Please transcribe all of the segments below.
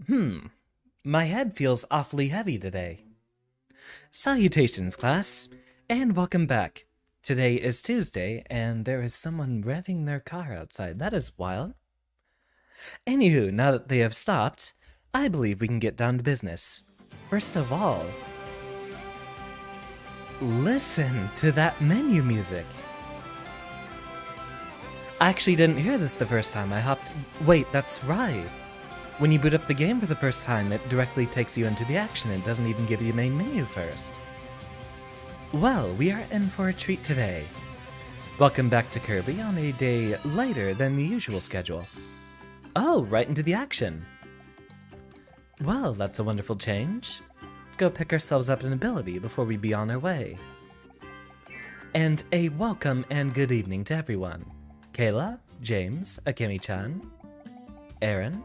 My head feels awfully heavy today. Salutations, class, and welcome back. Today is Tuesday, and there is someone revving their car outside. That is wild. Anywho, now that they have stopped, I believe we can get down to business. First of all, listen to that menu music. I actually didn't hear this the first time. Wait, that's right. When you boot up the game for the first time, it directly takes you into the action and doesn't even give you a main menu first. Well, we are in for a treat today. Welcome back to Kirby on a day lighter than the usual schedule. Oh, right into the action. Well, that's a wonderful change. Let's go pick ourselves up an ability before we be on our way. And a welcome and good evening to everyone. Kayla, James, Akemi-chan, Aaron.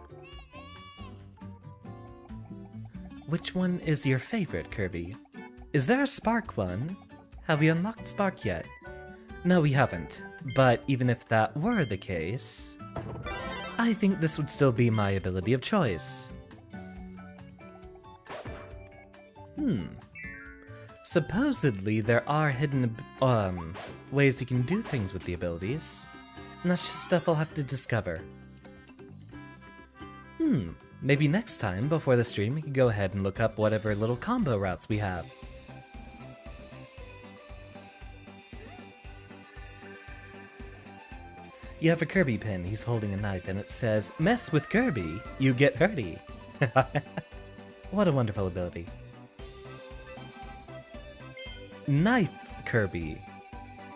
Which one is your favorite, Kirby? Is there a Spark one? Have we unlocked Spark yet? No, we haven't. But even if that were the case, I think this would still be my ability of choice. Supposedly there are hidden ways you can do things with the abilities, and that's just stuff I'll have to discover. Maybe next time, before the stream, we can go ahead and look up whatever little combo routes we have. You have a Kirby pin, he's holding a knife, and it says, "Mess with Kirby, you get hurty." What a wonderful ability. Knife Kirby.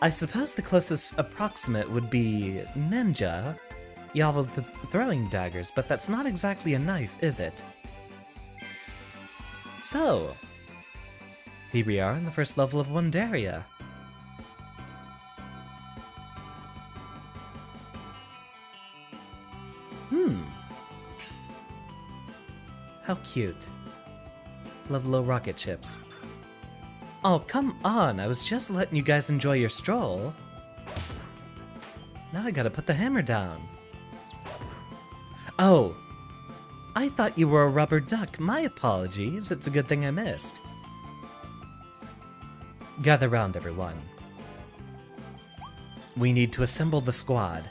I suppose the closest approximate would be Ninja. Y'all with the throwing daggers, but that's not exactly a knife, is it? So, here we are in the first level of Wonderia. How cute. Love low rocket ships. Oh, come on, I was just letting you guys enjoy your stroll. Now I gotta put the hammer down. Oh, I thought you were a rubber duck. My apologies, it's a good thing I missed. Gather round, everyone. We need to assemble the squad.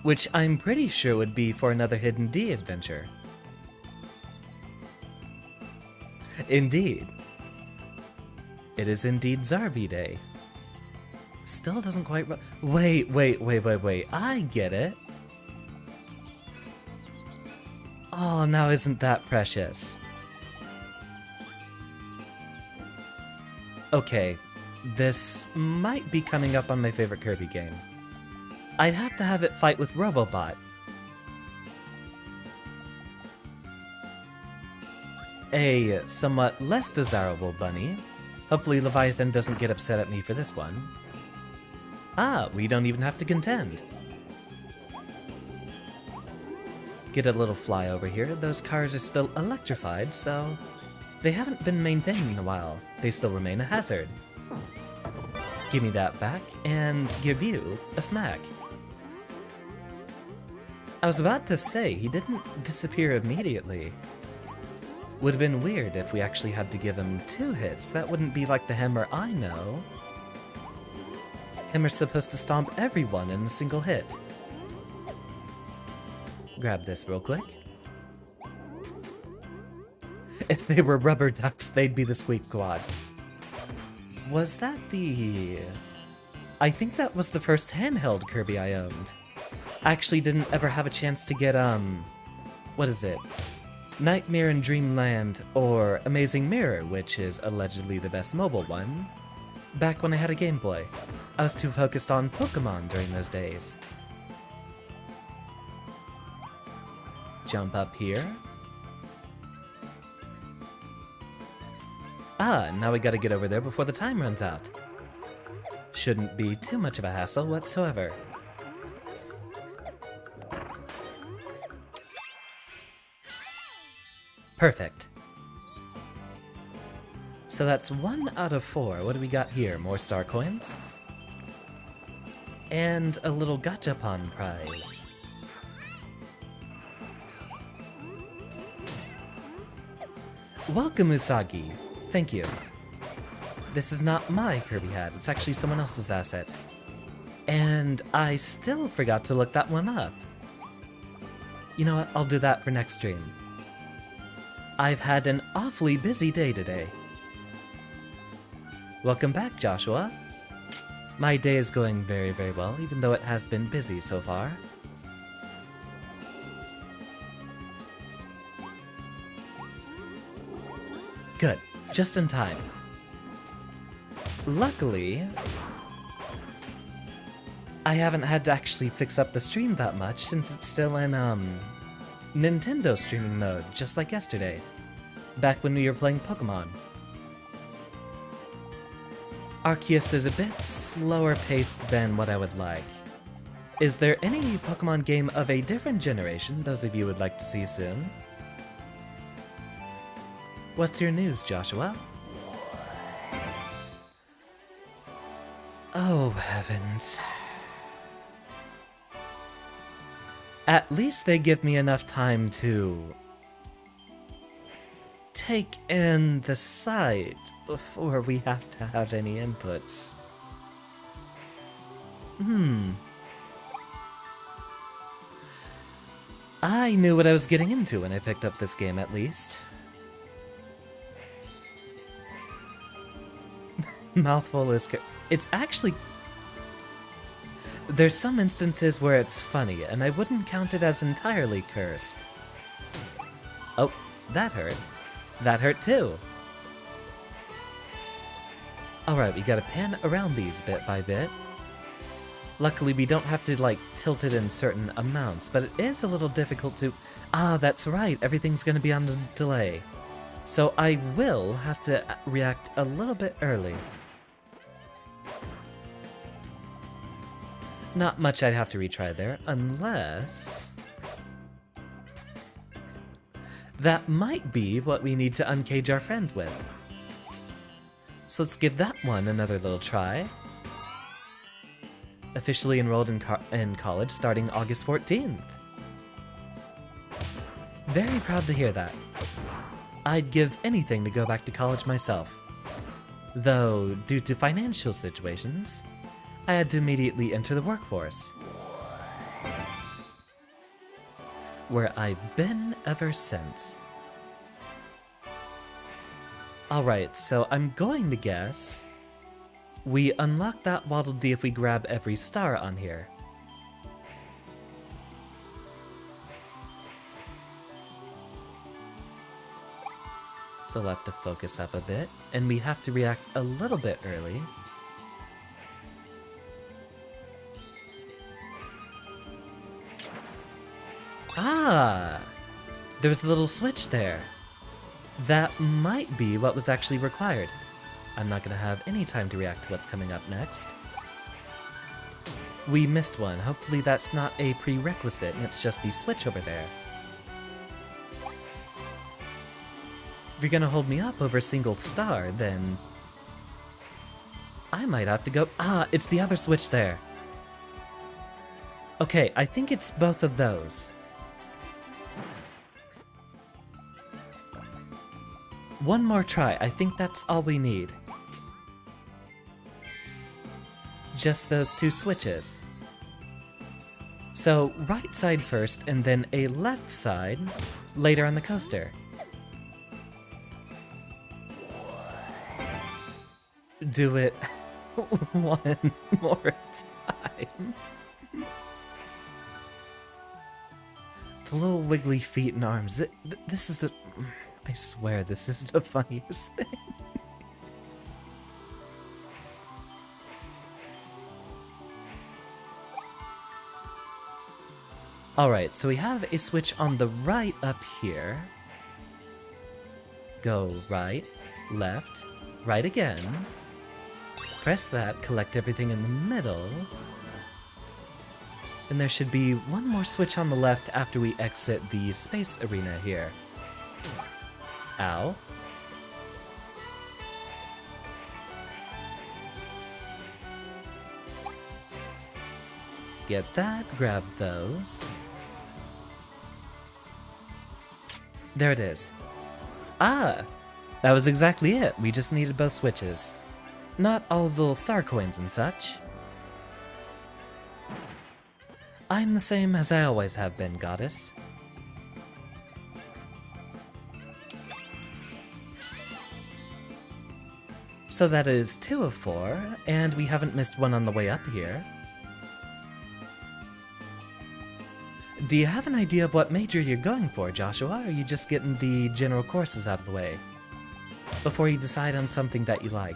Which I'm pretty sure would be for another Hidden D adventure. Indeed. It is indeed Zarby Day. Still doesn't quite wait, I get it. Oh, now isn't that precious? Okay, this might be coming up on my favorite Kirby game. I'd have to have it fight with Robobot. A somewhat less desirable bunny. Hopefully Leviathan doesn't get upset at me for this one. Ah, we don't even have to contend. Get a little fly over here. Those cars are still electrified, so they haven't been maintained in a while. They still remain a hazard. Give me that back, and give you a smack. I was about to say, he didn't disappear immediately. Would have been weird if we actually had to give him 2 hits. That wouldn't be like the hammer I know. Hammer's supposed to stomp everyone in a single hit. Grab this real quick. If they were rubber ducks, they'd be the Squeak Squad. Was that the... I think that was the first handheld Kirby I owned. I actually didn't ever have a chance to get, what is it? Nightmare in Dreamland, or Amazing Mirror, which is allegedly the best mobile one, back when I had a Game Boy. I was too focused on Pokemon during those days. Jump up here. Ah, now we gotta get over there before the time runs out. Shouldn't be too much of a hassle whatsoever. Perfect. So that's 1 out of 4. What do we got here? More star coins? And a little gachapon prize. Welcome, Usagi. Thank you. This is not my Kirby hat, it's actually someone else's asset. And I still forgot to look that one up. You know what, I'll do that for next stream. I've had an awfully busy day today. Welcome back, Joshua. My day is going very, very well, even though it has been busy so far. Good, just in time. Luckily, I haven't had to actually fix up the stream that much since it's still in, Nintendo streaming mode, just like yesterday, back when we were playing Pokemon. Arceus is a bit slower paced than what I would like. Is there any Pokemon game of a different generation those of you would like to see soon? What's your news, Joshua? Oh, heavens. At least they give me enough time to take in the site before we have to have any inputs. I knew what I was getting into when I picked up this game, at least. Mouthful is it's actually... There's some instances where it's funny, and I wouldn't count it as entirely cursed. Oh, that hurt. That hurt too. Alright, we gotta pan around these bit by bit. Luckily, we don't have to, like, tilt it in certain amounts, but it is a little difficult to... Ah, that's right, everything's gonna be on a delay. So I will have to react a little bit early. Not much I'd have to retry there, unless... That might be what we need to uncage our friend with. So let's give that one another little try. Officially enrolled in college starting August 14th. Very proud to hear that. I'd give anything to go back to college myself. Though, due to financial situations, I had to immediately enter the workforce. Where I've been ever since. Alright, so I'm going to guess we unlock that Waddle Dee if we grab every star on here. So I'll have to focus up a bit, and we have to react a little bit early. Ah! There was a little switch there. That might be what was actually required. I'm not gonna have any time to react to what's coming up next. We missed one. Hopefully that's not a prerequisite and it's just the switch over there. If you're gonna hold me up over a single star, then... I might have to go... Ah, it's the other switch there. Okay, I think it's both of those. One more try, I think that's all we need. Just those two switches. So, right side first, and then a left side later on the coaster. Do it one more time. The little wiggly feet and arms. This is the... I swear, this is the funniest thing. Alright, so we have a switch on the right up here. Go right, left, right again. Press that, collect everything in the middle. And there should be one more switch on the left after we exit the space arena here. Ow. Get that, grab those. There it is. Ah, that was exactly it. We just needed both switches. Not all of the little star coins and such. I'm the same as I always have been, Goddess. So that is 2 of 4, and we haven't missed one on the way up here. Do you have an idea of what major you're going for, Joshua, or are you just getting the general courses out of the way before you decide on something that you like?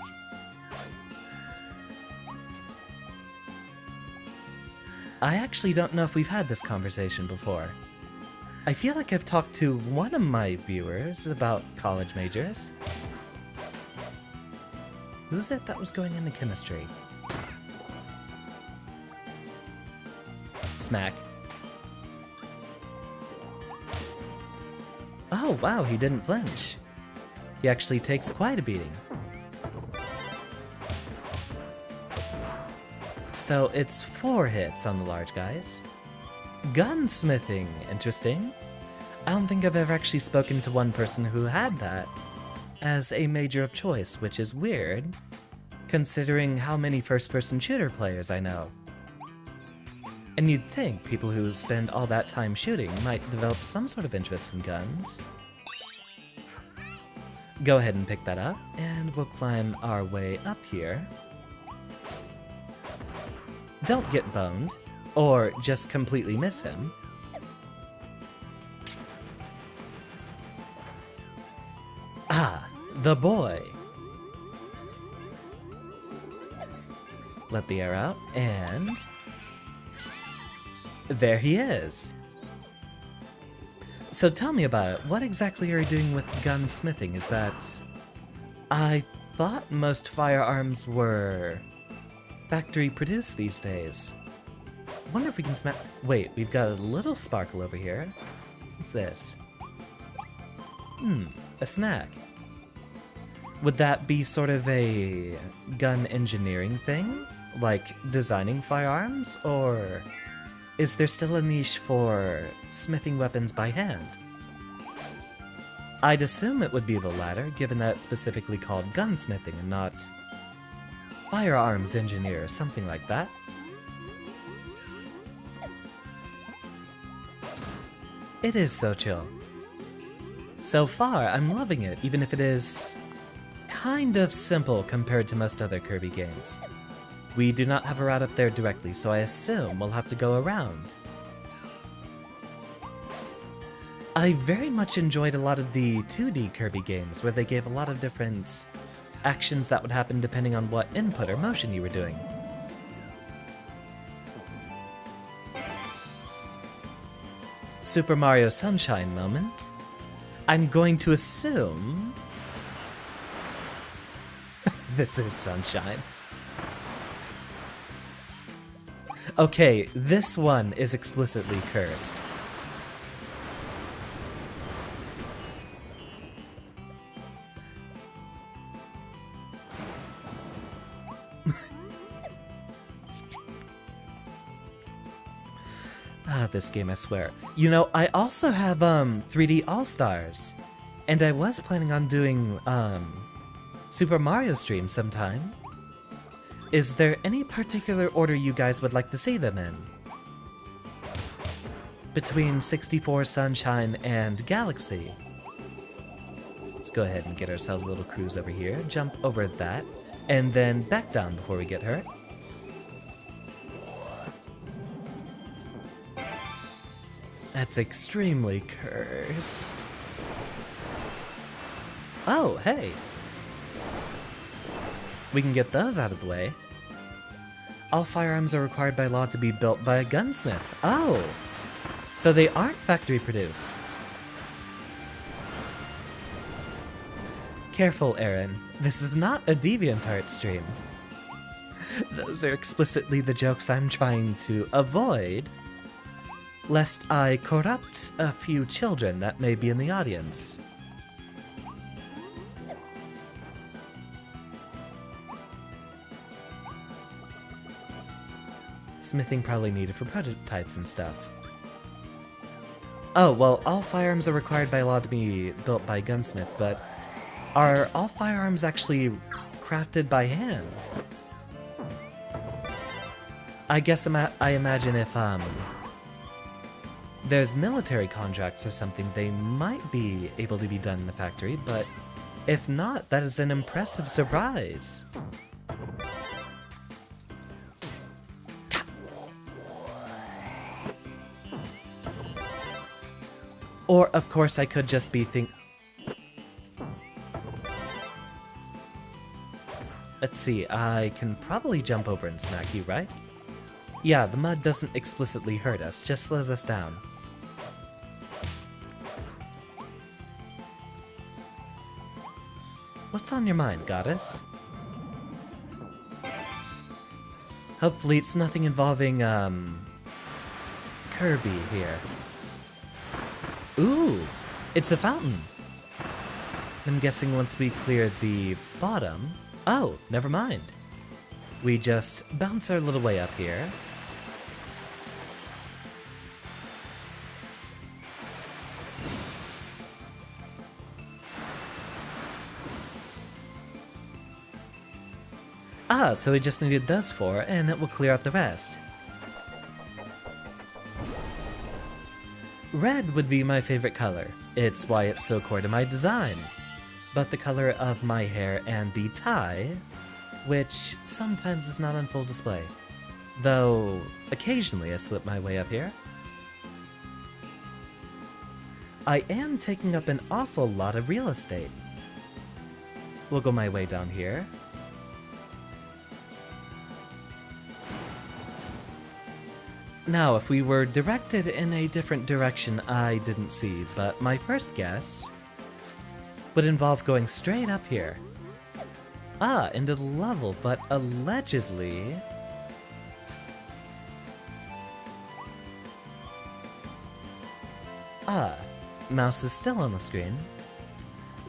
I actually don't know if we've had this conversation before. I feel like I've talked to one of my viewers about college majors. Who's it that was going into chemistry? Smack. Oh wow, he didn't flinch. He actually takes quite a beating. So it's 4 hits on the large guys. Gunsmithing, interesting. I don't think I've ever actually spoken to one person who had that as a major of choice, which is weird, considering how many first-person shooter players I know. And you'd think people who spend all that time shooting might develop some sort of interest in guns. Go ahead and pick that up, and we'll climb our way up here. Don't get boned, or just completely miss him. Ah, the boy. Let the air out, and there he is. So tell me about it. What exactly are you doing with gunsmithing? Is that... I thought most firearms were factory produced these days. Wonder if we can smack... Wait, we've got a little sparkle over here. What's this? A snack. Would that be sort of a gun engineering thing? Like designing firearms? Or is there still a niche for smithing weapons by hand? I'd assume it would be the latter, given that it's specifically called gunsmithing and not firearms engineer or something like that. It is so chill. So far, I'm loving it, even if it is kind of simple compared to most other Kirby games. We do not have a route up there directly, so I assume we'll have to go around. I very much enjoyed a lot of the 2D Kirby games, where they gave a lot of different actions that would happen depending on what input or motion you were doing. Super Mario Sunshine moment. I'm going to assume... this is Sunshine. Okay, this one is explicitly cursed. This game, I swear. You know, I also have 3D All-Stars, and I was planning on doing Super Mario streams sometime. Is there any particular order you guys would like to see them in? Between 64, Sunshine, and Galaxy. Let's go ahead and get ourselves a little cruise over here, jump over that, and then back down before we get hurt. That's extremely cursed. Oh, hey. We can get those out of the way. All firearms are required by law to be built by a gunsmith. Oh, so they aren't factory produced. Careful, Aaron. This is not a DeviantArt stream. Those are explicitly the jokes I'm trying to avoid, lest I corrupt a few children that may be in the audience. Smithing probably needed for prototypes and stuff. Oh, well, all firearms are required by law to be built by gunsmith, but are all firearms actually crafted by hand? I guess I imagine if, there's military contracts or something, they might be able to be done in the factory, but if not, that is an impressive surprise. Or, of course, I could just be Let's see, I can probably jump over and smack you, right? Yeah, the mud doesn't explicitly hurt us, just slows us down. What's on your mind, goddess? Hopefully it's nothing involving, Kirby here. Ooh, it's a fountain. I'm guessing once we cleared the bottom... Oh, never mind. We just bounce our little way up here. Ah, so we just needed those four, and it will clear out the rest. Red would be my favorite color. It's why it's so core to my design. But the color of my hair and the tie, which sometimes is not on full display. Though, occasionally I slip my way up here. I am taking up an awful lot of real estate. We'll go my way down here. Now, if we were directed in a different direction, I didn't see, but my first guess would involve going straight up here. Ah, into the level, but allegedly... Ah, mouse is still on the screen.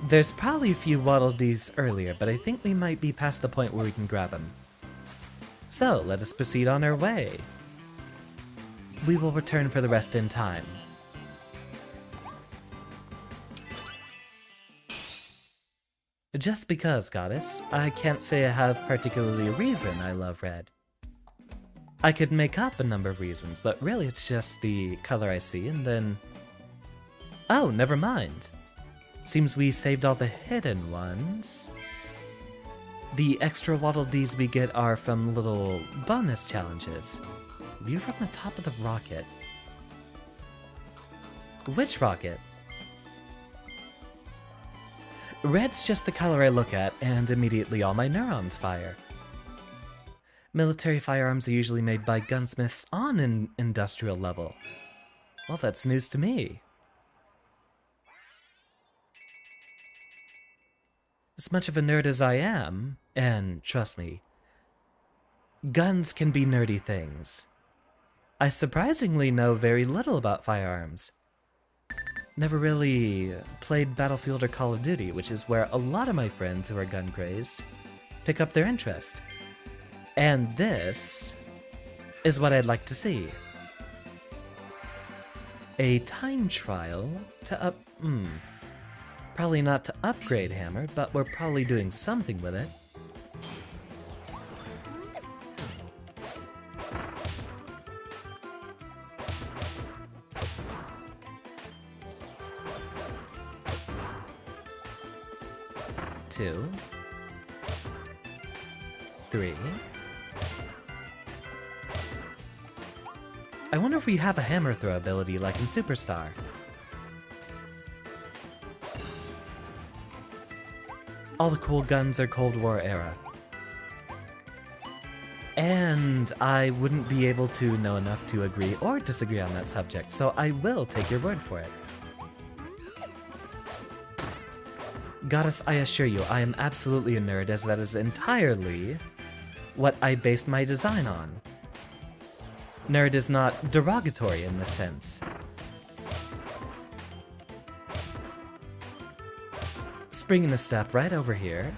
There's probably a few Waddle Dees earlier, but I think we might be past the point where we can grab them. So, let us proceed on our way. We will return for the rest in time. Just because, goddess, I can't say I have particularly a reason I love red. I could make up a number of reasons, but really it's just the color I see, and then... Oh, never mind. Seems we saved all the hidden ones. The extra Waddle Dees we get are from little bonus challenges. View from the top of the rocket. Which rocket? Red's just the color I look at, and immediately all my neurons fire. Military firearms are usually made by gunsmiths on an industrial level. Well, that's news to me. As much of a nerd as I am, and trust me, guns can be nerdy things. I surprisingly know very little about firearms. Never really played Battlefield or Call of Duty, which is where a lot of my friends who are gun crazed pick up their interest. And this is what I'd like to see. A time trial to probably not to upgrade Hammer, but we're probably doing something with it. Two, three. I wonder if we have a hammer throw ability like in Superstar. All the cool guns are Cold War era. And I wouldn't be able to know enough to agree or disagree on that subject, so I will take your word for it. Goddess, I assure you, I am absolutely a nerd, as that is entirely what I based my design on. Nerd is not derogatory in this sense. Springing a step right over here.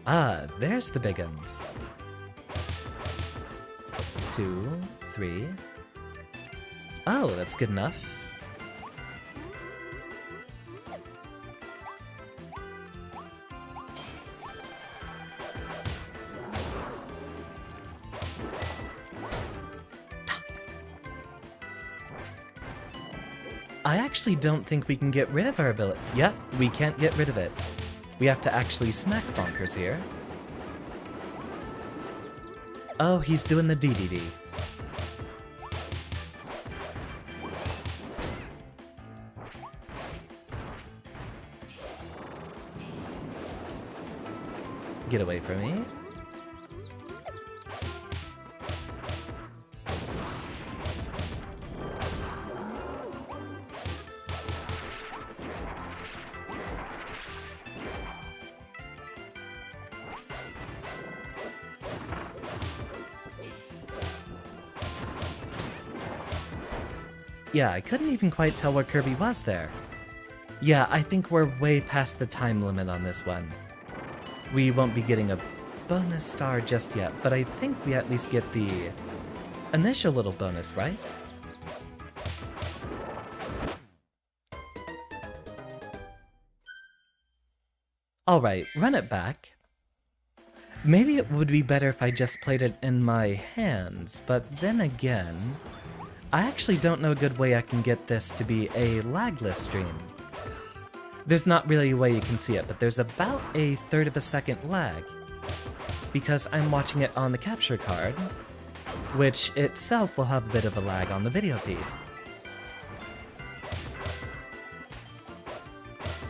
Ah, there's the big uns. 2, 3. Oh, that's good enough. I actually don't think we can get rid of our ability. Yep, we can't get rid of it. We have to actually smack Bonkers here. Oh, he's doing the DDD. Get away from me. Yeah, I couldn't even quite tell where Kirby was there. Yeah, I think we're way past the time limit on this one. We won't be getting a bonus star just yet, but I think we at least get the initial little bonus, right? Alright, run it back. Maybe it would be better if I just played it in my hands, but then again, I actually don't know a good way I can get this to be a lagless stream. There's not really a way you can see it, but there's about a third of a second lag, because I'm watching it on the capture card, which itself will have a bit of a lag on the video feed.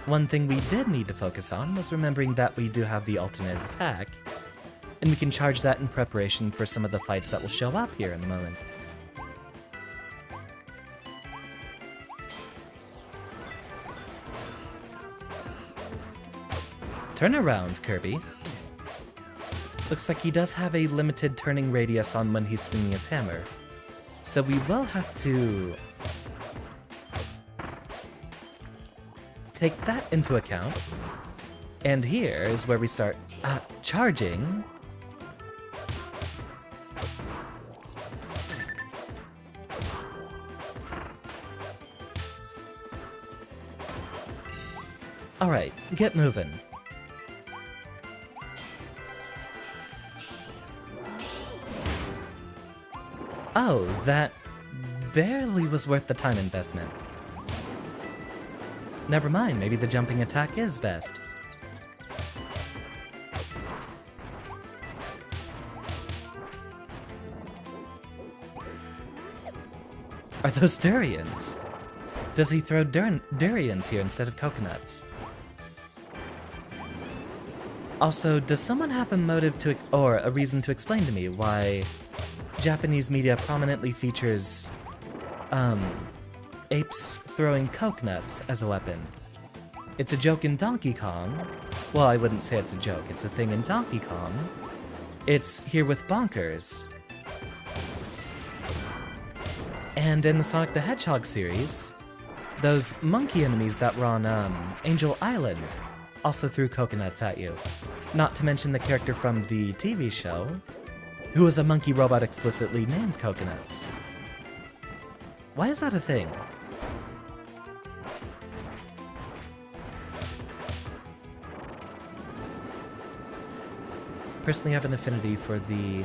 One thing we did need to focus on was remembering that we do have the alternate attack, and we can charge that in preparation for some of the fights that will show up here in a moment. Turn around, Kirby. Looks like he does have a limited turning radius on when he's swinging his hammer, so we will have to take that into account. And here is where we start charging. Alright, get moving. Oh, that barely was worth the time investment. Never mind, maybe the jumping attack is best. Are those durians? Does he throw durians here instead of coconuts? Also, does someone have a motive to, or a reason to explain to me why Japanese media prominently features, apes throwing coconuts as a weapon? It's a joke in Donkey Kong. Well, I wouldn't say it's a joke, it's a thing in Donkey Kong. It's here with Bonkers. And in the Sonic the Hedgehog series, those monkey enemies that were on, Angel Island also threw coconuts at you. Not to mention the character from the TV show, who was a monkey robot explicitly named Coconuts. Why is that a thing? Personally, I have an affinity for the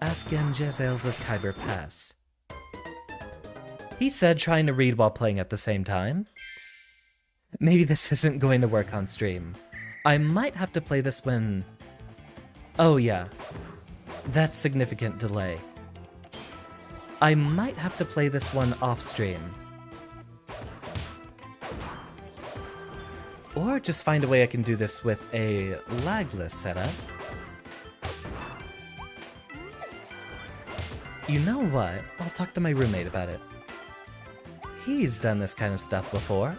Afghan Jezels of Khyber Pass. He said trying to read while playing at the same time. Maybe this isn't going to work on stream. I might have to play this when... Oh yeah, that's significant delay. I might have to play this one off stream. Or just find a way I can do this with a lagless setup. You know what? I'll talk to my roommate about it. He's done this kind of stuff before.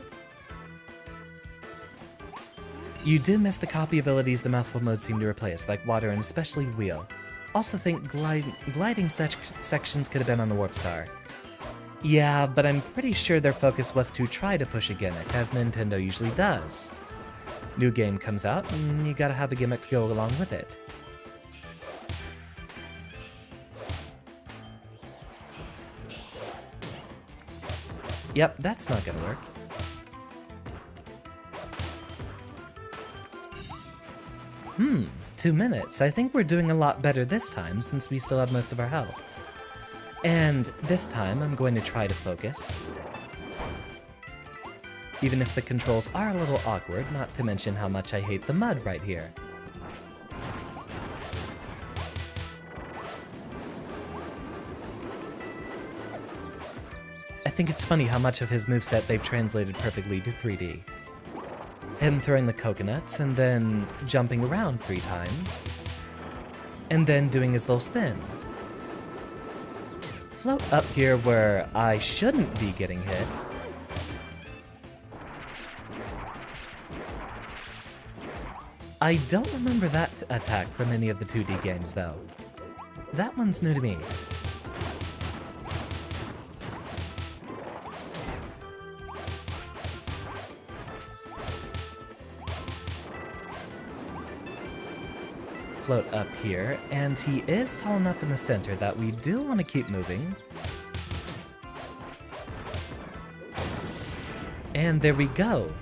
You do miss the copy abilities the mouthful mode seemed to replace, like water and especially wheel. Also think gliding sections could have been on the Warp Star. Yeah, but I'm pretty sure their focus was to try to push a gimmick, as Nintendo usually does. New game comes out, and you gotta have a gimmick to go along with it. Yep, that's not gonna work. 2 minutes. I think we're doing a lot better this time, since we still have most of our health. And this time I'm going to try to focus. Even if the controls are a little awkward, not to mention how much I hate the mud right here. I think it's funny how much of his moveset they've translated perfectly to 3D. Him throwing the coconuts, and then jumping around 3 times, and then doing his little spin. Float up here where I shouldn't be getting hit. I don't remember that attack from any of the 2D games, though. That one's new to me. Float up here, and he is tall enough in the center that we do want to keep moving. And there we go.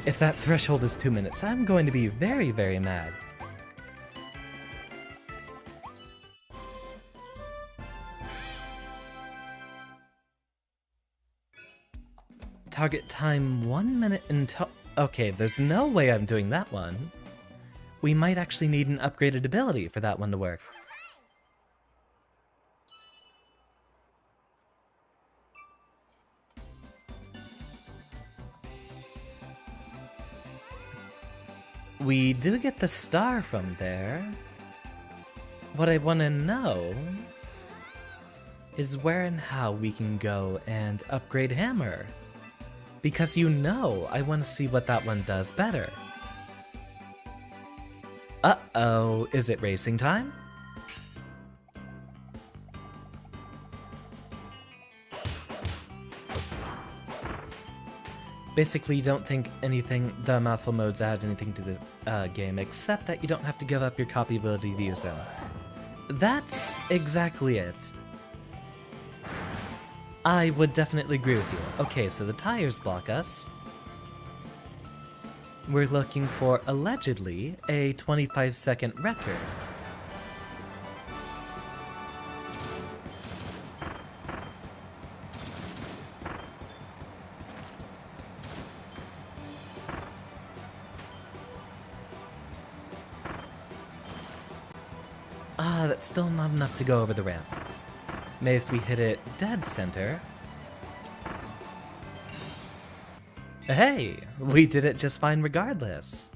If that threshold is 2 minutes, I'm going to be very, very mad. Target time 1 minute until... Okay, there's no way I'm doing that one. We might actually need an upgraded ability for that one to work. We do get the star from there. What I want to know is where and how we can go and upgrade Hammer. Because you know I want to see what that one does better. Uh-oh, is it racing time? Basically, you don't think the mouthful modes add anything to the game, except that you don't have to give up your copy ability to use them. That's exactly it. I would definitely agree with you. Okay, so the tires block us. We're looking for, allegedly, a 25-second record. Ah, that's still not enough to go over the ramp. Maybe if we hit it dead center... Hey, we did it just fine regardless.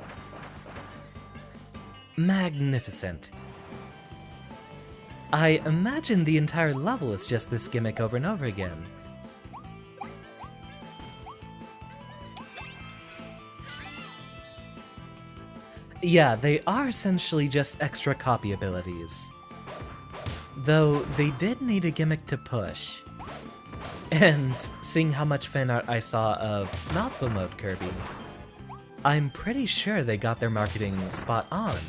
Magnificent. I imagine the entire level is just this gimmick over and over again. Yeah, they are essentially just extra copy abilities. Though they did need a gimmick to push. And seeing how much fan art I saw of mouthful mode Kirby, I'm pretty sure they got their marketing spot on.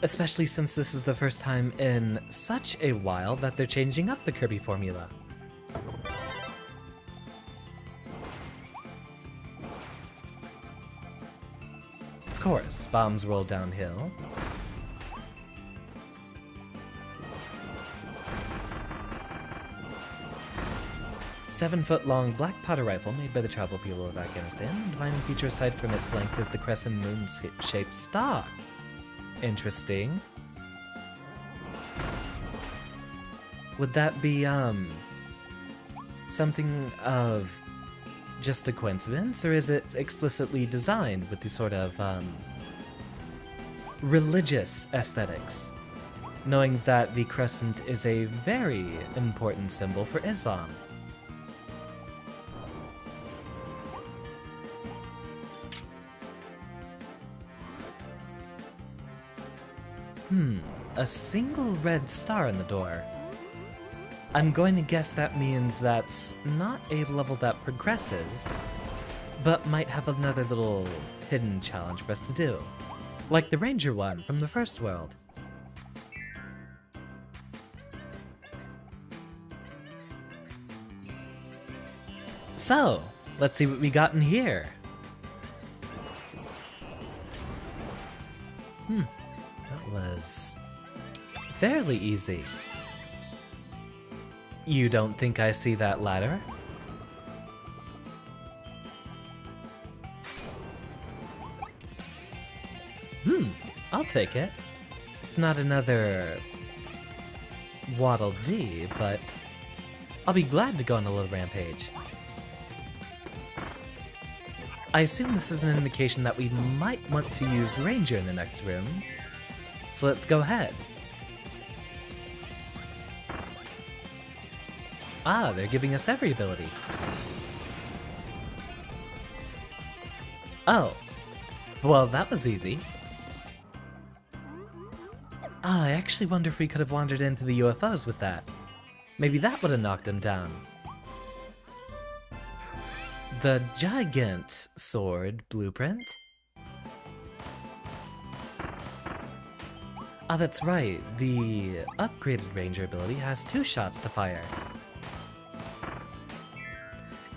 Especially since this is the first time in such a while that they're changing up the Kirby formula. Of course, bombs roll downhill. Seven-foot-long black powder rifle made by the tribal people of Afghanistan. Defining feature aside from its length is the crescent moon-shaped stock. Interesting. Would that be, something of just a coincidence, or is it explicitly designed with the sort of, religious aesthetics? Knowing that the crescent is a very important symbol for Islam. A single red star in the door. I'm going to guess that means that's not a level that progresses, but might have another little hidden challenge for us to do. Like the ranger one from the first world. So, let's see what we got in here. That was fairly easy. You don't think I see that ladder? I'll take it. It's not another Waddle Dee, but I'll be glad to go on a little rampage. I assume this is an indication that we might want to use Ranger in the next room, so let's go ahead. Ah, they're giving us every ability. Oh, well that was easy. Ah, I actually wonder if we could have wandered into the UFOs with that. Maybe that would have knocked him down. The Gigant Sword blueprint? Ah, that's right. The upgraded Ranger ability has 2 shots to fire.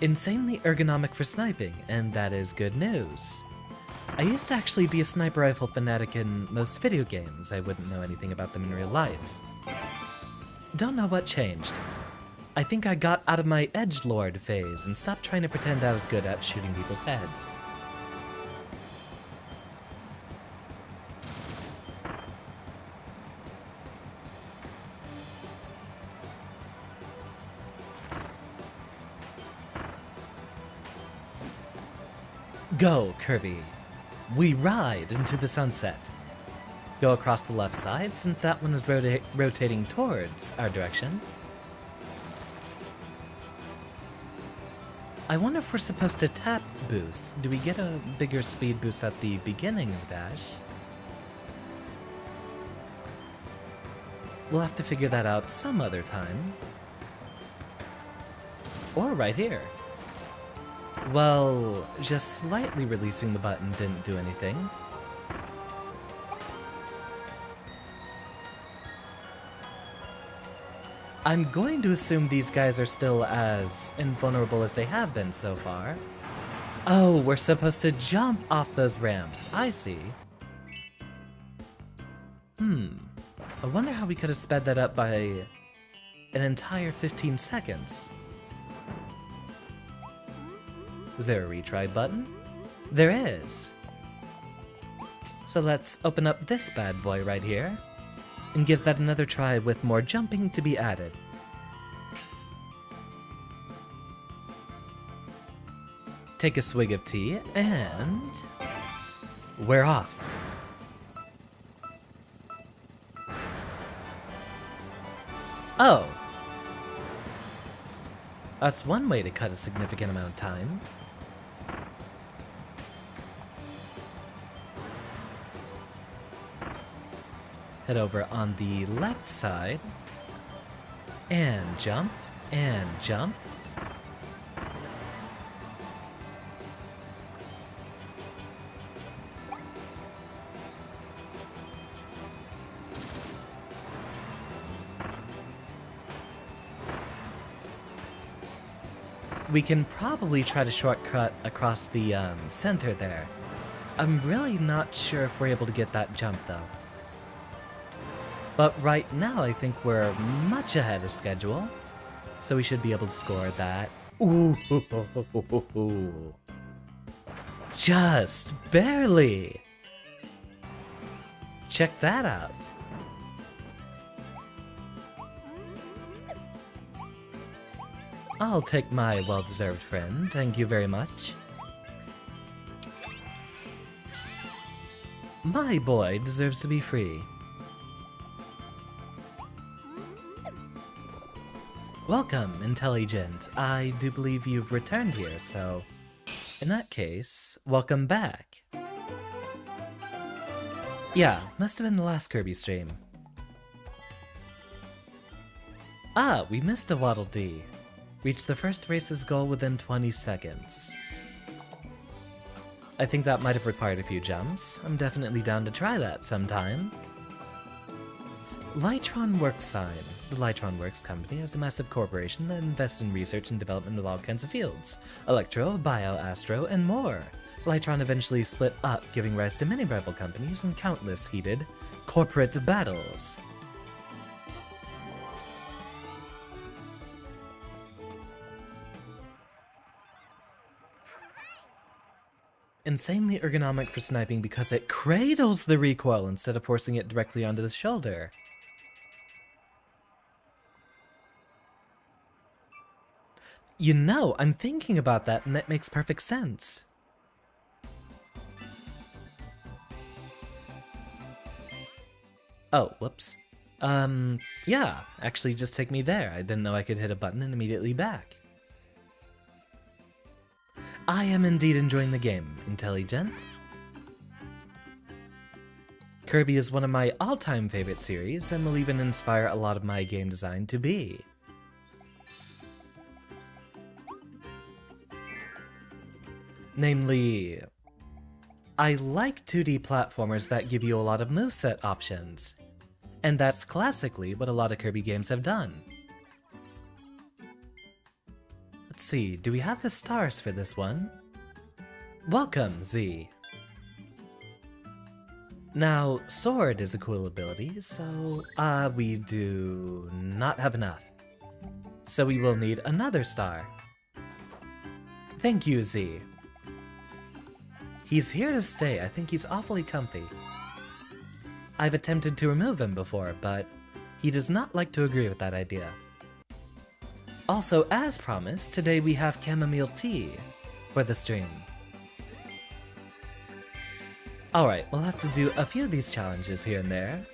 Insanely ergonomic for sniping, and that is good news. I used to actually be a sniper rifle fanatic in most video games. I wouldn't know anything about them in real life. Don't know what changed. I think I got out of my edgelord phase and stopped trying to pretend I was good at shooting people's heads. Go, Kirby. We ride into the sunset. Go across the left side, since that one is rotating towards our direction. I wonder if we're supposed to tap boost. Do we get a bigger speed boost at the beginning of dash? We'll have to figure that out some other time. Or right here. Well, just slightly releasing the button didn't do anything. I'm going to assume these guys are still as invulnerable as they have been so far. Oh, we're supposed to jump off those ramps. I see. I wonder how we could have sped that up by an entire 15 seconds. Is there a retry button? There is. So let's open up this bad boy right here and give that another try with more jumping to be added. Take a swig of tea and we're off. Oh. That's one way to cut a significant amount of time. Head over on the left side, and jump, and jump. We can probably try to shortcut across the center there. I'm really not sure if we're able to get that jump though. But right now, I think we're much ahead of schedule, so we should be able to score that. Ooh, just barely. Check that out. I'll take my well-deserved friend, thank you very much. My boy deserves to be free. Welcome, Intelligent. I do believe you've returned here, so in that case, welcome back. Yeah, must have been the last Kirby stream. Ah, we missed a Waddle Dee. Reach the first race's goal within 20 seconds. I think that might have required a few jumps. I'm definitely down to try that sometime. Lightron Works sign. The Lightron Works company is a massive corporation that invests in research and development of all kinds of fields. Electro, bio, astro, and more. Lightron eventually split up, giving rise to many rival companies and countless heated corporate battles. insanely ergonomic for sniping because it cradles the recoil instead of forcing it directly onto the shoulder. You know, I'm thinking about that and that makes perfect sense. Oh, whoops. Yeah, actually just take me there. I didn't know I could hit a button and immediately back. I am indeed enjoying the game, Intelligent. Kirby is one of my all-time favorite series and will even inspire a lot of my game design to be. Namely, I like 2D platformers that give you a lot of moveset options. And that's classically what a lot of Kirby games have done. Let's see, do we have the stars for this one? Welcome, Z. Now, Sword is a cool ability, so we do not have enough. So we will need another star. Thank you, Z. He's here to stay. I think he's awfully comfy. I've attempted to remove him before, but he does not like to agree with that idea. Also, as promised, today we have chamomile tea for the stream. Alright, we'll have to do a few of these challenges here and there,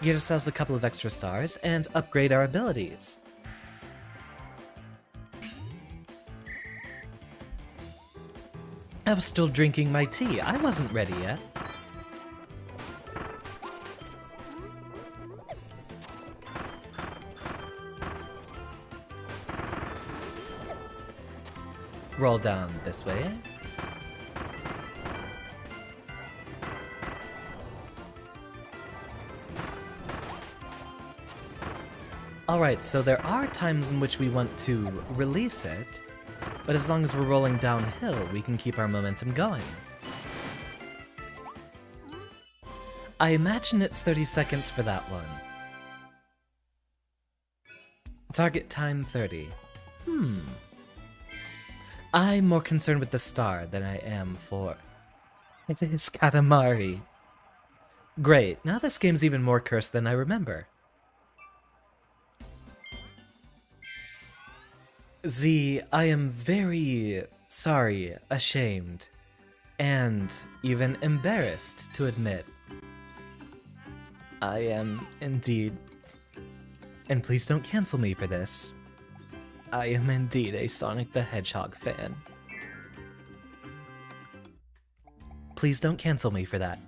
get ourselves a couple of extra stars, and upgrade our abilities. I was still drinking my tea. I wasn't ready yet. Roll down this way. Alright, so there are times in which we want to release it, but as long as we're rolling downhill, we can keep our momentum going. I imagine it's 30 seconds for that one. Target time 30. I'm more concerned with the star than I am for... It is Katamari. Great, now this game's even more cursed than I remember. Z, I am very sorry, ashamed, and even embarrassed to admit. I am indeed, and please don't cancel me for this, I am indeed a Sonic the Hedgehog fan. Please don't cancel me for that.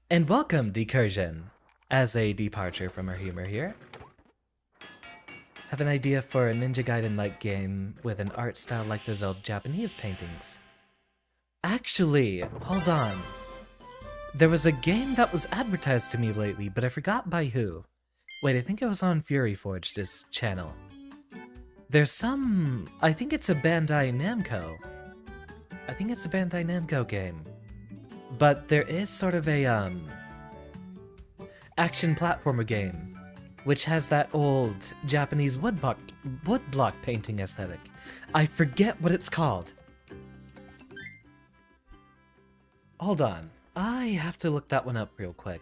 And welcome, Decursion, as a departure from our humor here. Have an idea for a Ninja Gaiden-like game with an art style like those old Japanese paintings. Actually, hold on. There was a game that was advertised to me lately, but I forgot by who. Wait, I think it was on Fury Forged's channel. There's some... I think it's a Bandai Namco. I think it's a Bandai Namco game. But there is sort of a, action platformer game, which has that old Japanese woodblock painting aesthetic. I forget what it's called. Hold on. I have to look that one up real quick.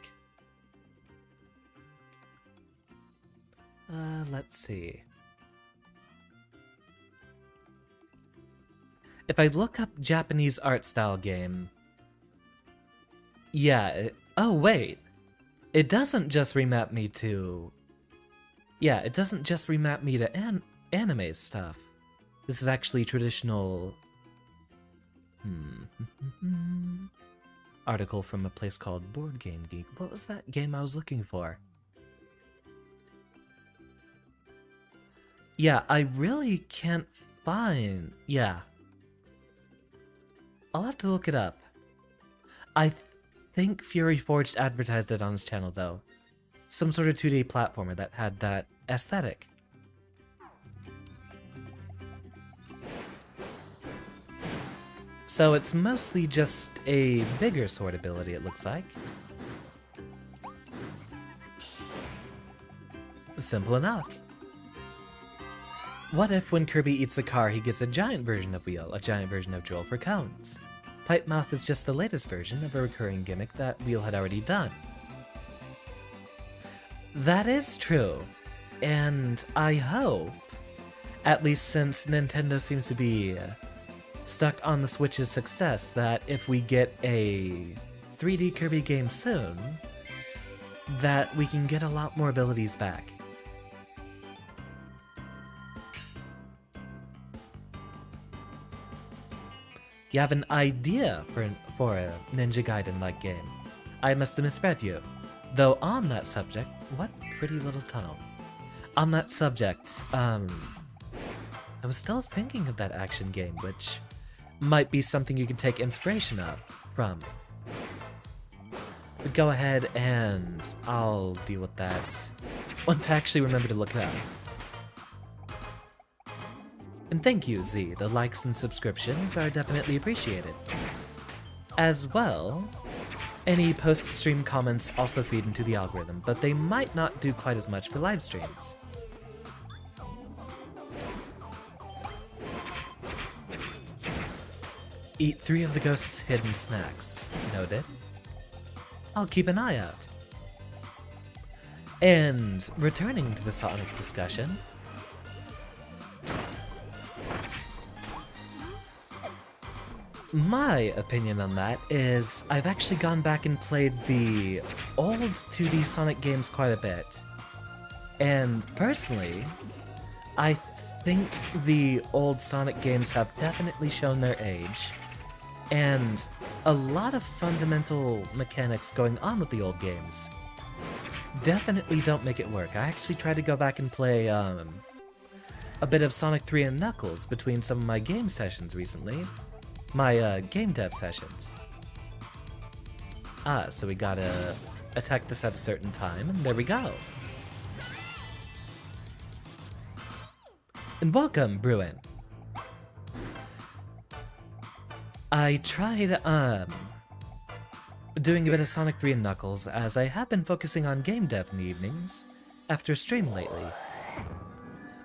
Let's see. If I look up Japanese art style game... Yeah, oh wait. It doesn't just remap me to... Yeah, it doesn't just remap me to anime stuff. This is actually traditional... Article from a place called Board Game Geek. What was that game I was looking for? Yeah, I really can't find... Yeah. I'll have to look it up. I think Fury Forged advertised it on his channel, though. Some sort of 2D platformer that had that aesthetic. So it's mostly just a bigger sword ability, it looks like. Simple enough. What if when Kirby eats a car, he gets a giant version of Wheel, a giant version of Joel for cones? Pipe Mouth is just the latest version of a recurring gimmick that Wheel had already done. That is true, and I hope, at least since Nintendo seems to be stuck on the Switch's success, that if we get a 3D Kirby game soon, that we can get a lot more abilities back. You have an idea for a Ninja Gaiden-like game. I must have misread you. Though on that subject, what pretty little tone. On that subject, I was still thinking of that action game, which might be something you can take inspiration from. But go ahead and I'll deal with that once I actually remember to look it up. And thank you, Z. The likes and subscriptions are definitely appreciated. As well, any post-stream comments also feed into the algorithm, but they might not do quite as much for live streams. Eat 3 of the ghost's hidden snacks. Noted. I'll keep an eye out. And returning to the Sonic discussion, my opinion on that is I've actually gone back and played the old 2D Sonic games quite a bit. And personally, I think the old Sonic games have definitely shown their age. And a lot of fundamental mechanics going on with the old games definitely don't make it work. I actually tried to go back and play a bit of Sonic 3 and Knuckles between some of my game sessions recently. My game dev sessions. So we gotta attack this at a certain time, and there we go. And welcome, Bruin. I tried, doing a bit of Sonic 3 and Knuckles, as I have been focusing on game dev in the evenings, after stream lately.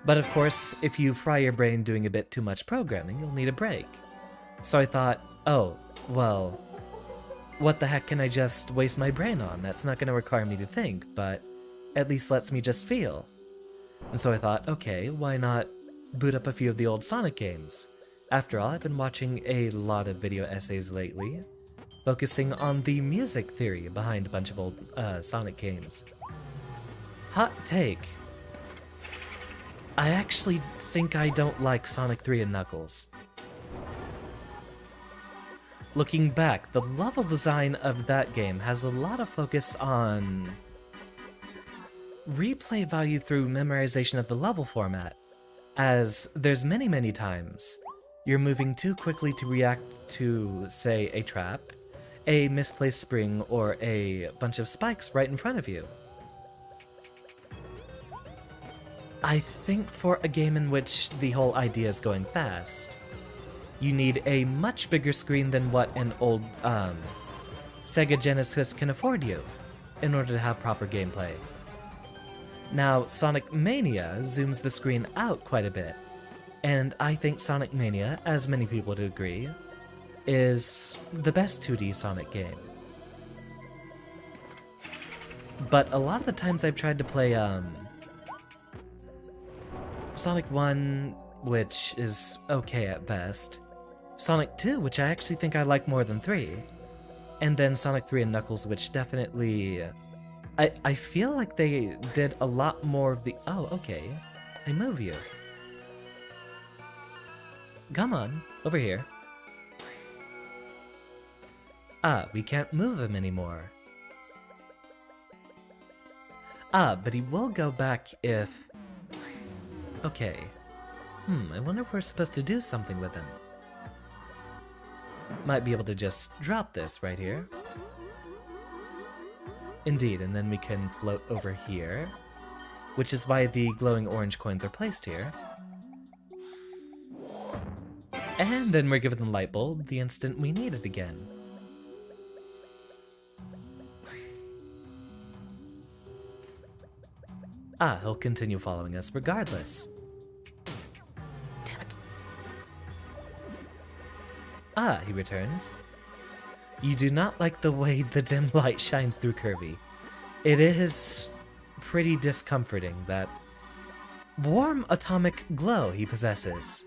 But of course, if you fry your brain doing a bit too much programming, you'll need a break. So I thought, oh, well, what the heck can I just waste my brain on? That's not going to require me to think, but at least lets me just feel. And so I thought, okay, why not boot up a few of the old Sonic games? After all, I've been watching a lot of video essays lately, focusing on the music theory behind a bunch of old Sonic games. Hot take. I actually think I don't like Sonic 3 and Knuckles. Looking back, the level design of that game has a lot of focus on replay value through memorization of the level format, as there's many times you're moving too quickly to react to, say, a trap, a misplaced spring, or a bunch of spikes right in front of you. I think for a game in which the whole idea is going fast, you need a much bigger screen than what an old Sega Genesis can afford you in order to have proper gameplay. Now, Sonic Mania zooms the screen out quite a bit, and I think Sonic Mania, as many people would agree, is the best 2D Sonic game. But a lot of the times I've tried to play Sonic 1, which is okay at best, Sonic 2, which I actually think I like more than 3, and then Sonic 3 and Knuckles, which definitely... I feel like they did a lot more of the... Oh, okay. I move you. Come on, over here. We can't move him anymore. But he will go back if... Okay. I wonder if we're supposed to do something with him. Might be able to just drop this right here. Indeed, and then we can float over here, which is why the glowing orange coins are placed here. And then we're given the light bulb the instant we need it again. He'll continue following us regardless. Ah, he returns. You do not like the way the dim light shines through Kirby. It is pretty discomforting, that warm atomic glow he possesses.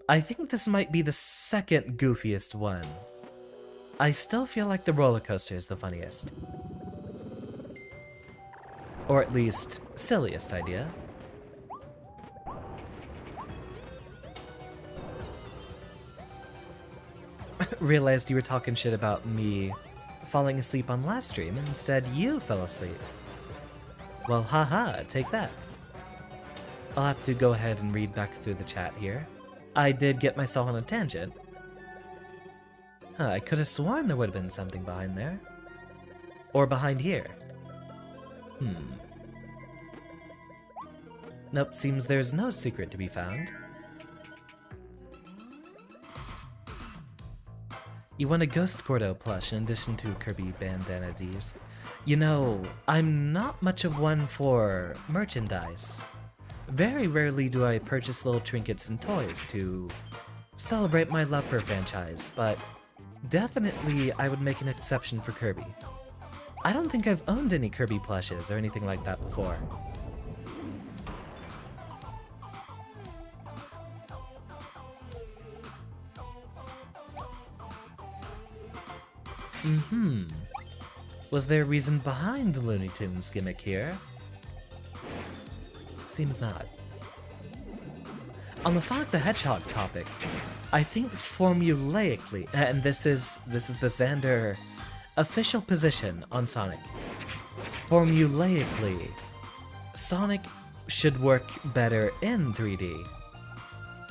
I think this might be the second goofiest one. I still feel like the roller coaster is the funniest. Or at least, silliest idea. Realized you were talking shit about me falling asleep on last stream, and instead you fell asleep. Well, haha, take that. I'll have to go ahead and read back through the chat here. I did get myself on a tangent. Huh, I could have sworn there would have been something behind there. Or behind here. Nope, seems there's no secret to be found. You want a Ghost Gordo plush in addition to Kirby bandana D's. You know, I'm not much of one for merchandise. Very rarely do I purchase little trinkets and toys to celebrate my love for a franchise, but definitely I would make an exception for Kirby. I don't think I've owned any Kirby plushes or anything like that before. Was there a reason behind the Looney Tunes gimmick here? Seems not. On the Sonic the Hedgehog topic, I think formulaically, and this is the Xander official position on Sonic. Formulaically, Sonic should work better in 3D.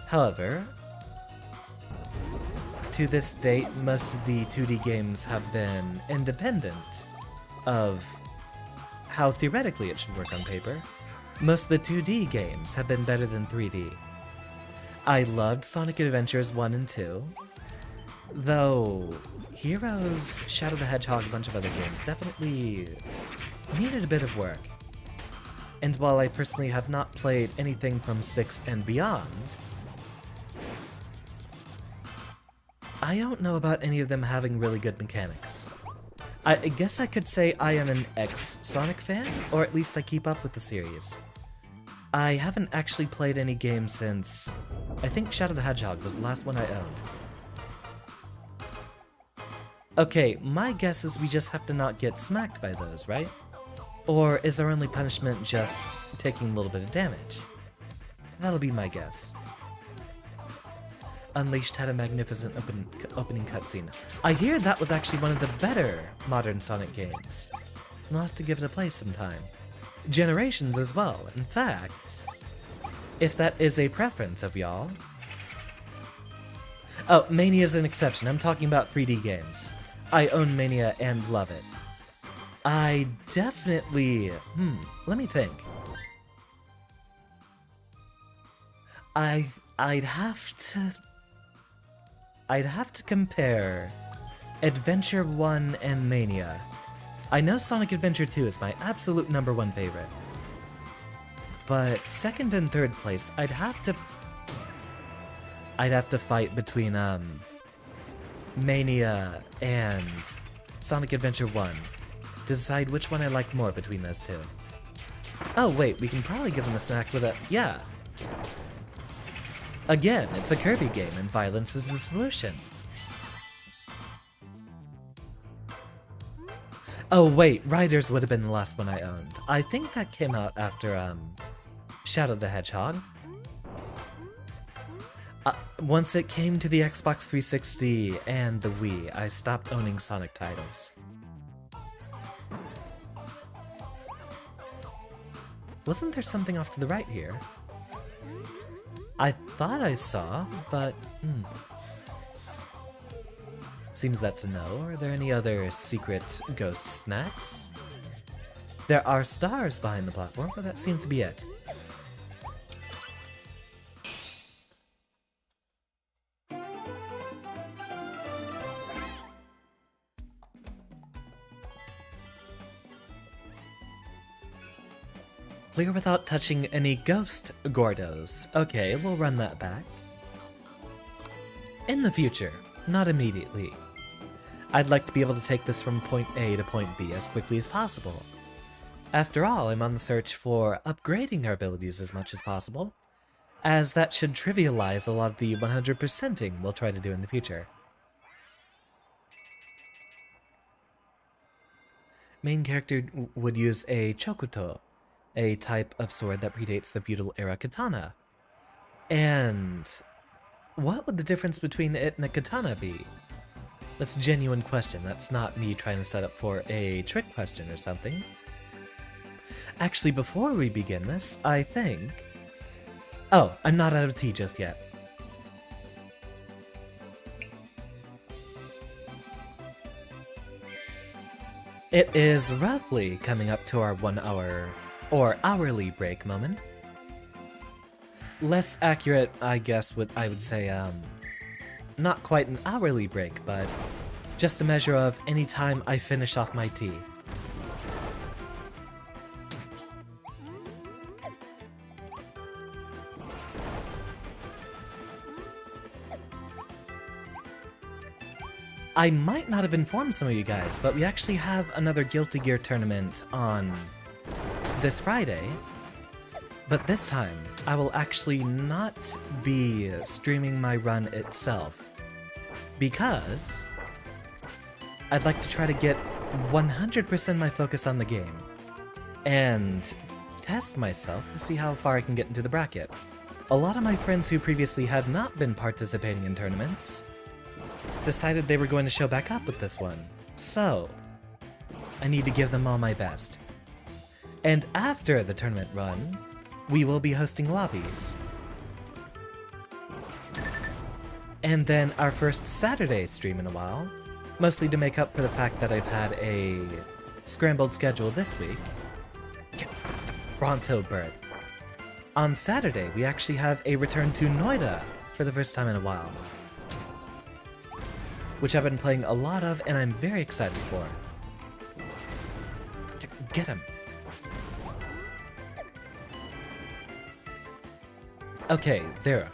However, to this date, most of the 2D games have been independent of how theoretically it should work on paper. Most of the 2D games have been better than 3D. I loved Sonic Adventures 1 and 2, though Heroes, Shadow the Hedgehog, a bunch of other games definitely needed a bit of work. And while I personally have not played anything from 6 and beyond, I don't know about any of them having really good mechanics. I guess I could say I am an ex-Sonic fan, or at least I keep up with the series. I haven't actually played any games since, I think Shadow the Hedgehog was the last one I owned. Okay, my guess is we just have to not get smacked by those, right? Or is our only punishment just taking a little bit of damage? That'll be my guess. Unleashed had a magnificent opening cutscene. I hear that was actually one of the better modern Sonic games. I'll have to give it a play sometime. Generations as well, in fact. If that is a preference of y'all. Oh, Mania's an exception. I'm talking about 3D games. I own Mania and love it. I definitely... let me think. I'd have to compare Adventure 1 and Mania. I know Sonic Adventure 2 is my absolute #1 favorite. But second and third place, I'd have to fight between Mania and Sonic Adventure 1 to decide which one I like more between those two. Oh wait, we can probably give them a snack with a... yeah. Again, it's a Kirby game and violence is the solution. Oh wait, Riders would have been the last one I owned. I think that came out after Shadow the Hedgehog. Once it came to the Xbox 360 and the Wii, I stopped owning Sonic titles. Wasn't there something off to the right here? I thought I saw, but... Seems that's a no. Are there any other secret ghost snacks? There are stars behind the platform, but that seems to be it. Clear without touching any ghost Gordos. Okay, we'll run that back. In the future, not immediately. I'd like to be able to take this from point A to point B as quickly as possible. After all, I'm on the search for upgrading our abilities as much as possible, as that should trivialize a lot of the 100%ing we'll try to do in the future. Main character would use a chokuto, a type of sword that predates the feudal era katana. And what would the difference between it and a katana be? That's a genuine question. That's not me trying to set up for a trick question or something. Actually, before we begin this, I think... Oh, I'm not out of tea just yet. It is roughly coming up to our 1 hour, or hourly break moment. Less accurate, I guess, I would say, not quite an hourly break, but just a measure of any time I finish off my tea. I might not have informed some of you guys, but we actually have another Guilty Gear tournament on this Friday. But this time, I will actually not be streaming my run itself, because I'd like to try to get 100% my focus on the game, and test myself to see how far I can get into the bracket. A lot of my friends who previously had not been participating in tournaments decided they were going to show back up with this one, so I need to give them all my best. And after the tournament run, we will be hosting lobbies. And then our first Saturday stream in a while, mostly to make up for the fact that I've had a scrambled schedule this week. Get the Bronto bird. On Saturday, we actually have a return to Noida for the first time in a while, which I've been playing a lot of and I'm very excited for. Get him. Okay, there.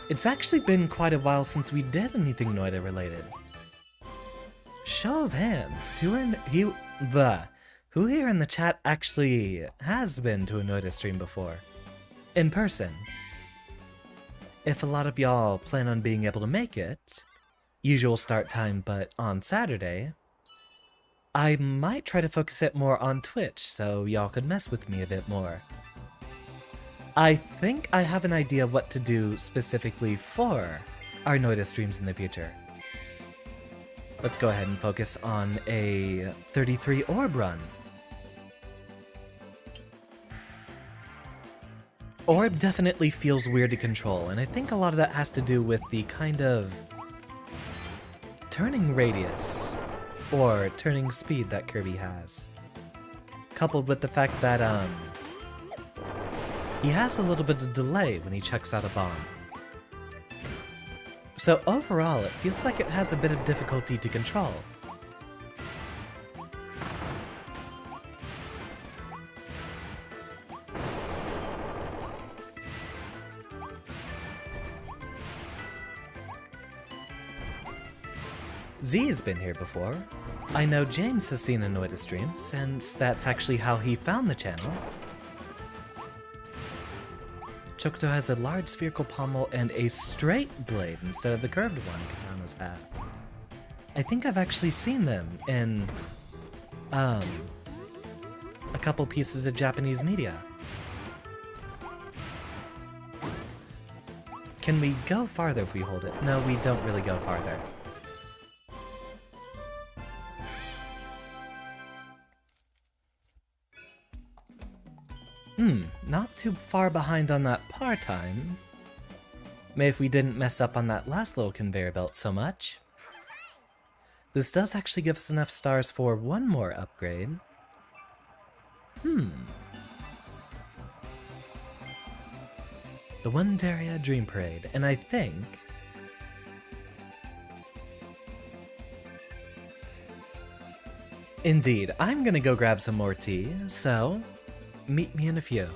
It's actually been quite a while since we did anything Noida related. Show of hands, who here in the chat actually has been to a Noida stream before? In person. If a lot of y'all plan on being able to make it, usual start time but on Saturday, I might try to focus it more on Twitch so y'all could mess with me a bit more. I think I have an idea what to do specifically for our Noida streams in the future. Let's go ahead and focus on a 33 orb run. Orb definitely feels weird to control, and I think a lot of that has to do with the kind of turning radius or turning speed that Kirby has, coupled with the fact that he has a little bit of delay when he chucks out a bomb. So overall, it feels like it has a bit of difficulty to control. Z has been here before. I know James has seen a Noida stream, since that's actually how he found the channel. Chokuto has a large spherical pommel and a straight blade instead of the curved one katanas have. I think I've actually seen them in a couple pieces of Japanese media. Can we go farther if we hold it? No, we don't really go farther. Not too far behind on that par time. Maybe if we didn't mess up on that last little conveyor belt so much. This does actually give us enough stars for one more upgrade. The Wundaria Dream Parade, and I think... Indeed, I'm gonna go grab some more tea, so meet me in a few.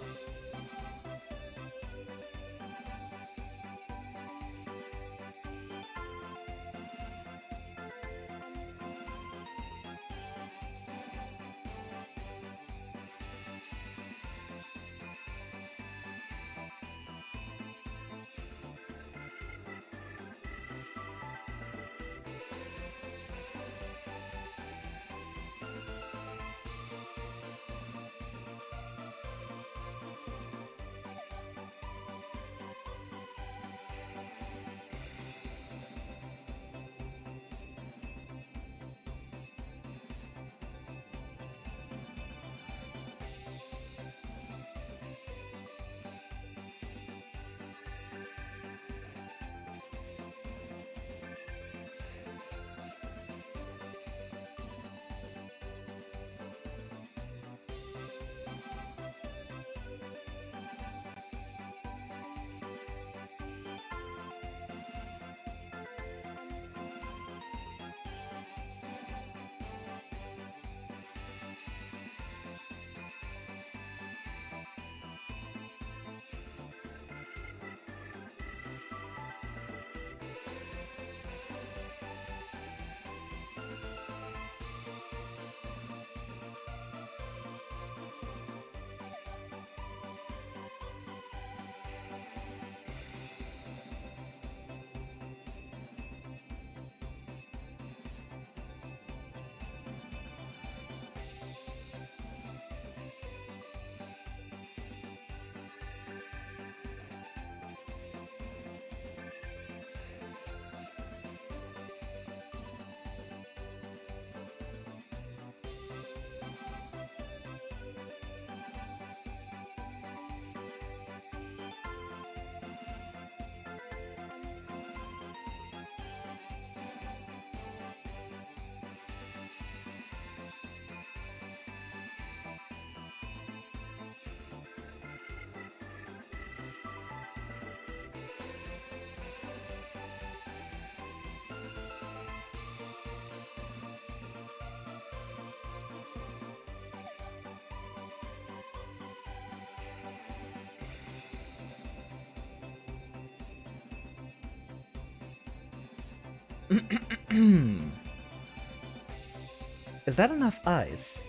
Is that enough ice?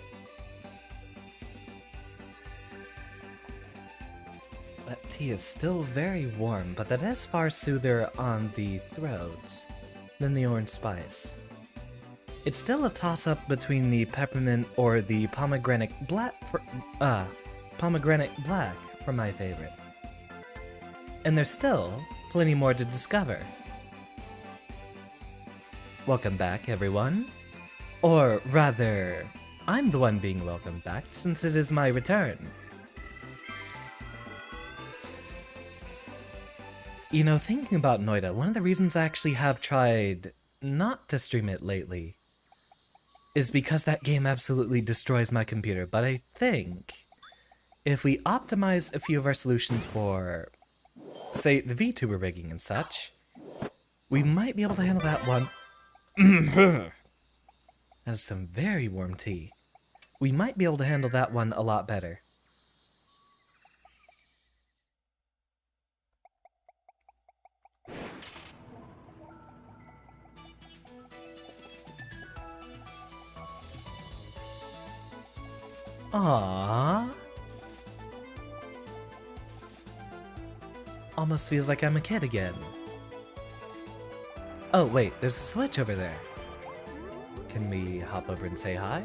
That tea is still very warm, but that is far soother on the throat than the orange spice. It's still a toss-up between the peppermint or the pomegranate black for my favorite. And there's still plenty more to discover. Welcome back, everyone. Or rather, I'm the one being welcomed back since it is my return. You know, thinking about Noida, one of the reasons I actually have tried not to stream it lately is because that game absolutely destroys my computer, but I think if we optimize a few of our solutions for, say, the Vtuber rigging and such, we might be able to handle that one. That is some very warm tea. We might be able to handle that one a lot better. Aww. Almost feels like I'm a kid again. Oh wait, there's a switch over there. Can we hop over and say hi?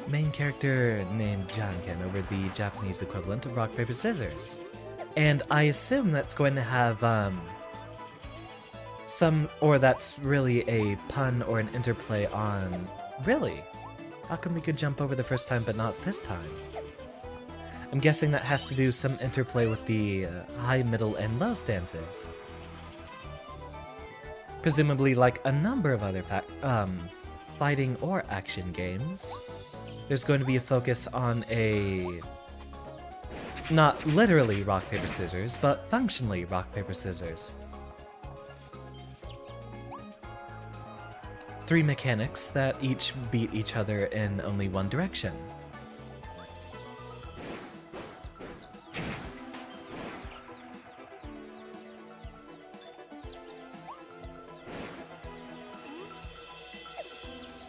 Main character named Janken over the Japanese equivalent of rock, paper, scissors. And I assume that's going to have, that's really a pun or an interplay on, really? How come we could jump over the first time but not this time? I'm guessing that has to do some interplay with the high, middle, and low stances. Presumably, like a number of other fighting or action games, there's going to be a focus on a... not literally rock, paper, scissors, but functionally rock, paper, scissors. 3 mechanics that each beat each other in only one direction.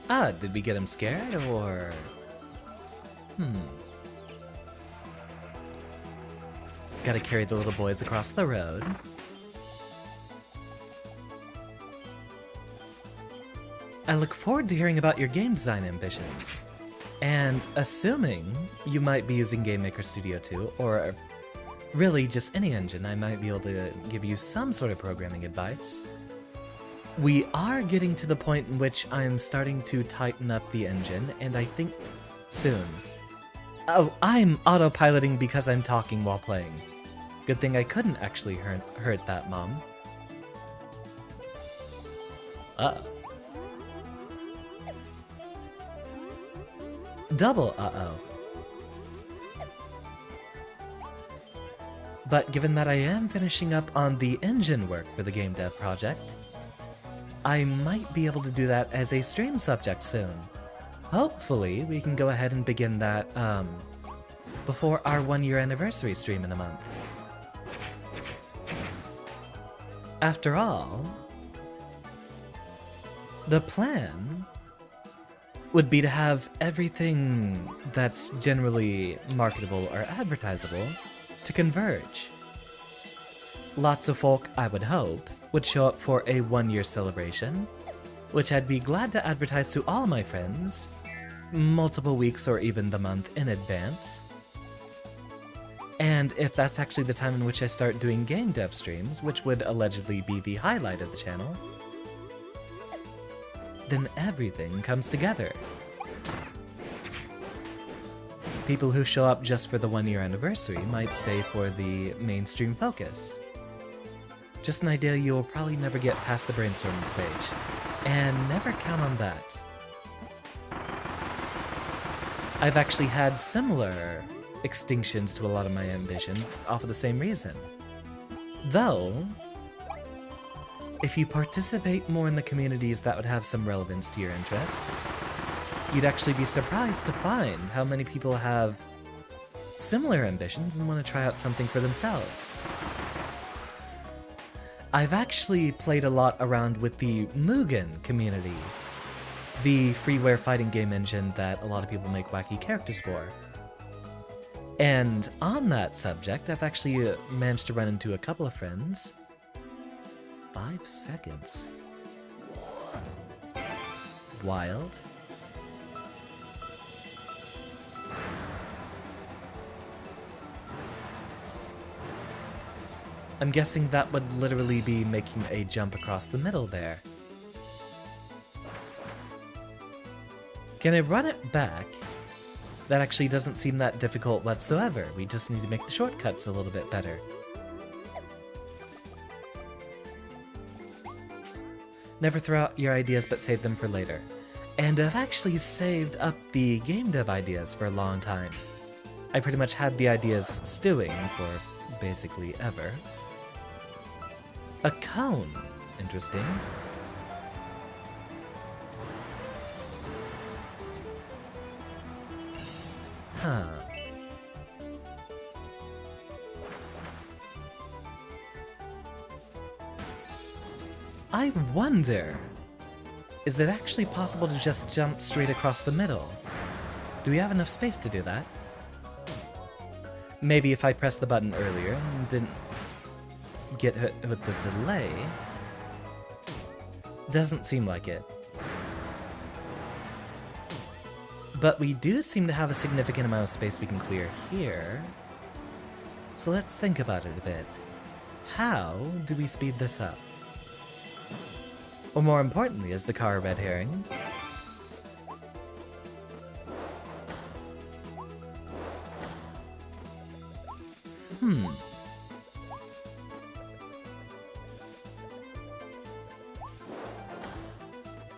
Ah, did we get him scared, or... Gotta carry the little boys across the road. I look forward to hearing about your game design ambitions. And assuming you might be using Game Maker Studio 2, or really just any engine, I might be able to give you some sort of programming advice. We are getting to the point in which I'm starting to tighten up the engine, and I think soon. Oh, I'm autopiloting because I'm talking while playing. Good thing I couldn't actually hurt that, Mom. Uh-oh. Double uh-oh. But given that I am finishing up on the engine work for the game dev project, I might be able to do that as a stream subject soon. Hopefully, we can go ahead and begin that, before our 1-year anniversary stream in a month. After all, the plan would be to have everything that's generally marketable or advertisable to converge. Lots of folk, I would hope, would show up for a 1-year celebration, which I'd be glad to advertise to all my friends, multiple weeks or even the month in advance. And if that's actually the time in which I start doing game dev streams, which would allegedly be the highlight of the channel, then everything comes together. People who show up just for the 1-year anniversary might stay for the mainstream focus. Just an idea you'll probably never get past the brainstorming stage, and never count on that. I've actually had similar extinctions to a lot of my ambitions off of the same reason. Though, if you participate more in the communities that would have some relevance to your interests, you'd actually be surprised to find how many people have similar ambitions and want to try out something for themselves. I've actually played a lot around with the Mugen community, the freeware fighting game engine that a lot of people make wacky characters for. And on that subject, I've actually managed to run into a couple of friends. 5 seconds. Wild. I'm guessing that would literally be making a jump across the middle there. Can I run it back? That actually doesn't seem that difficult whatsoever. We just need to make the shortcuts a little bit better. Never throw out your ideas but save them for later. And I've actually saved up the game dev ideas for a long time. I pretty much had the ideas stewing for basically ever. A cone. Interesting. Huh. I wonder, is it actually possible to just jump straight across the middle? Do we have enough space to do that? Maybe if I pressed the button earlier and didn't get hit with the delay. Doesn't seem like it. But we do seem to have a significant amount of space we can clear here. So let's think about it a bit. How do we speed this up? Or more importantly, is the car a red herring?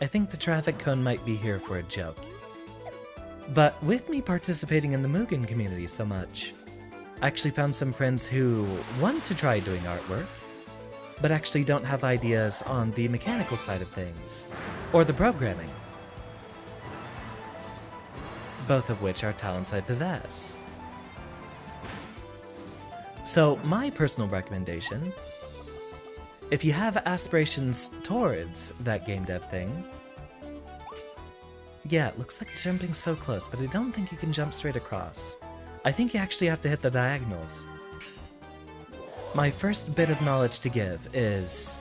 I think the traffic cone might be here for a joke. But with me participating in the Mugen community so much, I actually found some friends who want to try doing artwork, but actually don't have ideas on the mechanical side of things, or the programming. Both of which are talents I possess. So my personal recommendation, if you have aspirations towards that game dev thing, yeah, it looks like jumping so close, but I don't think you can jump straight across. I think you actually have to hit the diagonals. My first bit of knowledge to give is,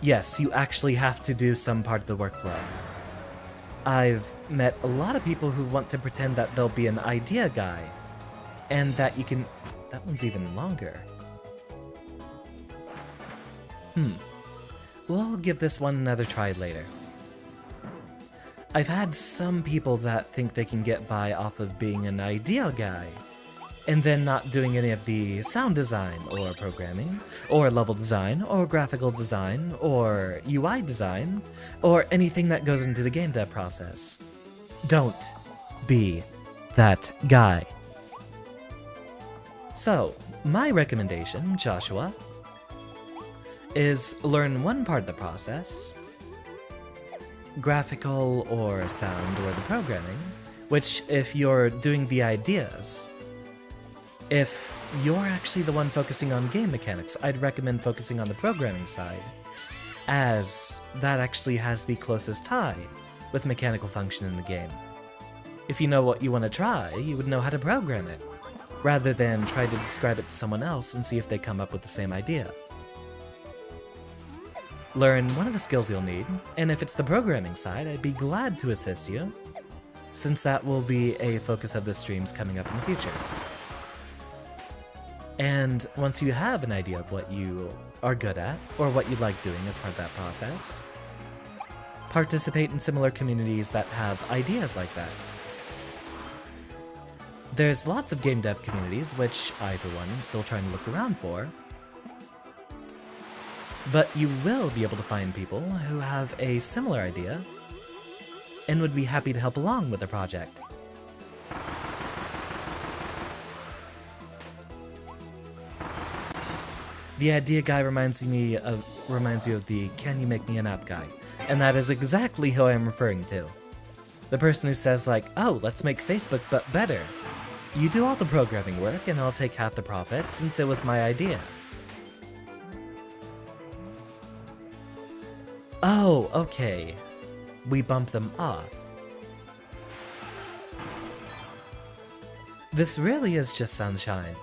yes, you actually have to do some part of the workflow. I've met a lot of people who want to pretend that they'll be an idea guy, and that you can... That one's even longer. We'll give this one another try later. I've had some people that think they can get by off of being an idea guy, and then not doing any of the sound design, or programming, or level design, or graphical design, or UI design, or anything that goes into the game dev process. Don't be that guy. So, my recommendation, Joshua, is learn one part of the process, graphical or sound or the programming, which if you're doing the ideas, if you're actually the one focusing on game mechanics, I'd recommend focusing on the programming side, as that actually has the closest tie with mechanical function in the game. If you know what you want to try, you would know how to program it, rather than try to describe it to someone else and see if they come up with the same idea. Learn one of the skills you'll need, and if it's the programming side, I'd be glad to assist you, since that will be a focus of the streams coming up in the future. And once you have an idea of what you are good at, or what you like doing as part of that process, participate in similar communities that have ideas like that. There's lots of game dev communities, which I, for one, am still trying to look around for, but you will be able to find people who have a similar idea and would be happy to help along with the project. The idea guy reminds you of the "can you make me an app" guy, and that is exactly who I am referring to. The person who says like, "Oh, let's make Facebook but better. You do all the programming work and I'll take half the profit since it was my idea." Oh, okay. We bump them off. This really is just sunshine.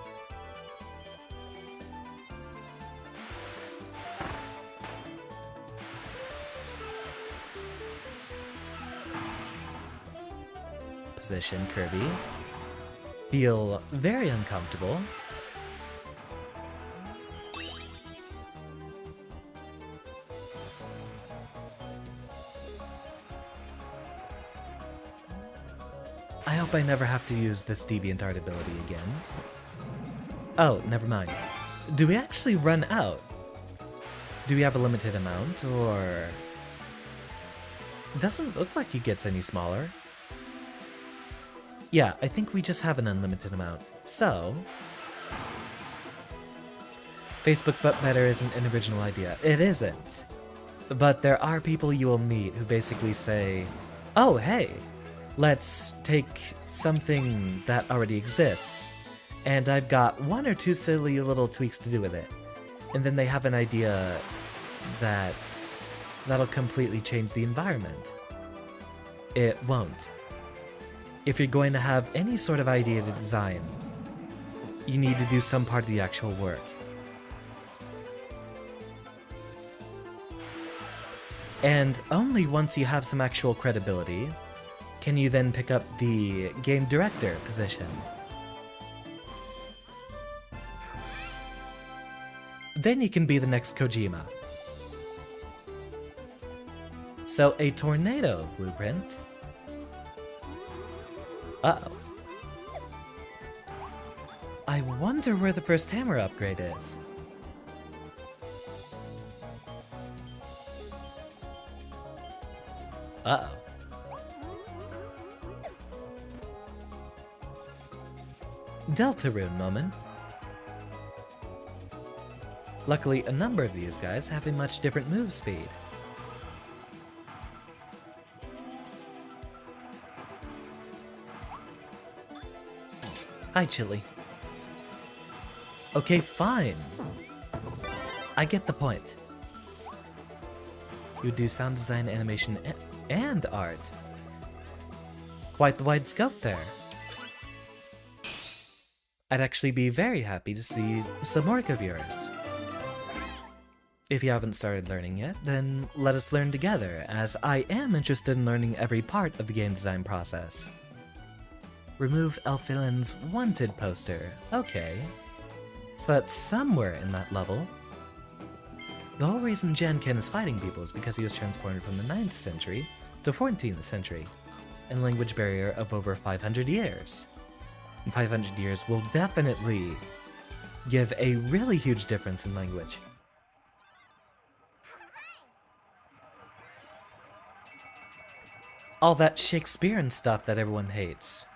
Position, Kirby. Feel very uncomfortable. I hope I never have to use this DeviantArt ability again. Oh, never mind. Do we actually run out? Do we have a limited amount, or... Doesn't look like it gets any smaller. Yeah, I think we just have an unlimited amount. So... Facebook But Better isn't an original idea. It isn't. But there are people you will meet who basically say, oh, hey, let's take something that already exists, and I've got one or two silly little tweaks to do with it. And then they have an idea that'll completely change the environment. It won't. If you're going to have any sort of idea to design, you need to do some part of the actual work. And only once you have some actual credibility can you then pick up the game director position. Then you can be the next Kojima. So a tornado blueprint. Uh-oh. I wonder where the first hammer upgrade is. Uh-oh. Deltarune moment. Luckily, a number of these guys have a much different move speed. Hi, Chili. Okay, fine. I get the point. You do sound design, animation, and art. Quite the wide scope there. I'd actually be very happy to see some work of yours. If you haven't started learning yet, then let us learn together, as I am interested in learning every part of the game design process. Remove Elfilin's wanted poster. Okay. So that's somewhere in that level. The whole reason Janken is fighting people is because he was transported from the 9th century to 14th century, and a language barrier of over 500 years. 500 years will definitely give a really huge difference in language. All that Shakespearean stuff that everyone hates.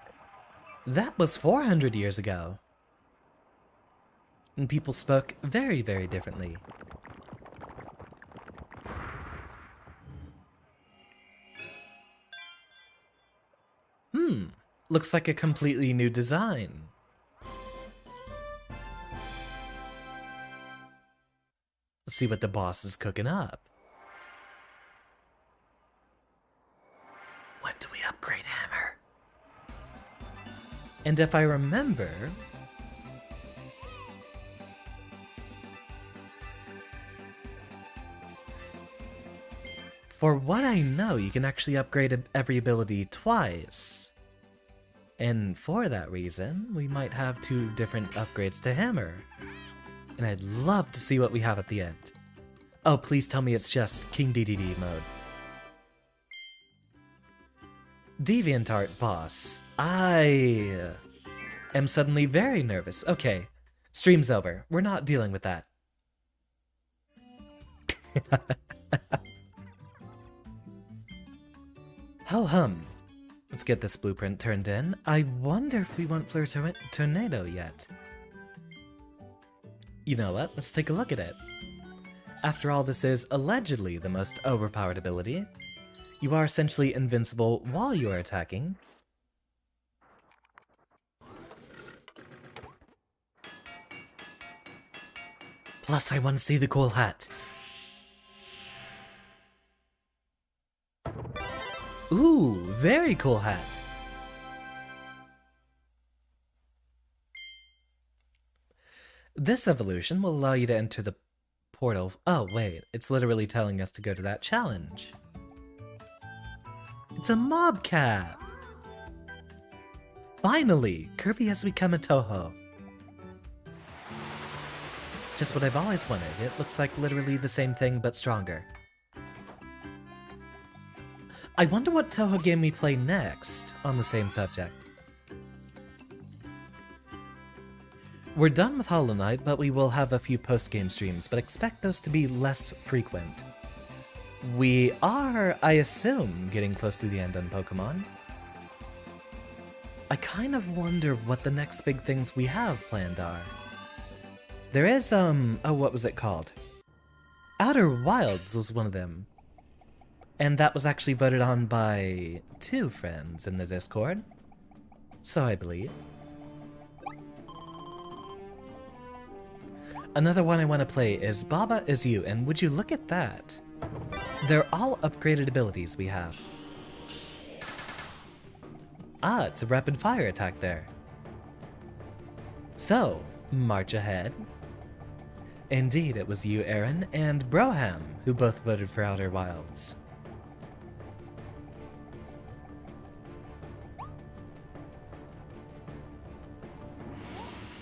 That was 400 years ago. And people spoke very, very differently. Looks like a completely new design. Let's see what the boss is cooking up. When do we upgrade hammer? And if I remember... For what I know, you can actually upgrade every ability twice. And for that reason, we might have 2 different upgrades to hammer. And I'd love to see what we have at the end. Oh, please tell me it's just King DDD mode. DeviantArt boss. I am suddenly very nervous. Okay, stream's over. We're not dealing with that. Ho-hum. Let's get this blueprint turned in. I wonder if we want Fleur Tornado yet. You know what? Let's take a look at it. After all, this is allegedly the most overpowered ability. You are essentially invincible while you are attacking. Plus, I want to see the cool hat. Ooh, very cool hat. This evolution will allow you to enter the portal. Oh, wait, it's literally telling us to go to that challenge. It's a mob cap! Finally, Kirby has become a Toho. Just what I've always wanted. It looks like literally the same thing, but stronger. I wonder what Toho game we play next on the same subject. We're done with Hollow Knight, but we will have a few post-game streams, but expect those to be less frequent. We are, I assume, getting close to the end on Pokemon. I kind of wonder what the next big things we have planned are. There is, oh, what was it called? Outer Wilds was one of them. And that was actually voted on by 2 friends in the Discord. So I believe. Another one I want to play is Baba Is You, and would you look at that? They're all upgraded abilities we have. Ah, it's a rapid fire attack there. So, march ahead. Indeed, it was you, Aaron, and Broham, who both voted for Outer Wilds.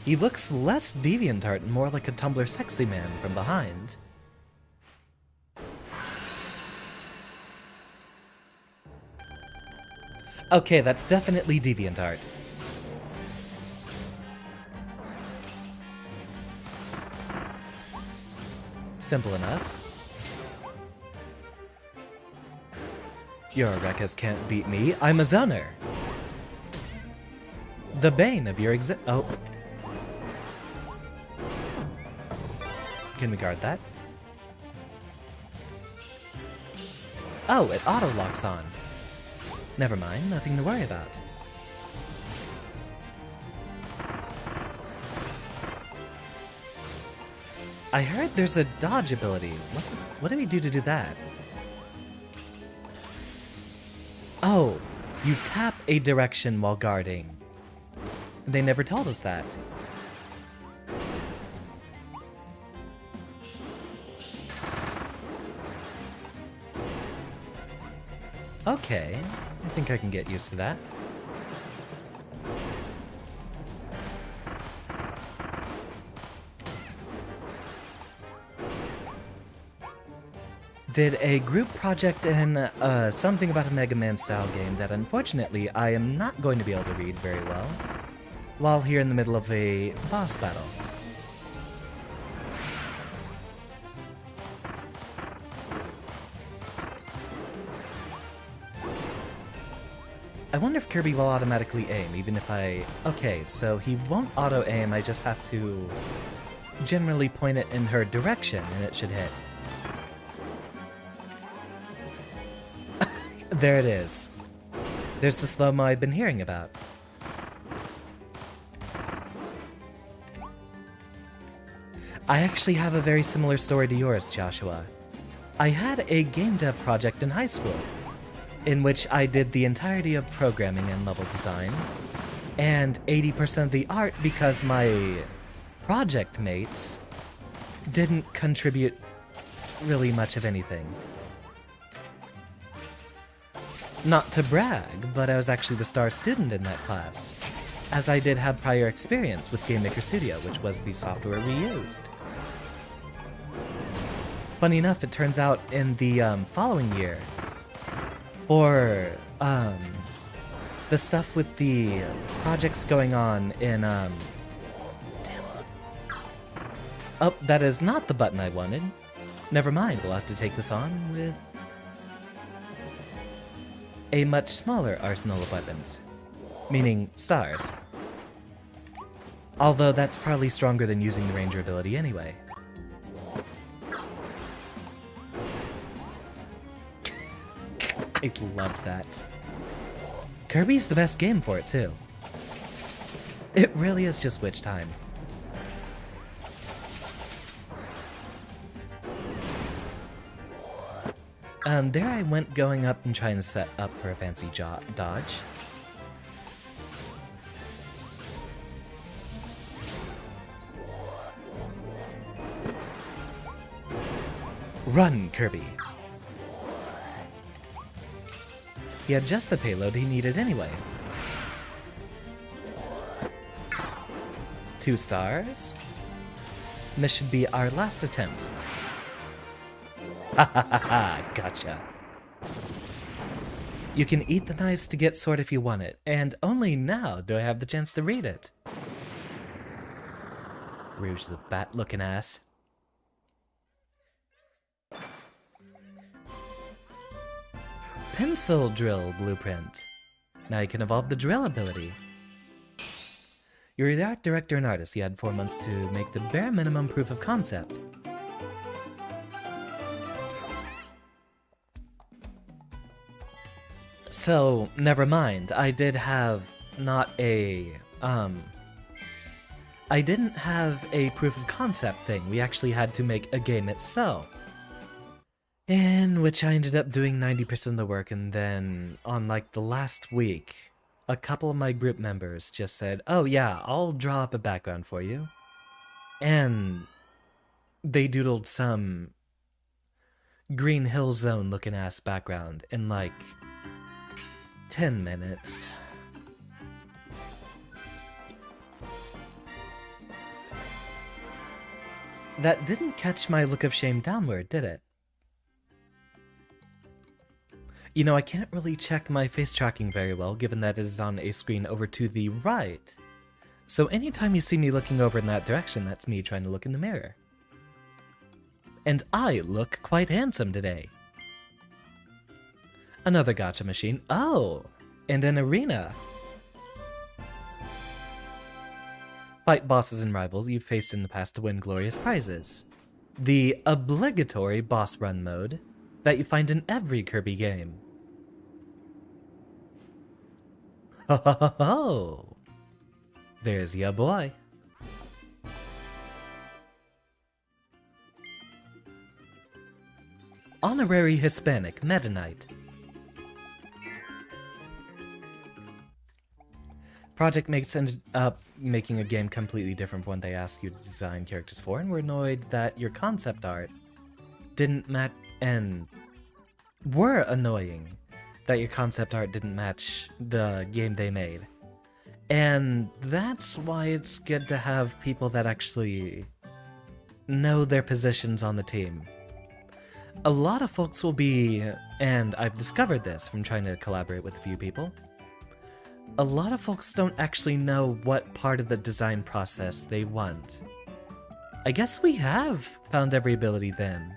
He looks less DeviantArt and more like a Tumblr sexy man from behind. Okay, that's definitely DeviantArt. Simple enough. Your Rekkas can't beat me, I'm a zoner. The bane of your oh. Can we guard that? Oh, it auto-locks on. Never mind, nothing to worry about. I heard there's a dodge ability. What do we do to do that? Oh, you tap a direction while guarding. They never told us that. Okay, I think I can get used to that. Did a group project in something about a Mega Man style game that unfortunately I am not going to be able to read very well while here in the middle of a boss battle. I wonder if Kirby will automatically aim, even if I... Okay, so he won't auto-aim, I just have to generally point it in her direction, and it should hit. There it is. There's the slow-mo I've been hearing about. I actually have a very similar story to yours, Joshua. I had a game dev project in high school, in which I did the entirety of programming and level design, and 80% of the art because my project mates didn't contribute really much of anything. Not to brag, but I was actually the star student in that class, as I did have prior experience with Game Maker Studio, which was the software we used. Funny enough, it turns out in the following year, or the stuff with the projects going on in damn. Oh, that is not the button I wanted. Never mind, we'll have to take this on with a much smaller arsenal of weapons, meaning stars. Although that's probably stronger than using the Ranger ability anyway. I love that. Kirby's the best game for it, too. It really is just witch time. There I went going up and trying to set up for a fancy dodge. Run, Kirby! He had just the payload he needed anyway. 2 stars. And this should be our last attempt. Ha ha ha ha, gotcha. You can eat the knives to get sword if you want it, and only now do I have the chance to read it. Rouge the bat-looking ass. Pencil drill blueprint. Now you can evolve the drill ability. You're the art director and artist. You had 4 months to make the bare minimum proof of concept. So, never mind. I did have not a, I didn't have a proof of concept thing. We actually had to make a game itself. In which I ended up doing 90% of the work, and then on like the last week, a couple of my group members just said, oh yeah, I'll draw up a background for you. And they doodled some Green Hill Zone looking ass background in like 10 minutes. That didn't catch my look of shame downward, did it? You know, I can't really check my face tracking very well, given that it is on a screen over to the right. So anytime you see me looking over in that direction, that's me trying to look in the mirror. And I look quite handsome today. Another gacha machine. Oh! And an arena. Fight bosses and rivals you've faced in the past to win glorious prizes. The obligatory boss run mode that you find in every Kirby game. Ho ho ho ho! There's ya boy. Honorary Hispanic Meta Knight. Project Mates ended up making a game completely different from what they asked you to design characters for, and were annoyed that your concept art didn't match, and were annoying that your concept art didn't match the game they made. And that's why it's good to have people that actually know their positions on the team. A lot of folks will be, and I've discovered this from trying to collaborate with a few people, a lot of folks don't actually know what part of the design process they want. I guess we have found every ability then.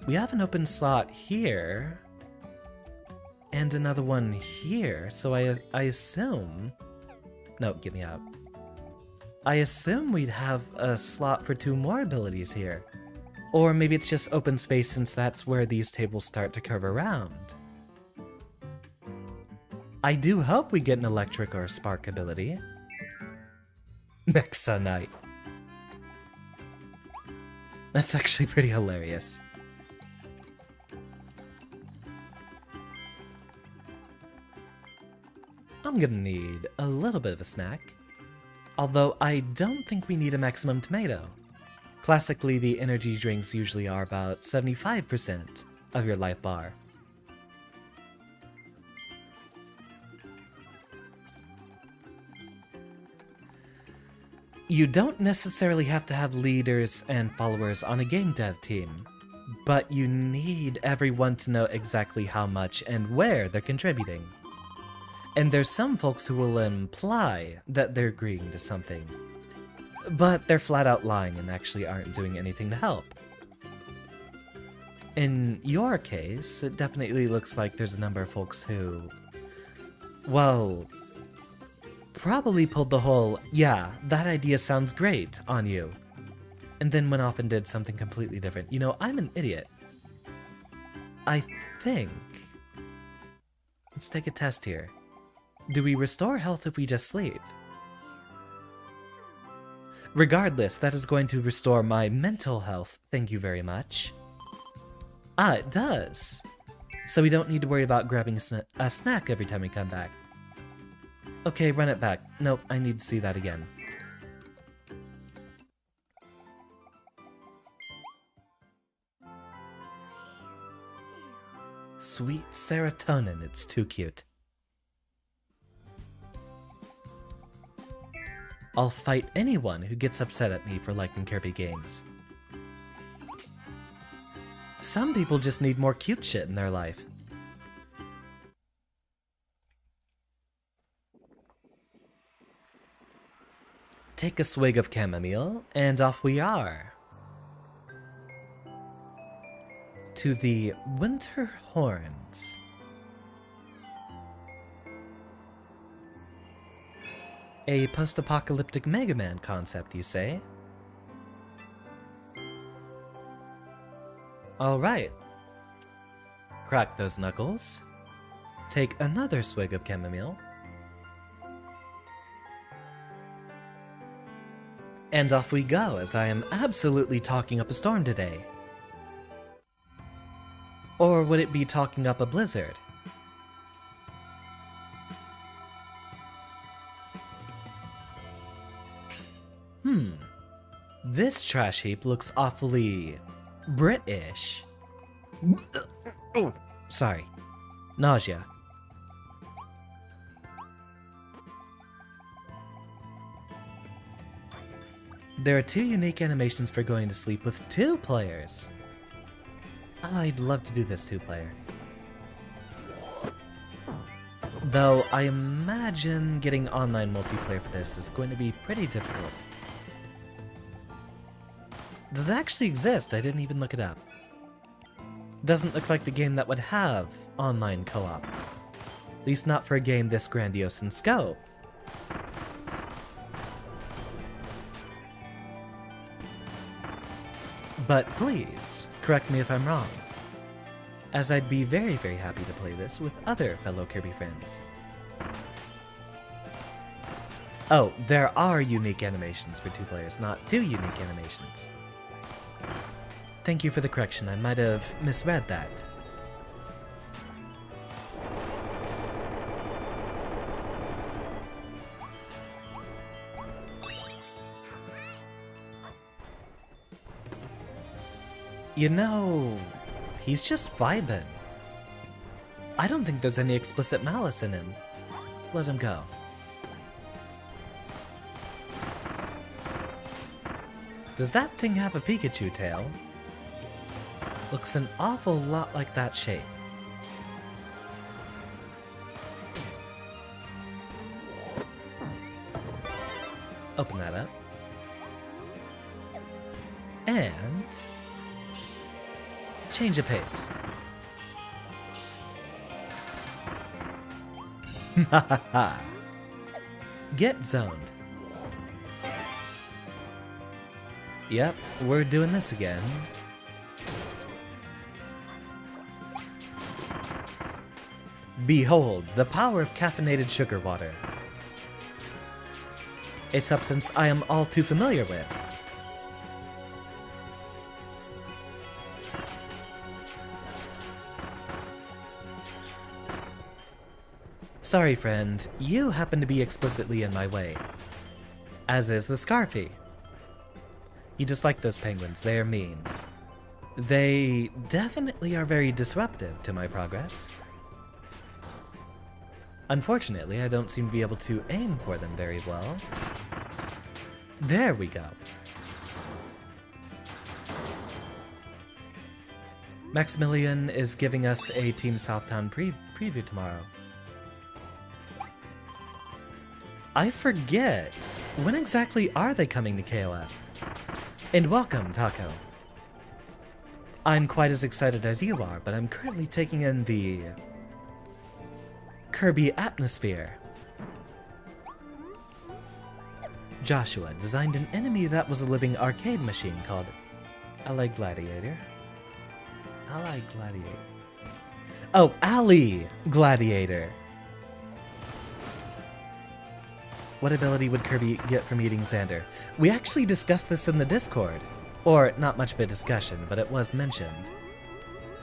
We have an open slot here, and another one here, so I assume... No, get me out. I assume we'd have a slot for 2 more abilities here. Or maybe it's just open space since that's where these tables start to curve around. I do hope we get an electric or a spark ability. Mexa Knight. That's actually pretty hilarious. I'm gonna need a little bit of a snack. Although I don't think we need a maximum tomato. Classically, the energy drinks usually are about 75% of your life bar. You don't necessarily have to have leaders and followers on a game dev team, but you need everyone to know exactly how much and where they're contributing. And there's some folks who will imply that they're agreeing to something, but they're flat out lying and actually aren't doing anything to help. In your case, it definitely looks like there's a number of folks who, well, probably pulled the whole, yeah, that idea sounds great on you, and then went off and did something completely different. You know, I'm an idiot. I think... Let's take a test here. Do we restore health if we just sleep? Regardless, that is going to restore my mental health. Thank you very much. Ah, it does. so we don't need to worry about grabbing a snack every time we come back. Okay, run it back. Nope, I need to see that again. Sweet serotonin, it's too cute. I'll fight anyone who gets upset at me for liking Kirby games. Some people just need more cute shit in their life. Take a swig of chamomile, and off we are. To the Winter Horns. A post-apocalyptic Mega Man concept, you say? Alright. Crack those knuckles. Take another swig of chamomile. And off we go, as I am absolutely talking up a storm today. Or would it be talking up a blizzard? This trash heap looks awfully British. Oh, sorry. Nausea. There are 2 unique animations for going to sleep with 2 players. I'd love to do this 2-player. Though I imagine getting online multiplayer for this is going to be pretty difficult. Does it actually exist? I didn't even look it up. Doesn't look like the game that would have online co-op. At least not for a game this grandiose in scope. But please, correct me if I'm wrong, as I'd be very, very happy to play this with other fellow Kirby friends. Oh, there are unique animations for 2 players, not 2 unique animations. Thank you for the correction, I might have misread that. You know, he's just vibing. I don't think there's any explicit malice in him. Let's let him go. Does that thing have a Pikachu tail? Looks an awful lot like that shape. Open that up. And change of pace. Ha. Get zoned. Yep, we're doing this again. Behold, the power of caffeinated sugar water. A substance I am all too familiar with. Sorry, friend, you happen to be explicitly in my way. As is the Scarfy. You dislike those penguins, they are mean. They definitely are very disruptive to my progress. Unfortunately, I don't seem to be able to aim for them very well. There we go. Maximilian is giving us a Team Southtown preview tomorrow. I forget, when exactly are they coming to KOF? And welcome, Taco. I'm quite as excited as you are, but I'm currently taking in the Kirby atmosphere. Joshua designed an enemy that was a living arcade machine called Ally Gladiator. Ally Gladiator. Oh, Ally Gladiator. What ability would Kirby get from eating Xander? We actually discussed this in the Discord. Or, not much of a discussion, but it was mentioned.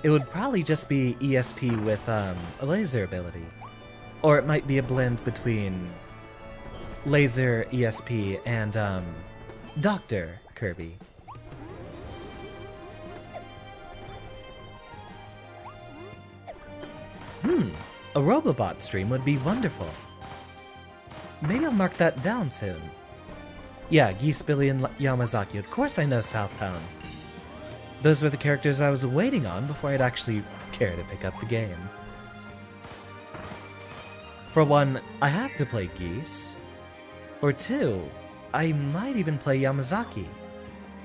it would probably just be ESP with a laser ability. Or it might be a blend between laser ESP and Dr. Kirby. A Robobot stream would be wonderful. Maybe I'll mark that down soon. Yeah, Geese, Billy, and Yamazaki. Of course I know Southbound. Those were the characters I was waiting on before I'd actually care to pick up the game. For one, I have to play Geese. Or two, I might even play Yamazaki.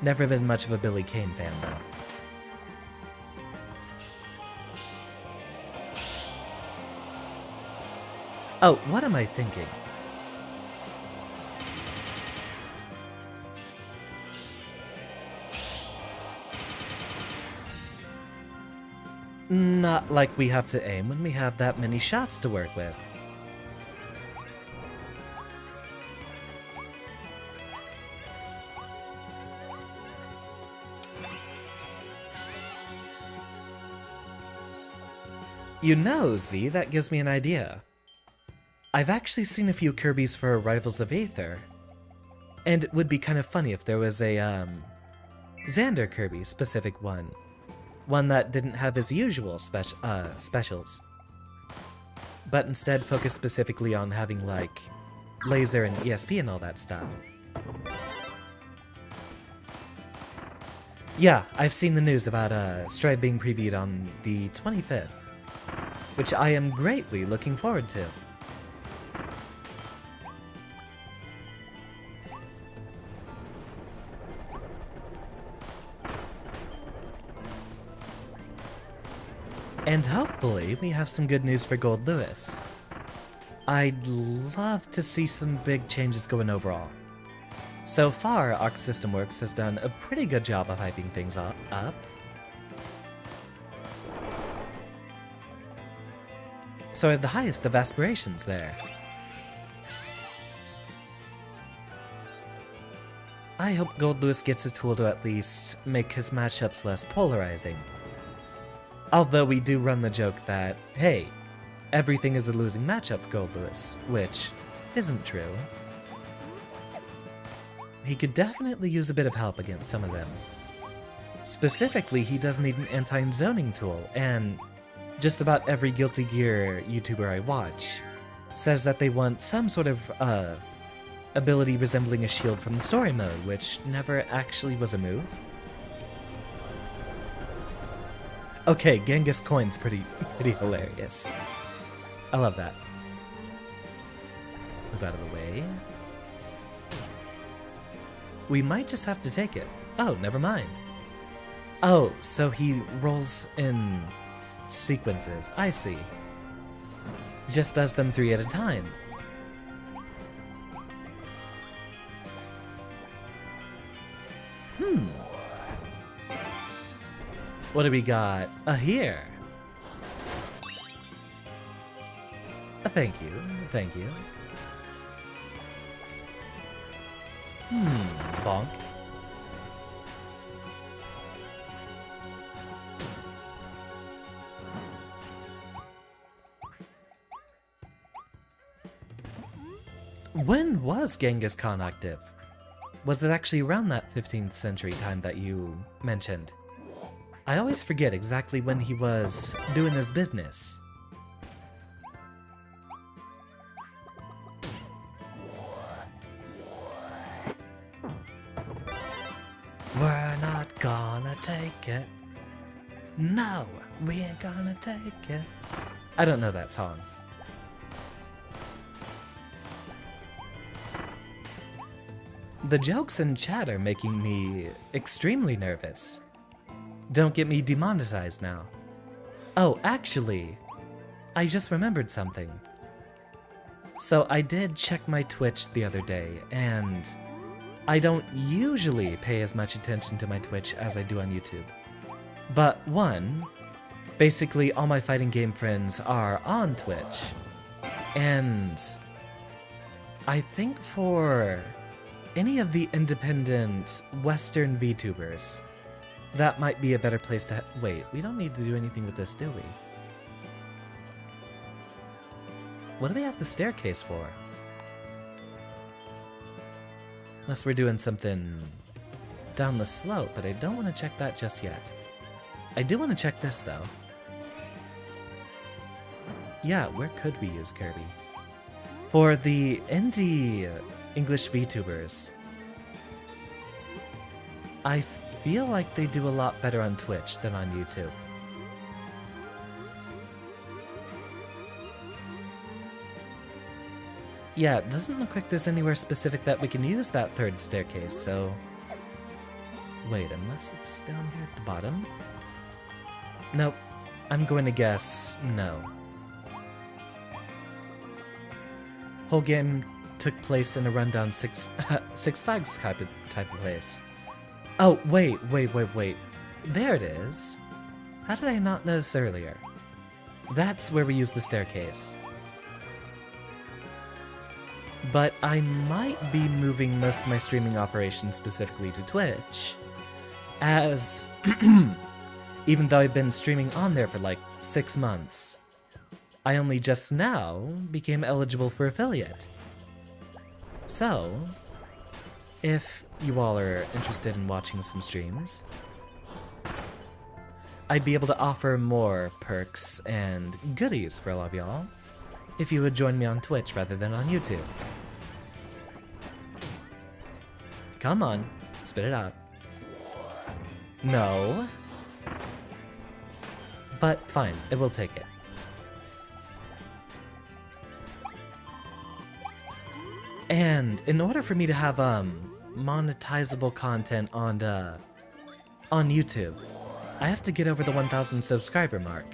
Never been much of a Billy Kane fan, though. Oh, what am I thinking? Not like we have to aim when we have that many shots to work with. You know, Z, that gives me an idea. I've actually seen a few Kirbys for Rivals of Aether, and it would be kind of funny if there was a, Xander Kirby specific one. One that didn't have his usual specials, but instead focused specifically on having, like, laser and ESP and all that stuff. Yeah, I've seen the news about Strive being previewed on the 25th, which I am greatly looking forward to. And hopefully we have some good news for Gold Lewis. I'd love to see some big changes going overall. So far, Arc System Works has done a pretty good job of hyping things up. So I have the highest of aspirations there. I hope Gold Lewis gets a tool to at least make his matchups less polarizing. Although we do run the joke that, hey, everything is a losing matchup for Gold Lewis, which isn't true. He could definitely use a bit of help against some of them. Specifically, he does need an anti-zoning tool, and just about every Guilty Gear YouTuber I watch says that they want some sort of ability resembling a shield from the story mode, which never actually was a move. Okay, Genghis coin's pretty hilarious. I love that. Move out of the way. We might just have to take it. Oh, never mind. Oh, so he rolls in sequences. I see. Just does them 3 at a time. What do we got? Here. Thank you. Thank you. Bonk. When was Genghis Khan active? Was it actually around that 15th century time that you mentioned? I always forget exactly when he was doing his business. We're not gonna take it. No, we ain't gonna take it. I don't know that song. The jokes in chat are making me extremely nervous. Don't get me demonetized now. Oh, actually, I just remembered something. So I did check my Twitch the other day, and I don't usually pay as much attention to my Twitch as I do on YouTube. But one, basically all my fighting game friends are on Twitch, and I think for any of the independent Western VTubers, that might be a better place to wait, we don't need to do anything with this, do we? What do we have the staircase for? Unless we're doing something down the slope, but I don't want to check that just yet. I do want to check this, though. Yeah, where could we use Kirby? For the indie English VTubers, I feel like they do a lot better on Twitch than on YouTube. Yeah, it doesn't look like there's anywhere specific that we can use that third staircase, so... Wait, unless it's down here at the bottom? Nope. I'm going to guess no. Whole game took place in a rundown Six Flags type of place. Oh, wait. There it is. How did I not notice earlier? That's where we use the staircase. But I might be moving most of my streaming operations specifically to Twitch, as even though I've been streaming on there for like 6 months, I only just now became eligible for affiliate. So, if you all are interested in watching some streams, I'd be able to offer more perks and goodies for all of y'all if you would join me on Twitch rather than on YouTube. Come on, spit it out. No. But fine, it will take it. And in order for me to have monetizable content on YouTube, I have to get over the 1,000 subscriber mark,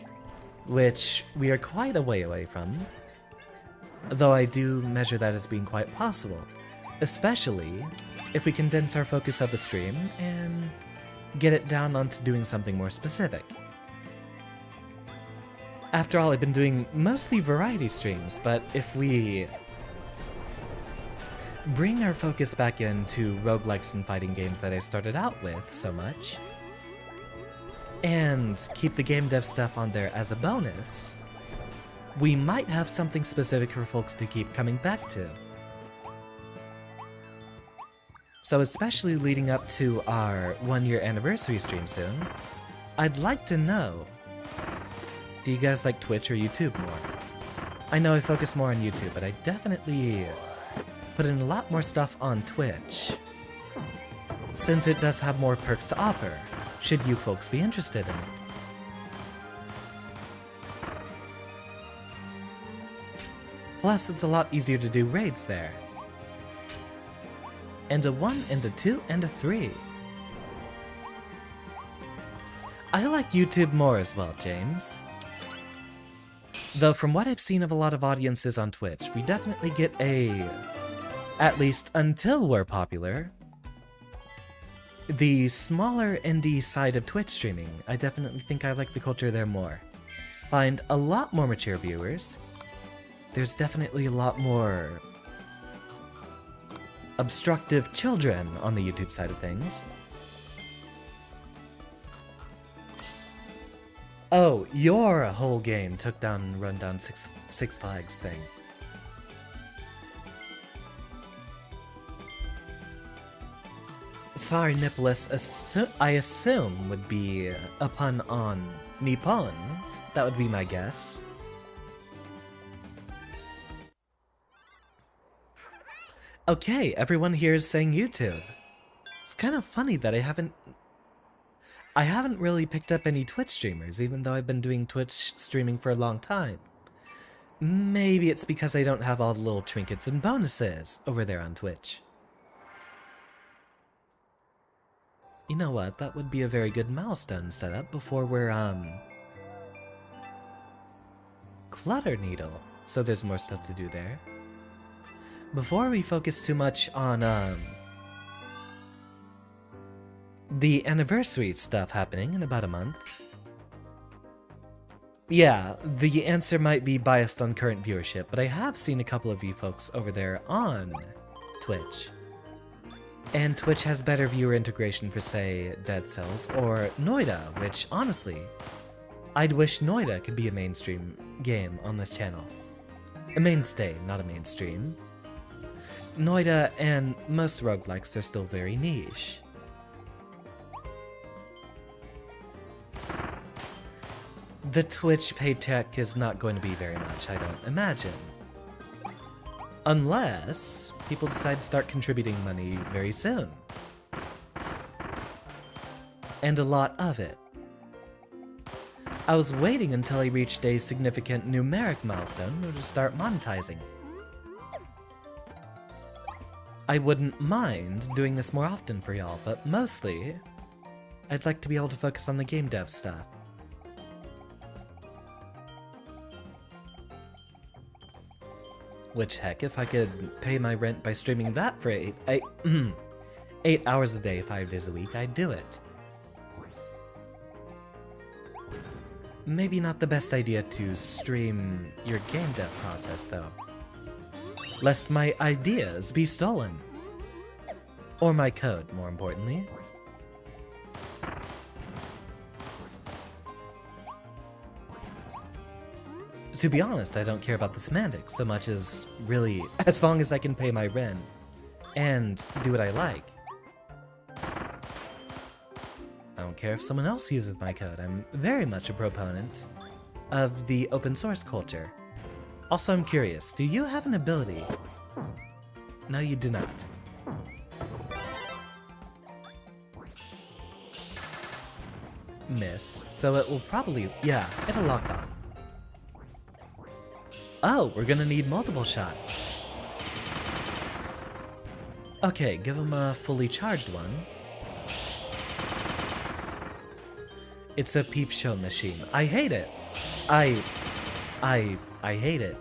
which we are quite a way away from. Though I do measure that as being quite possible, especially if we condense our focus of the stream and get it down onto doing something more specific. After all, I've been doing mostly variety streams, but if we bring our focus back into roguelikes and fighting games that I started out with so much, and keep the game dev stuff on there as a bonus, we might have something specific for folks to keep coming back to. So especially leading up to our 1-year anniversary stream soon, I'd like to know, do you guys like Twitch or YouTube more? I know I focus more on YouTube, but I definitely put in a lot more stuff on Twitch, since it does have more perks to offer, should you folks be interested in it. Plus, it's a lot easier to do raids there. And a 1, and a 2, and a 3. I like YouTube more as well, James. Though from what I've seen of a lot of audiences on Twitch, we definitely get at least until we're popular, the smaller indie side of Twitch streaming. I definitely think I like the culture there more. Find a lot more mature viewers. There's definitely a lot more obstructive children on the YouTube side of things. Oh, your whole game took down and run down Six Flags thing. Sorry, Nicholas, I assume would be a pun on Nippon. That would be my guess. Okay, everyone here is saying YouTube. It's kind of funny that I haven't really picked up any Twitch streamers, even though I've been doing Twitch streaming for a long time. Maybe it's because I don't have all the little trinkets and bonuses over there on Twitch. You know what, that would be a very good milestone setup before we're, Clutter Needle, so there's more stuff to do there. Before we focus too much on, the anniversary stuff happening in about a month. Yeah, the answer might be biased on current viewership, but I have seen a couple of you folks over there on Twitch. And Twitch has better viewer integration for, say, Dead Cells, or Noida, which, honestly, I'd wish Noida could be a mainstream game on this channel. A mainstay, not a mainstream. Noida and most roguelikes are still very niche. The Twitch paycheck is not going to be very much, I don't imagine. Unless people decide to start contributing money very soon. And a lot of it. I was waiting until I reached a significant numeric milestone to start monetizing. I wouldn't mind doing this more often for y'all, but mostly, I'd like to be able to focus on the game dev stuff. Which, heck, if I could pay my rent by streaming that for 8 hours a day, 5 days a week, I'd do it. Maybe not the best idea to stream your game dev process, though. Lest my ideas be stolen. Or my code, more importantly. To be honest, I don't care about the semantics so much as, really, as long as I can pay my rent and do what I like. I don't care if someone else uses my code. I'm very much a proponent of the open source culture. Also, I'm curious, do you have an ability? No, you do not. Miss, so it will probably, yeah, it'll lock on. Oh, we're gonna need multiple shots. Okay, give him a fully charged one. It's a peep show machine. I hate it. I hate it.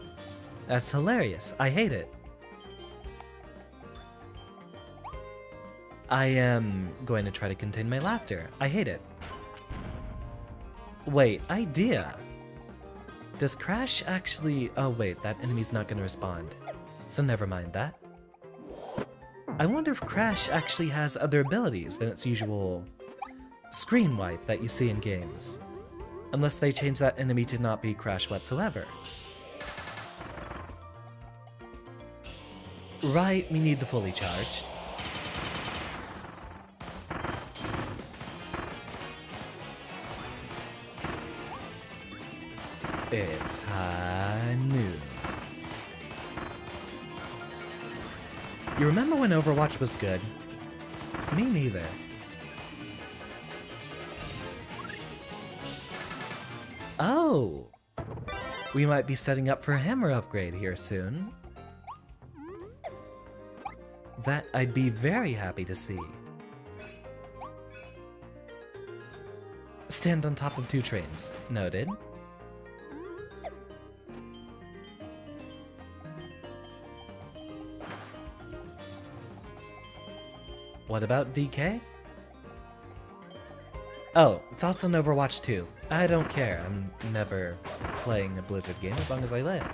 That's hilarious. I hate it. I am going to try to contain my laughter. I hate it. Wait, idea. Does Crash actually... Oh wait, that enemy's not gonna respond. So never mind that. I wonder if Crash actually has other abilities than its usual screen wipe that you see in games. Unless they change that enemy to not be Crash whatsoever. Right, we need the fully charged. It's high noon. You remember when Overwatch was good? Me neither. Oh! We might be setting up for a hammer upgrade here soon. That I'd be very happy to see. Stand on top of 2 trains. Noted. What about DK? Oh, thoughts on Overwatch 2? I don't care. I'm never playing a Blizzard game as long as I live.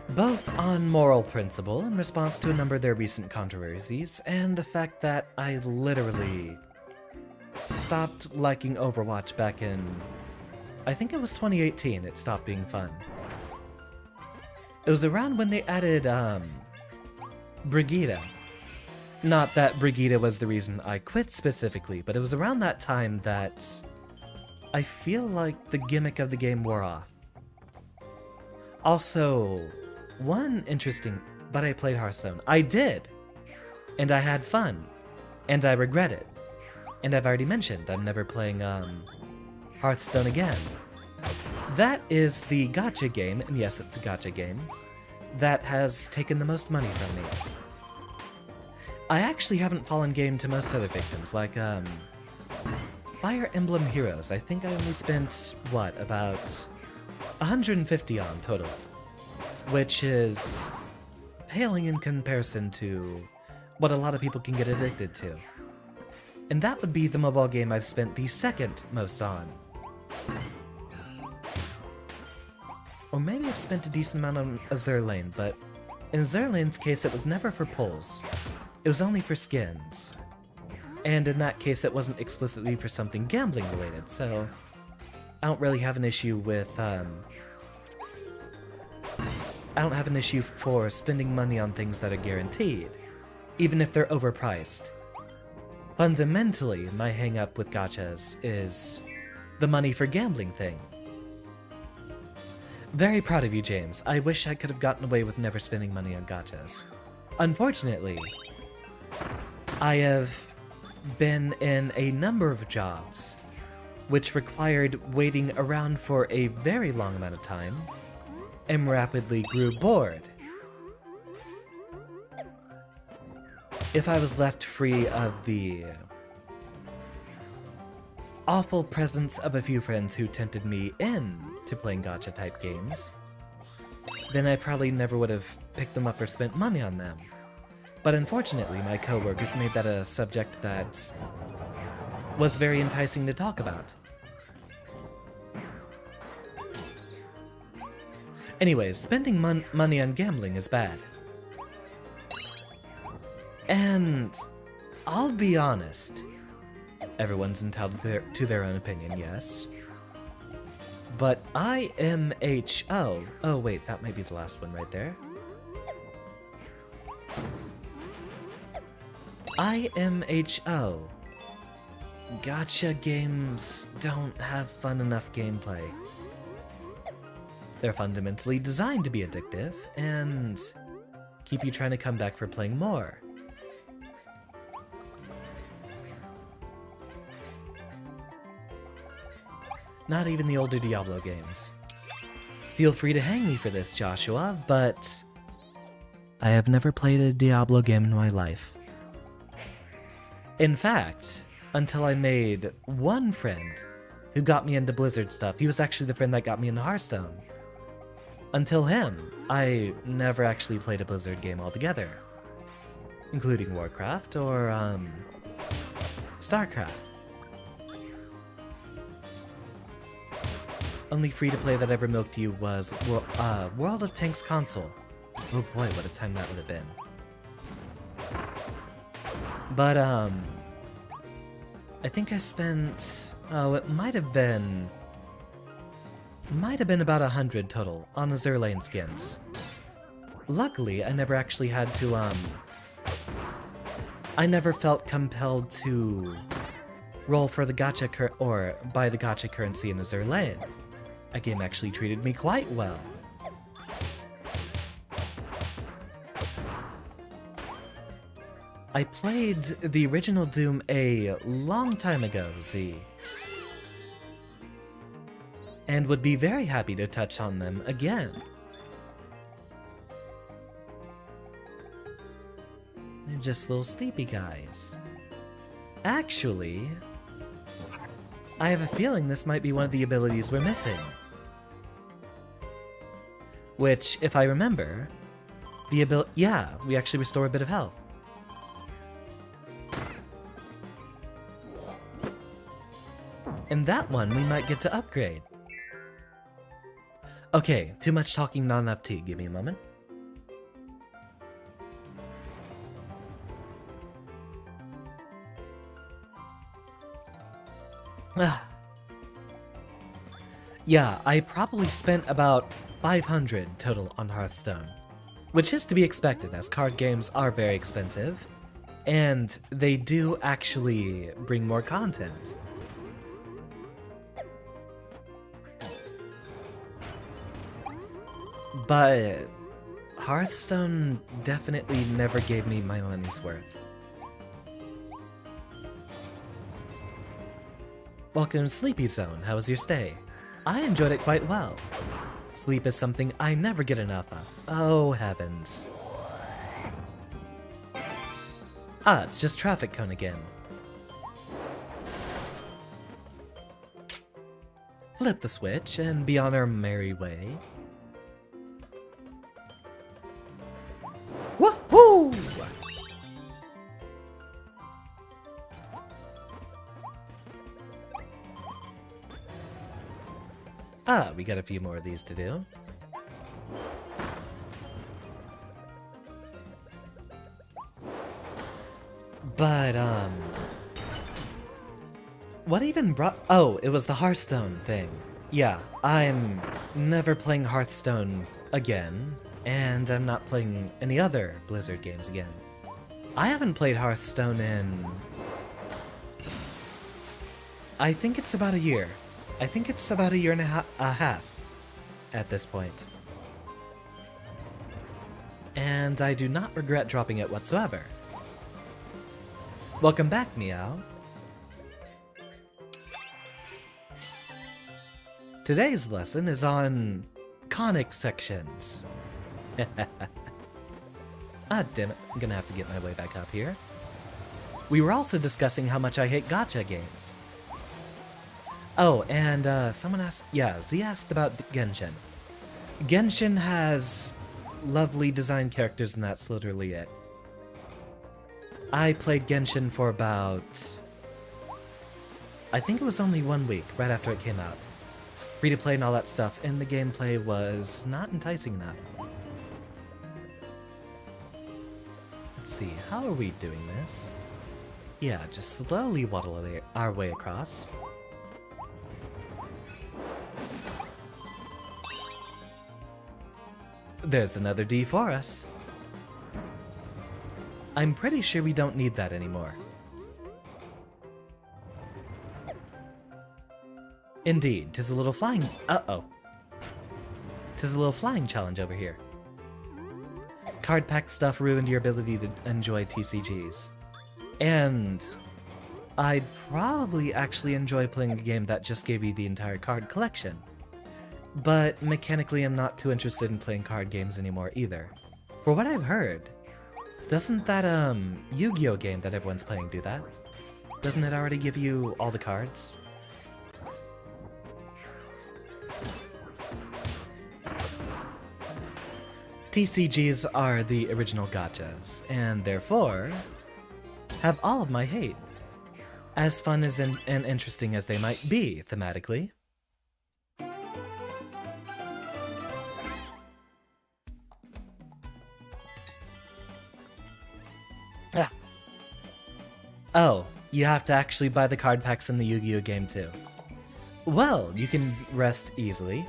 Both on moral principle in response to a number of their recent controversies, and the fact that I literally stopped liking Overwatch back in... I think it was 2018 it stopped being fun. It was around when they added, Brigitte. Not that Brigitte was the reason I quit specifically, but it was around that time that I feel like the gimmick of the game wore off. Also, one interesting... But I played Hearthstone. I did! And I had fun. And I regret it. And I've already mentioned I'm never playing, Hearthstone again. That is the gacha game, and yes, it's a gacha game, that has taken the most money from me. I actually haven't fallen game to most other victims, like, Fire Emblem Heroes. I think I only spent, what, about 150 on total. Which is paling in comparison to what a lot of people can get addicted to. And that would be the mobile game I've spent the second most on. Or maybe I've spent a decent amount on Azur Lane, but In Zerlin's case, it was never for pulls. It was only for skins. And in that case, it wasn't explicitly for something gambling related, so I don't really have an issue with, I don't have an issue for spending money on things that are guaranteed, even if they're overpriced. Fundamentally, my hang-up with gachas is the money for gambling thing. Very proud of you, James. I wish I could have gotten away with never spending money on gachas. Unfortunately, I have been in a number of jobs which required waiting around for a very long amount of time and rapidly grew bored. If I was left free of the awful presence of a few friends who tempted me in to playing gacha type games, then I probably never would have picked them up or spent money on them. But unfortunately, my coworkers made that a subject that was very enticing to talk about. Anyways, spending money on gambling is bad. And I'll be honest, everyone's entitled to their own opinion, yes. But IMHO, oh wait, that might be the last one right there. IMHO. Gacha games don't have fun enough gameplay. They're fundamentally designed to be addictive, and keep you trying to come back for playing more. Not even the older Diablo games. Feel free to hang me for this, Joshua, but I have never played a Diablo game in my life. In fact, until I made one friend who got me into Blizzard stuff. He was actually the friend that got me into Hearthstone. Until him, I never actually played a Blizzard game altogether, including Warcraft or StarCraft. Only free-to-play that ever milked you was World of Tanks console. Oh boy, what a time that would have been. But, I think I spent, it might have been about 100 total on the Zerlane skins. Luckily, I never actually had to, I never felt compelled to roll for the gacha or buy the gacha currency in the Zerlane. That game actually treated me quite well. I played the original Doom a long time ago, Z, and would be very happy to touch on them again. They're just little sleepy guys. Actually, I have a feeling this might be one of the abilities we're missing. Which, if I remember, yeah, we actually restore a bit of health. And that one we might get to upgrade. Okay, too much talking, not enough tea. Give me a moment. Yeah, I probably spent about 500 total on Hearthstone, which is to be expected as card games are very expensive, and they do actually bring more content. But Hearthstone definitely never gave me my money's worth. Welcome to Sleepy Zone. How was your stay? I enjoyed it quite well. Sleep is something I never get enough of. Oh heavens. Ah, it's just traffic cone again. Flip the switch and be on our merry way. Woohoo! Ah, we got a few more of these to do. But, what even brought... Oh, it was the Hearthstone thing. Yeah, I'm never playing Hearthstone again, and I'm not playing any other Blizzard games again. I haven't played Hearthstone in... I think it's about a year. I think it's about a year and a half at this point. And I do not regret dropping it whatsoever. Welcome back, Meow. Today's lesson is on conic sections. Ah, damn it. I'm gonna have to get my way back up here. We were also discussing how much I hate gacha games. Oh, and someone asked... Yeah, Z asked about Genshin. Genshin has lovely design characters, and that's literally it. I played Genshin for about... I think it was only 1 week, right after it came out. Free to play and all that stuff, and the gameplay was not enticing enough. Let's see, how are we doing this? Yeah, just slowly waddle our way across. There's another D for us. I'm pretty sure we don't need that anymore. Indeed, 'tis a little flying... Uh-oh. 'Tis a little flying challenge over here. Card pack stuff ruined your ability to enjoy TCGs. And I'd probably actually enjoy playing a game that just gave you the entire card collection. But mechanically, I'm not too interested in playing card games anymore either. For what I've heard, doesn't that Yu-Gi-Oh game that everyone's playing do that? Doesn't it already give you all the cards? TCGs are the original gachas, and therefore have all of my hate. As fun as and interesting as they might be, thematically. Ah. Oh, you have to actually buy the card packs in the Yu-Gi-Oh game too. Well, you can rest easily,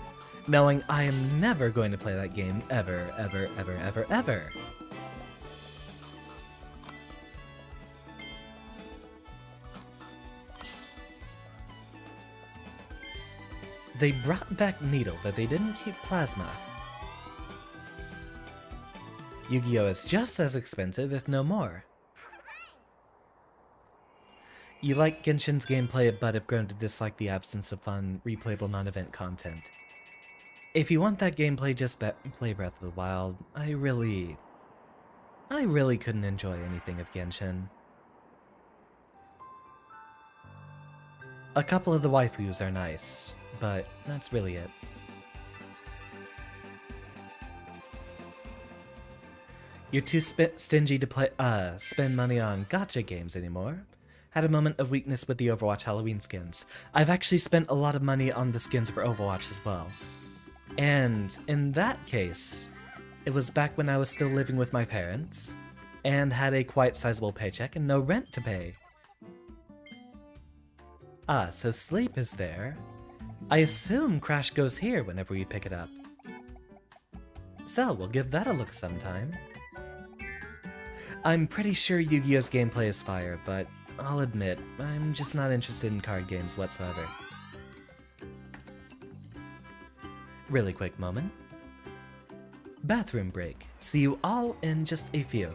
knowing I am never going to play that game ever, ever, ever, ever, ever. They brought back Needle, but they didn't keep Plasma. Yu-Gi-Oh is just as expensive, if no more. You like Genshin's gameplay, but have grown to dislike the absence of fun, replayable non-event content. If you want that gameplay, just play Breath of the Wild. I really couldn't enjoy anything of Genshin. A couple of the waifus are nice, but that's really it. You're too stingy to spend money on gacha games anymore. Had a moment of weakness with the Overwatch Halloween skins. I've actually spent a lot of money on the skins for Overwatch as well. And in that case, it was back when I was still living with my parents, and had a quite sizable paycheck and no rent to pay. Ah, so Sleep is there. I assume Crash goes here whenever we pick it up. So, we'll give that a look sometime. I'm pretty sure Yu-Gi-Oh's gameplay is fire, but I'll admit, I'm just not interested in card games whatsoever. Really quick moment. Bathroom break. See you all in just a few.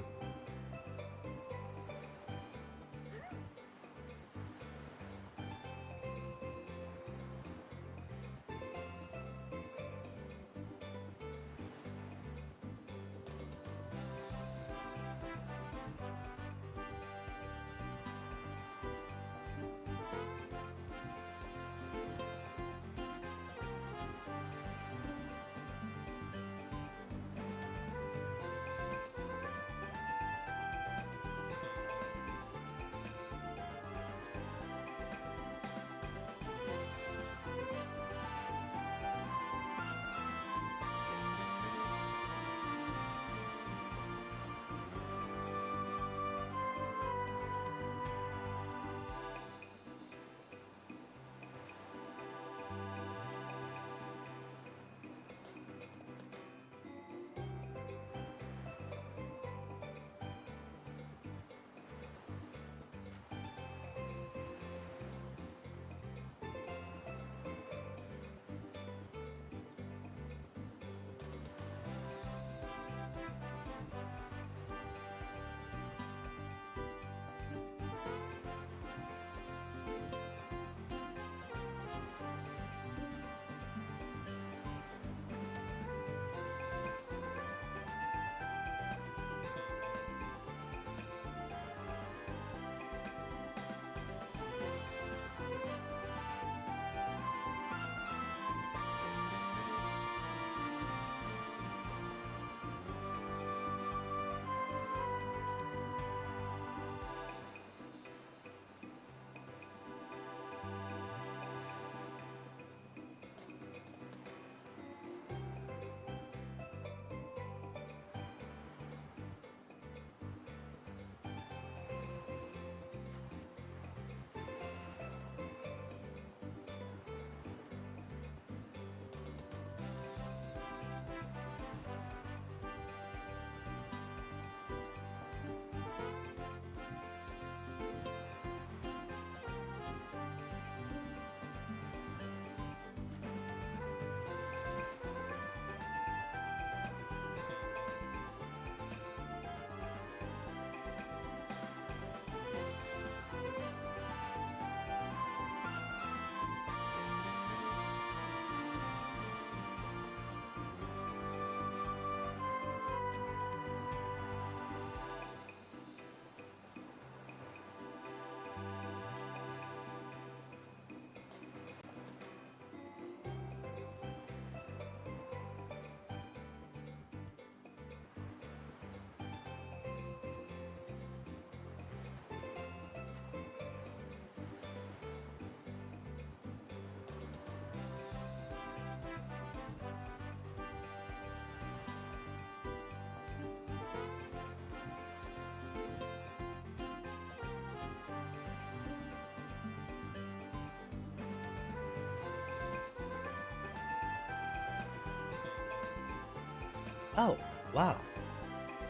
Oh, wow.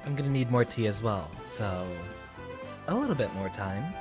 I'm gonna need more tea as well, so a little bit more time.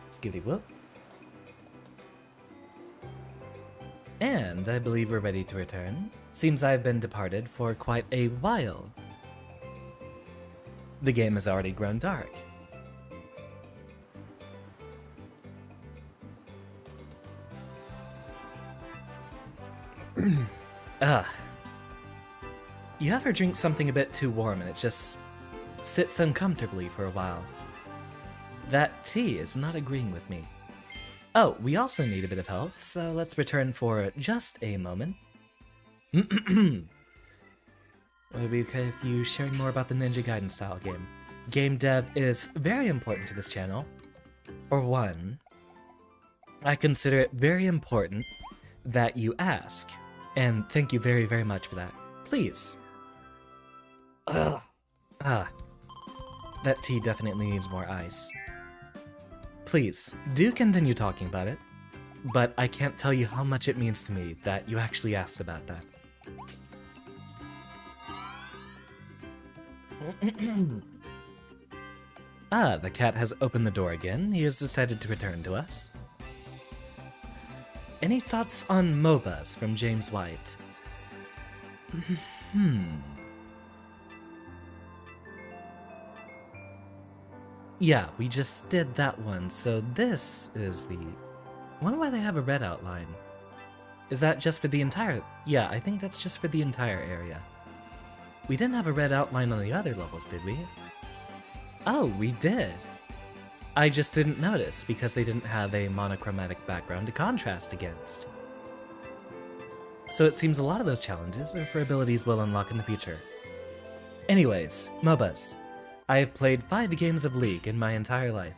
Skitty whoop. And I believe we're ready to return. Seems I've been departed for quite a while. The game has already grown dark. You ever drink something a bit too warm and it just sits uncomfortably for a while? That tea is not agreeing with me. Oh, we also need a bit of health, so let's return for just a moment. Would it be okay with you sharing more about the Ninja Gaiden style game? Game dev is very important to this channel. For one, I consider it very important that you ask, and thank you very, very much for that. Please. That tea definitely needs more ice. Please, do continue talking about it, but I can't tell you how much it means to me that you actually asked about that. The cat has opened the door again. He has decided to return to us. Any thoughts on MOBAs from James White? Yeah, we just did that one, so this is the... I wonder why they have a red outline. Is that just for the entire... Yeah, I think that's just for the entire area. We didn't have a red outline on the other levels, did we? Oh, we did! I just didn't notice, because they didn't have a monochromatic background to contrast against. So it seems a lot of those challenges are for abilities we'll unlock in the future. Anyways, MOBAs. I have played 5 games of League in my entire life.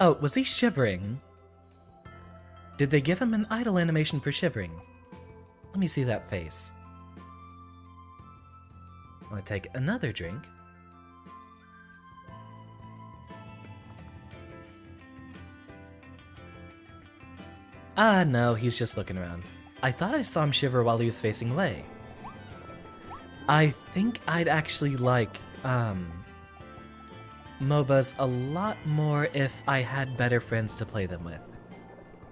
Oh, was he shivering? Did they give him an idle animation for shivering? Let me see that face. I want to take another drink. No, he's just looking around. I thought I saw him shiver while he was facing away. I think I'd actually like, MOBAs a lot more if I had better friends to play them with.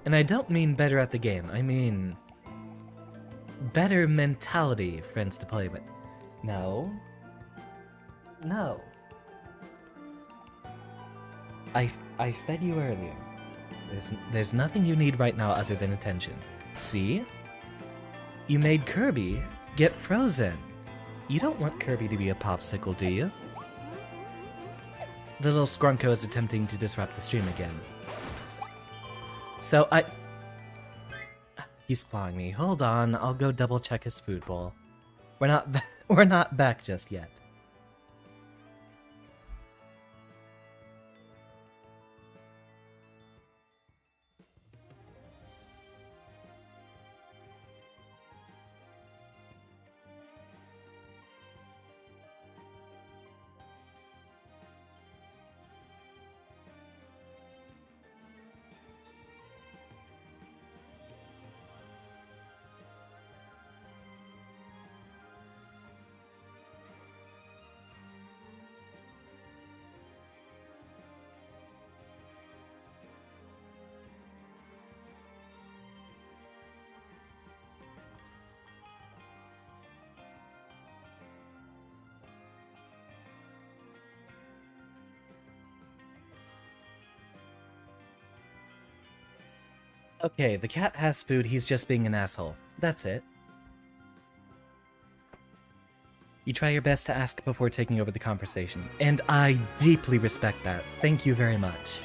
And I don't mean better at the game, I mean better mentality friends to play with. No. No. I fed you earlier. There's nothing you need right now other than attention. See? You made Kirby get frozen. You don't want Kirby to be a popsicle, do you? The little Scrunko is attempting to disrupt the stream again. So He's clawing me. Hold on, I'll go double check his food bowl. We're not back just yet. Okay, the cat has food, he's just being an asshole. That's it. You try your best to ask before taking over the conversation, and I deeply respect that. Thank you very much.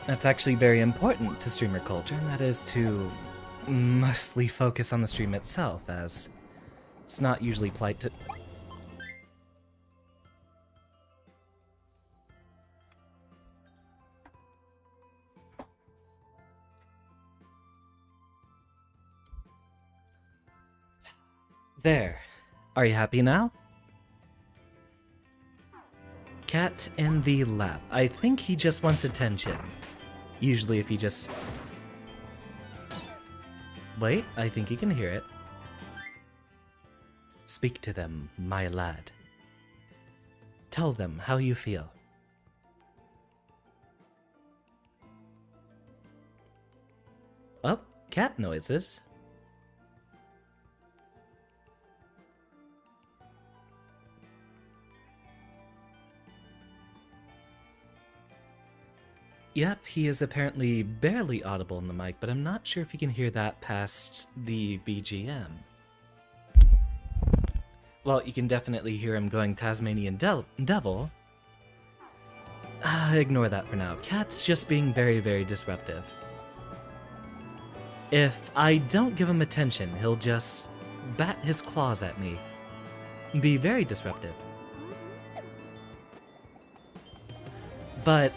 That's actually very important to streamer culture, and that is to mostly focus on the stream itself, as it's not usually polite to... There. Are you happy now? Cat in the lap. I think he just wants attention. Usually if he just... Wait, I think he can hear it. Speak to them, my lad. Tell them how you feel. Oh, cat noises. Yep, he is apparently barely audible in the mic, but I'm not sure if you can hear that past the BGM. Well, you can definitely hear him going Tasmanian Devil. Ignore that for now. Cat's just being very, very disruptive. If I don't give him attention, he'll just bat his claws at me. Be very disruptive. But,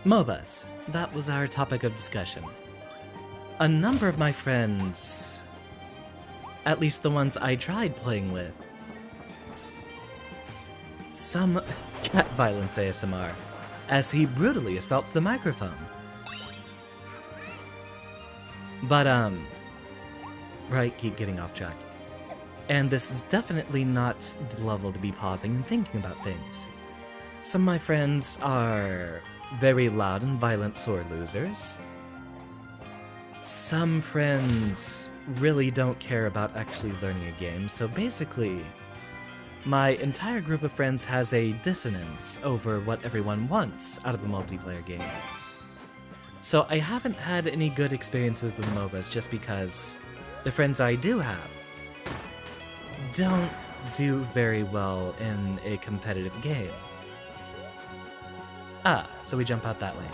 MOBAs. That was our topic of discussion. A number of my friends, at least the ones I tried playing with, some cat violence ASMR, as he brutally assaults the microphone. But, right, keep getting off track. And this is definitely not the level to be pausing and thinking about things. Some of my friends are very loud and violent sore losers. Some friends really don't care about actually learning a game, so basically, my entire group of friends has a dissonance over what everyone wants out of a multiplayer game. So I haven't had any good experiences with MOBAs just because the friends I do have don't do very well in a competitive game. Ah, so we jump out that way.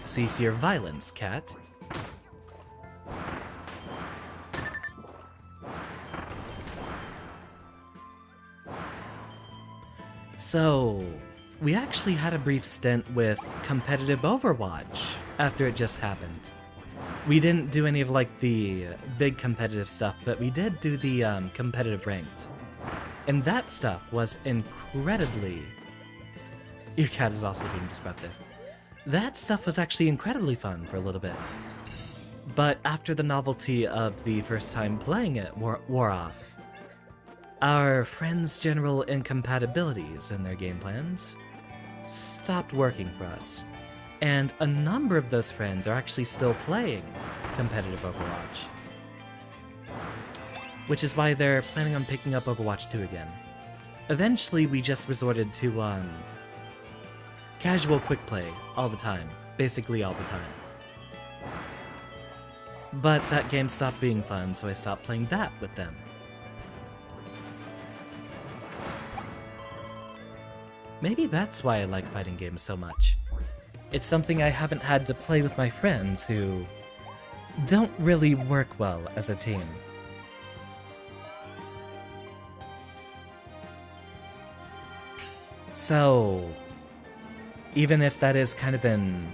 Cease your violence, cat. So, we actually had a brief stint with competitive Overwatch after it just happened. We didn't do any of like the big competitive stuff, but we did do the competitive ranked. And that stuff was incredibly... Your cat is also being disruptive. That stuff was actually incredibly fun for a little bit. But after the novelty of the first time playing it wore off, our friends' general incompatibilities in their game plans stopped working for us. And a number of those friends are actually still playing competitive Overwatch. Which is why they're planning on picking up Overwatch 2 again. Eventually, we just resorted to, casual quick play all the time. Basically all the time. But that game stopped being fun, so I stopped playing that with them. Maybe that's why I like fighting games so much. It's something I haven't had to play with my friends who don't really work well as a team. So, even if that is kind of an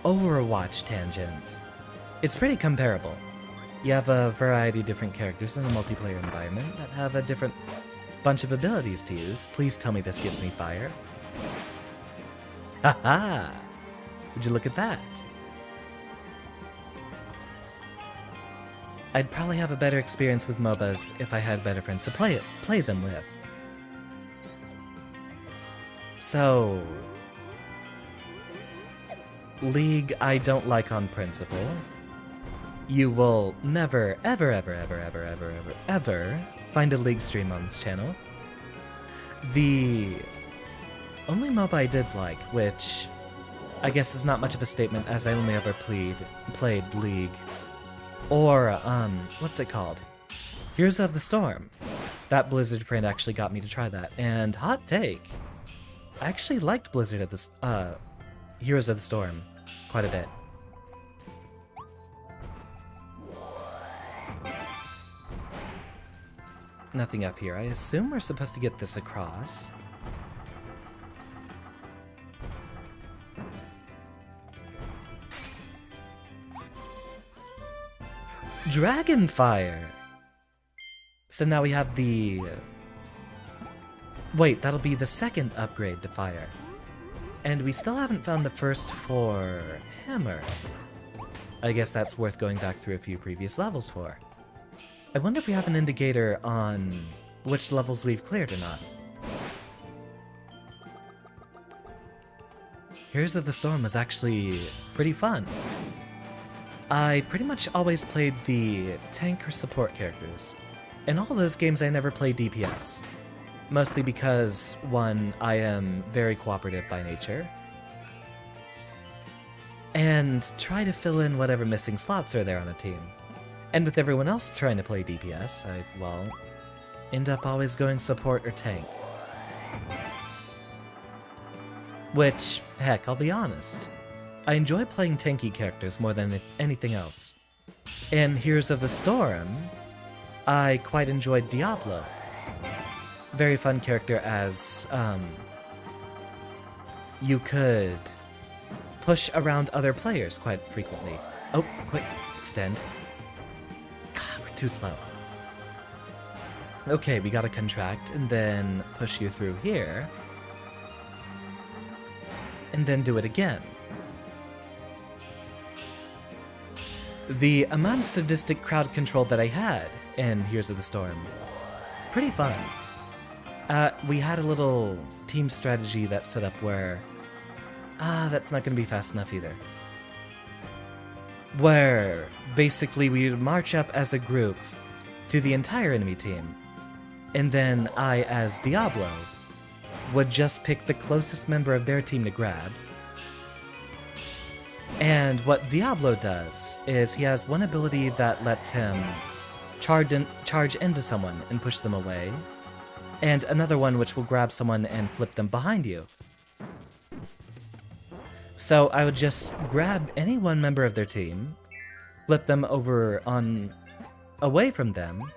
Overwatch tangent, it's pretty comparable. You have a variety of different characters in a multiplayer environment that have a different bunch of abilities to use. Please tell me this gives me fire. Haha! Would you look at that? I'd probably have a better experience with MOBAs if I had better friends to play them with. So, League I don't like on principle. You will never, ever, ever, ever, ever, ever, ever, ever find a League stream on this channel. The only MOBA I did like, which I guess is not much of a statement as I only ever played League, or, what's it called? Heroes of the Storm. That Blizzard friend actually got me to try that, and hot take, I actually liked Blizzard at this, Heroes of the Storm quite a bit. Nothing up here. I assume we're supposed to get this across. Dragonfire! So now we have the... Wait, that'll be the second upgrade to fire. And we still haven't found the first for hammer. I guess that's worth going back through a few previous levels for. I wonder if we have an indicator on which levels we've cleared or not. Heroes of the Storm was actually pretty fun. I pretty much always played the tank or support characters. In all those games I never played DPS. Mostly because, one, I am very cooperative by nature, and try to fill in whatever missing slots are there on a team. And with everyone else trying to play DPS, I, well, end up always going support or tank. Which, heck, I'll be honest, I enjoy playing tanky characters more than anything else. In Heroes of the Storm, I quite enjoyed Diablo. Very fun character as, you could push around other players quite frequently. Oh, quick, extend. God, we're too slow. Okay, we gotta contract and then push you through here. And then do it again. The amount of sadistic crowd control that I had in Heroes of the Storm, pretty fun. We had a little team strategy that's set up where... that's not going to be fast enough either. Where, basically, we would march up as a group to the entire enemy team, and then I, as Diablo, would just pick the closest member of their team to grab. And what Diablo does is he has one ability that lets him charge into someone and push them away, and another one which will grab someone and flip them behind you. So I would just grab any one member of their team, flip them over away from them,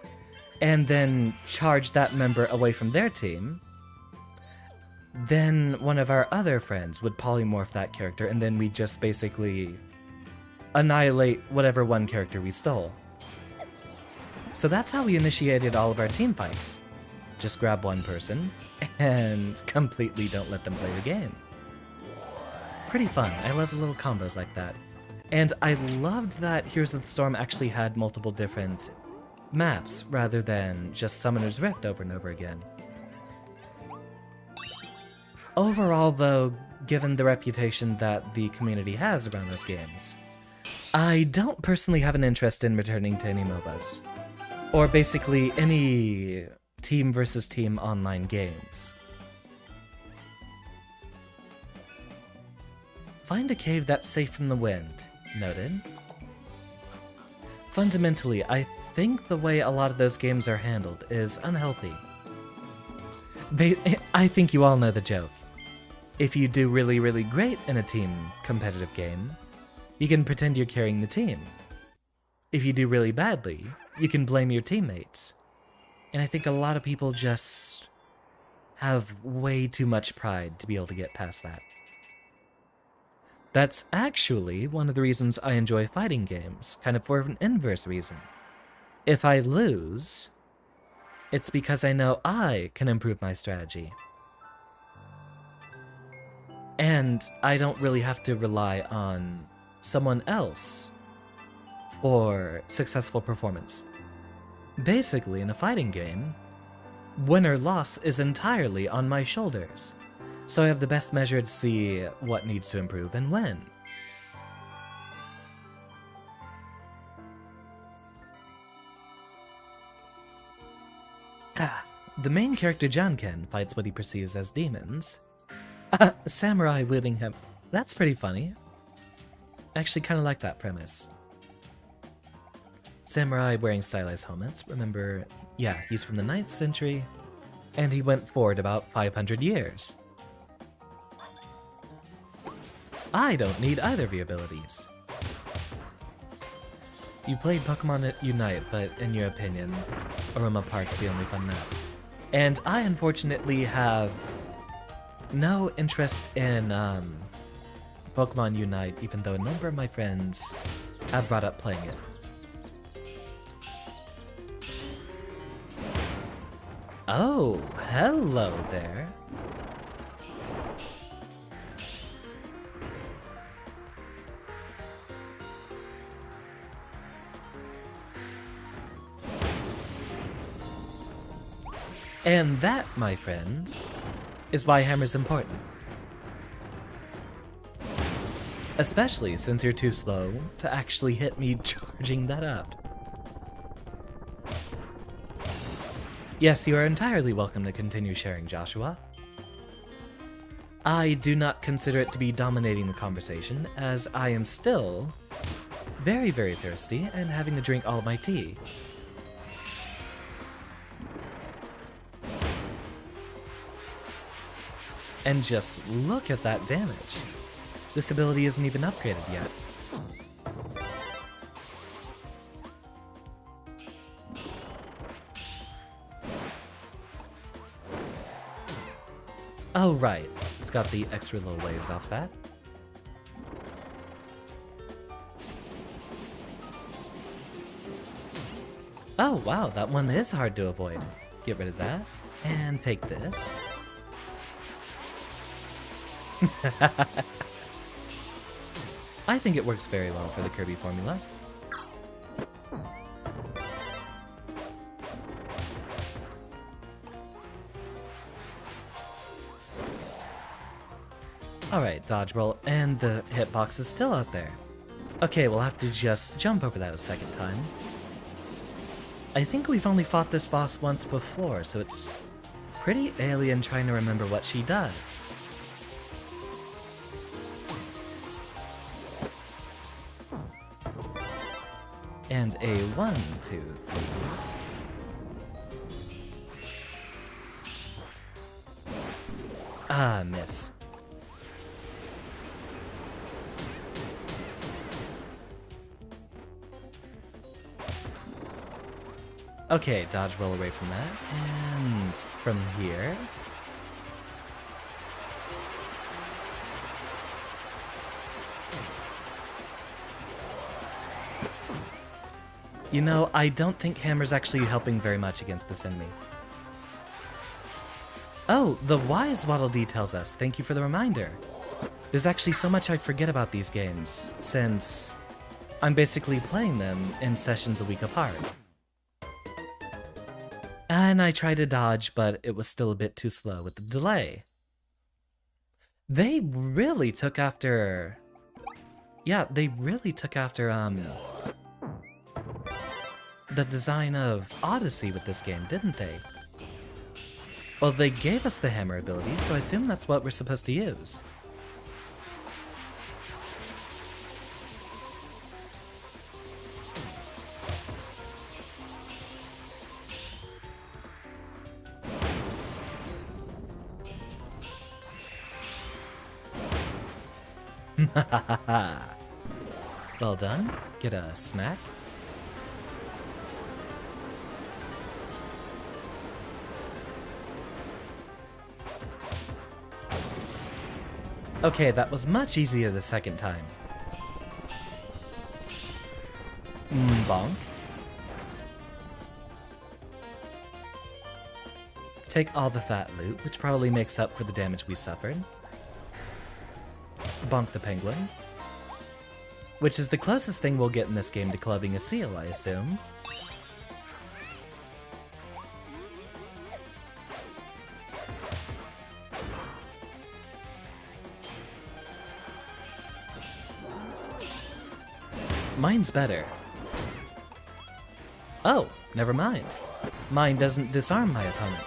and then charge that member away from their team. Then one of our other friends would polymorph that character, and then we just basically annihilate whatever one character we stole. So that's how we initiated all of our team fights. Just grab one person, and completely don't let them play the game. Pretty fun. I love the little combos like that. And I loved that Heroes of the Storm actually had multiple different maps rather than just Summoner's Rift over and over again. Overall, though, given the reputation that the community has around those games, I don't personally have an interest in returning to any MOBAs, or basically any team versus team online games. Find a cave that's safe from the wind. Noted. Fundamentally, I think the way a lot of those games are handled is unhealthy. I think you all know the joke. If you do really, really great in a team competitive game, you can pretend you're carrying the team. If you do really badly, you can blame your teammates. And I think a lot of people just have way too much pride to be able to get past that. That's actually one of the reasons I enjoy fighting games, kind of for an inverse reason. If I lose, it's because I know I can improve my strategy. And I don't really have to rely on someone else for successful performance. Basically, in a fighting game, win or loss is entirely on my shoulders. So I have the best measure to see what needs to improve and when. The main character Janken fights what he perceives as demons. Samurai wielding him. That's pretty funny. I actually kind of like that premise. Samurai wearing stylized helmets. Remember, yeah, he's from the 9th century, and he went forward about 500 years. I don't need either of your abilities. You played Pokemon Unite, but in your opinion, Aroma Park's the only fun map. And I unfortunately have no interest in Pokemon Unite, even though a number of my friends have brought up playing it. Oh, hello there. And that, my friends, is why hammer's important. Especially since you're too slow to actually hit me charging that up. Yes, you are entirely welcome to continue sharing, Joshua. I do not consider it to be dominating the conversation, as I am still very, very thirsty and having to drink all of my tea. And just look at that damage. This ability isn't even upgraded yet. Oh right, it's got the extra little waves off that. Oh wow, that one is hard to avoid. Get rid of that, and take this. I think it works very well for the Kirby formula. Alright, dodge roll, and the hitbox is still out there. Okay, we'll have to just jump over that a second time. I think we've only fought this boss once before, so it's pretty alien trying to remember what she does. And a 1, 2, 3. Ah, miss. Okay, dodge roll away from that, and from here. You know, I don't think hammer's actually helping very much against this enemy. Oh, the Wise Waddle Dee tells us, thank you for the reminder. There's actually so much I forget about these games, since I'm basically playing them in sessions a week apart. And I tried to dodge, but it was still a bit too slow with the delay. They really took after... Yeah, they really took after, the design of Odyssey with this game, didn't they? Well, they gave us the hammer ability, so I assume that's what we're supposed to use. Well done. Get a smack. Okay, that was much easier the second time. Bonk. Take all the fat loot, which probably makes up for the damage we suffered. Bonk the penguin. Which is the closest thing we'll get in this game to clubbing a seal, I assume. Mine's better. Oh, never mind. Mine doesn't disarm my opponent.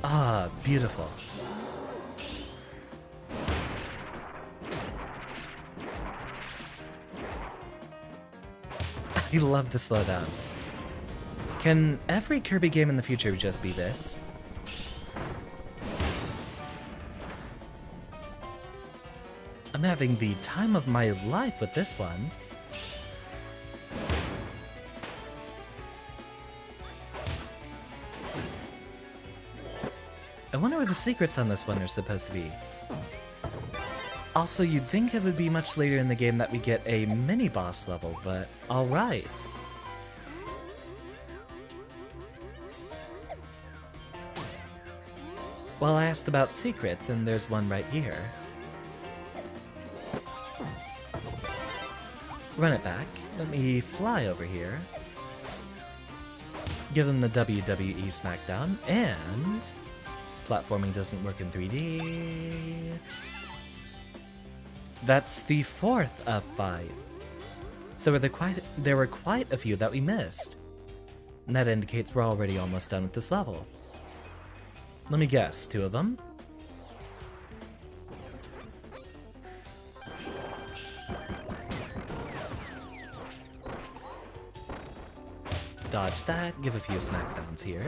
Ah, beautiful. I love the slowdown. Can every Kirby game in the future just be this? I'm having the time of my life with this one. I wonder where the secrets on this one are supposed to be. Also, you'd think it would be much later in the game that we get a mini-boss level, but alright. Well, I asked about secrets, and there's one right here. Run it back. Let me fly over here. Give them the WWE Smackdown, and... platforming doesn't work in 3D... That's the 4th of 5. So there were quite a few that we missed. And that indicates we're already almost done with this level. Let me guess, 2 of them? Dodge that, give a few smackdowns here.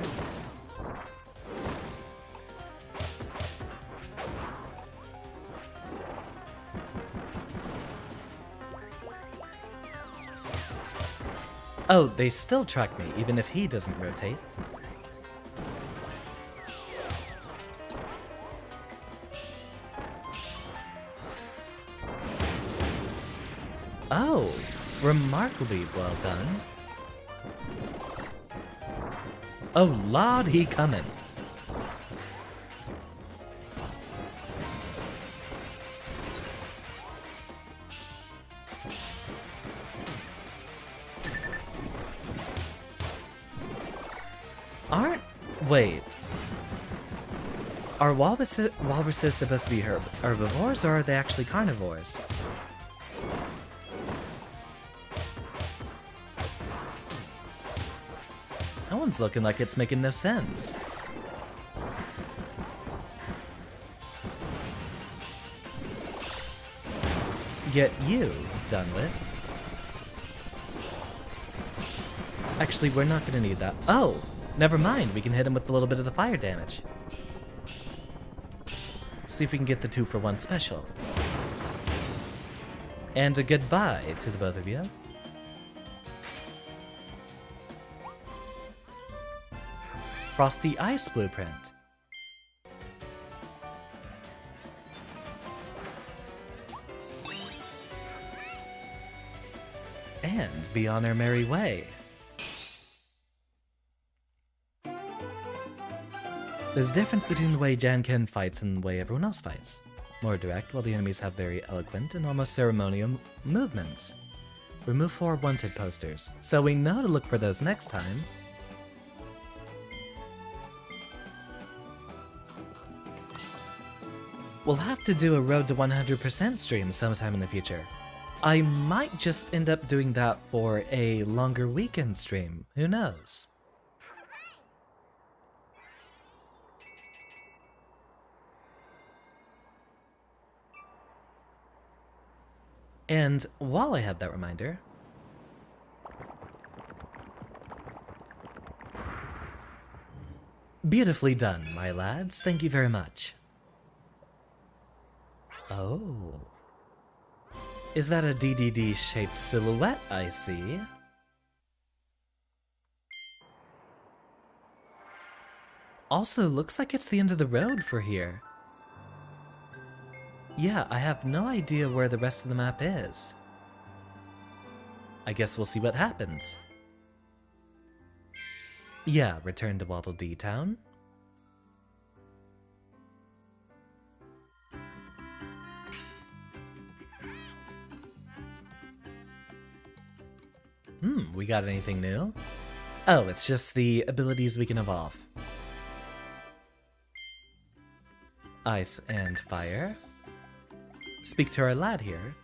Oh, they still track me, even if he doesn't rotate. Oh, remarkably well done. Oh, Lord, he coming. Wait. Are walruses supposed to be herbivores, or are they actually carnivores? That one's looking like it's making no sense. Get you done with. Actually, we're not gonna need that. Oh! Never mind, we can hit him with a little bit of the fire damage. See if we can get the 2-for-1 special. And a goodbye to the both of you. Frosty Ice Blueprint. and be on our merry way. There's a difference between the way Janken fights and the way everyone else fights. More direct, while the enemies have very eloquent and almost ceremonial movements. Remove 4 wanted posters, so we know to look for those next time. We'll have to do a Road to 100% stream sometime in the future. I might just end up doing that for a longer weekend stream, who knows? And while I have that reminder, beautifully done, my lads. Thank you very much. Oh. Is that a DDD-shaped silhouette I see? Also, looks like it's the end of the road for here. Yeah, I have no idea where the rest of the map is. I guess we'll see what happens. Yeah, return to Waddle Dee Town. We got anything new? Oh, it's just the abilities we can evolve. Ice and fire. Speak to our lad here.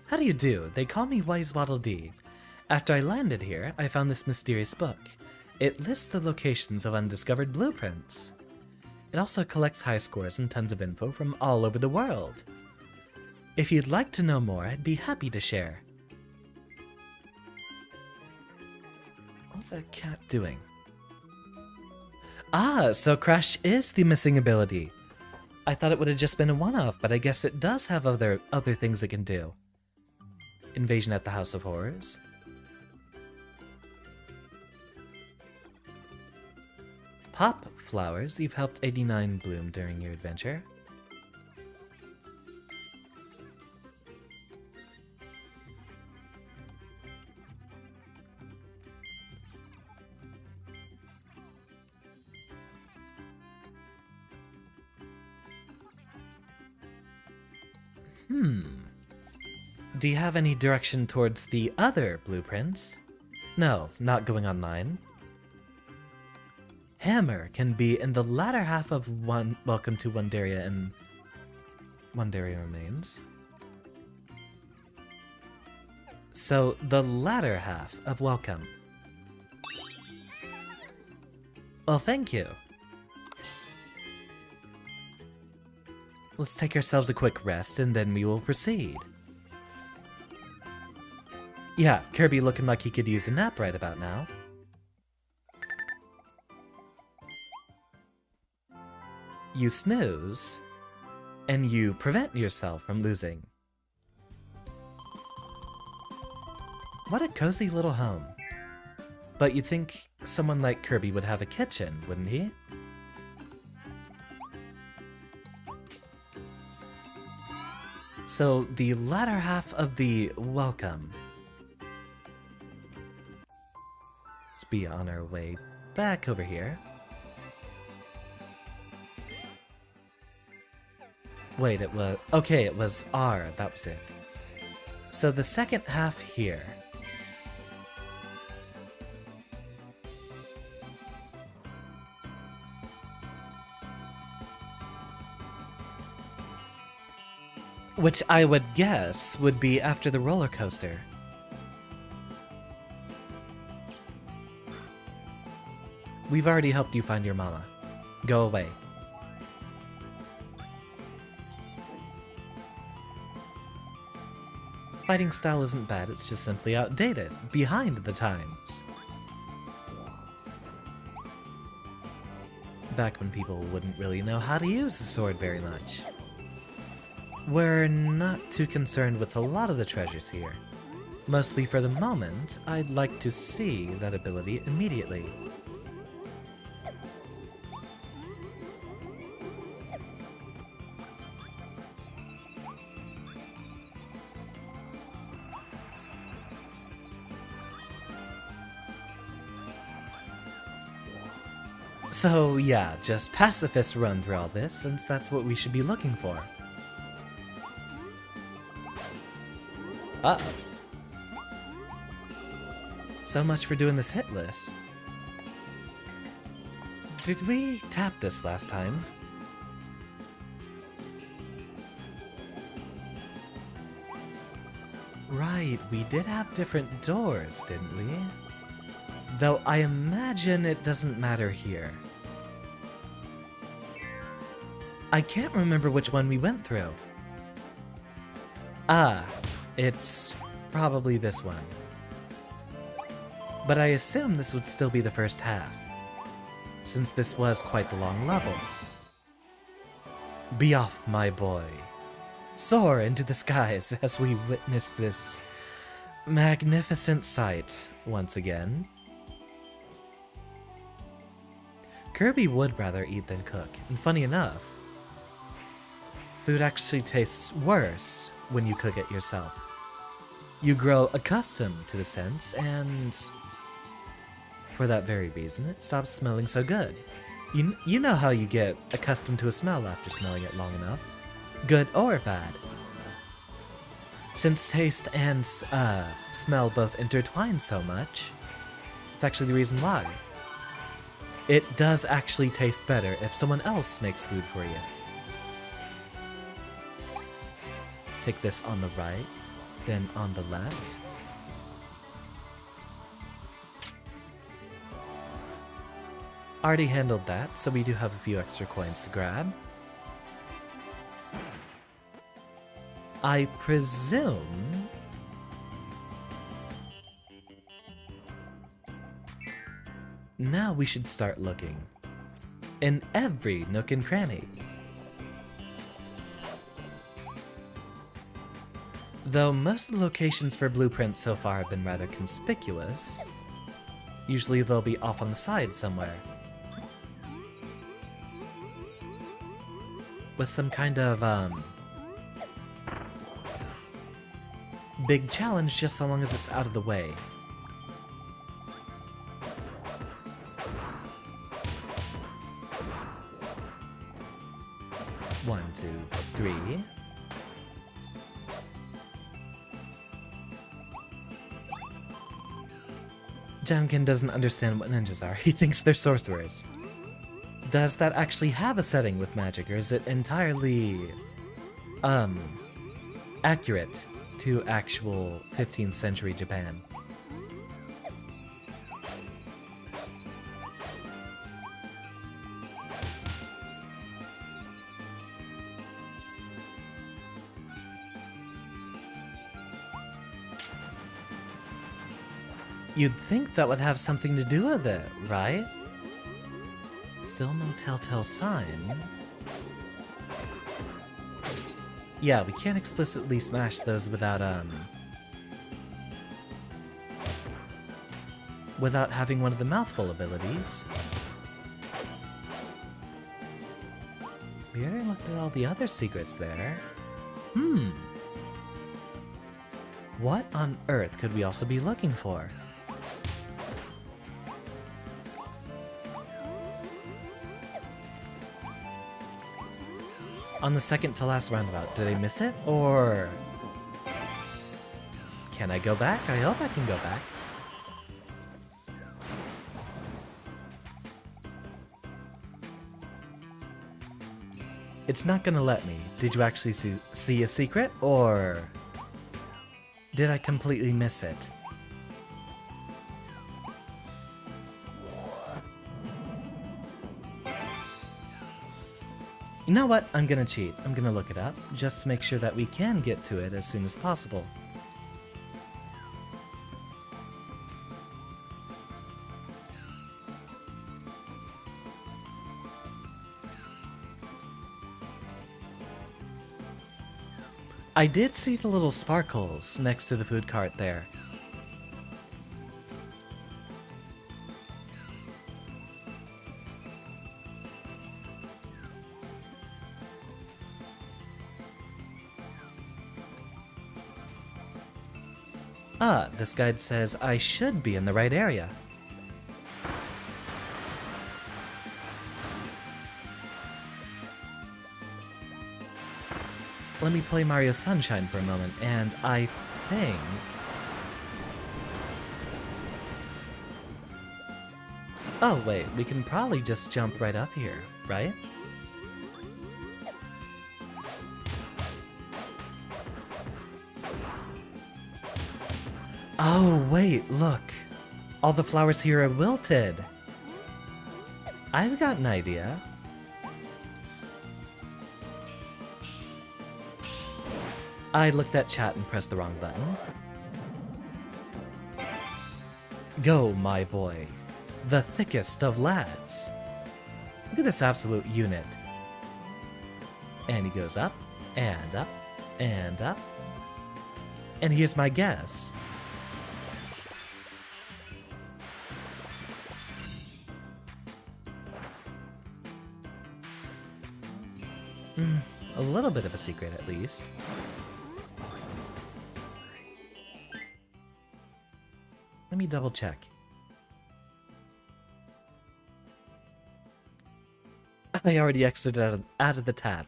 How do you do? They call me Wise Waddle Dee. After I landed here, I found this mysterious book. It lists the locations of undiscovered blueprints. It also collects high scores and tons of info from all over the world. If you'd like to know more, I'd be happy to share. What's that cat doing? Ah, so Crash is the missing ability. I thought it would have just been a one-off, but I guess it does have other things it can do. Invasion at the House of Horrors. Pop flowers. You've helped 89 bloom during your adventure. Do you have any direction towards the other blueprints? No, not going online. Hammer can be in the latter half of Welcome to Wonderia and Wonderia Remains. So, the latter half of Welcome. Well, thank you. Let's take ourselves a quick rest and then we will proceed. Yeah, Kirby looking like he could use a nap right about now. You snooze, and you prevent yourself from losing. What a cozy little home. But you'd think someone like Kirby would have a kitchen, wouldn't he? So, the latter half of the welcome. Let's be on our way back over here. Wait, it was... Okay, it was R, that was it. So the second half here. Which I would guess would be after the roller coaster. We've already helped you find your mama. Go away. Fighting style isn't bad, it's just simply outdated, behind the times. Back when people wouldn't really know how to use the sword very much. We're not too concerned with a lot of the treasures here. Mostly for the moment, I'd like to see that ability immediately. So yeah, just pacifist run through all this, since that's what we should be looking for. Uh-oh. So much for doing this hit list. Did we tap this last time? Right, we did have different doors, didn't we? Though I imagine it doesn't matter here. I can't remember which one we went through. Ah, it's probably this one. But I assume this would still be the first half, since this was quite the long level. Be off, my boy. Soar into the skies as we witness this magnificent sight once again. Kirby would rather eat than cook, and funny enough, food actually tastes worse when you cook it yourself. You grow accustomed to the scents, and for that very reason, it stops smelling so good. You know how you get accustomed to a smell after smelling it long enough, good or bad. Since taste and smell both intertwine so much, it's actually the reason why. It does actually taste better if someone else makes food for you. Take this on the right, then on the left. Already handled that, so we do have a few extra coins to grab. I presume... now we should start looking. In every nook and cranny. Though most of the locations for blueprints so far have been rather conspicuous, usually they'll be off on the side somewhere. With some kind of, big challenge just so long as it's out of the way. One, two, three. Jamkin doesn't understand what ninjas are. He thinks they're sorcerers. Does that actually have a setting with magic, or is it entirely, accurate to actual 15th century Japan? You'd think that would have something to do with it, right? Still no telltale sign. Yeah, we can't explicitly smash those without having one of the mouthful abilities. We already looked at all the other secrets there. What on earth could we also be looking for? On the second to last roundabout, did I miss it, or... can I go back? I hope I can go back. It's not gonna let me. Did you actually see a secret, or... did I completely miss it? You know what? I'm gonna cheat. I'm gonna look it up, just to make sure that we can get to it as soon as possible. I did see the little sparkles next to the food cart there. Ah, this guide says I should be in the right area. let me play Mario Sunshine for a moment, and I think... Oh wait, we can probably just jump right up here, right? Oh wait, look! All the flowers here are wilted! I've got an idea. I looked at chat and pressed the wrong button. Go, my boy. The thickest of lads. Look at this absolute unit. And he goes up, and up, and up. And here's my guess. A little bit of a secret, at least. Let me double check. I already exited out of the tab.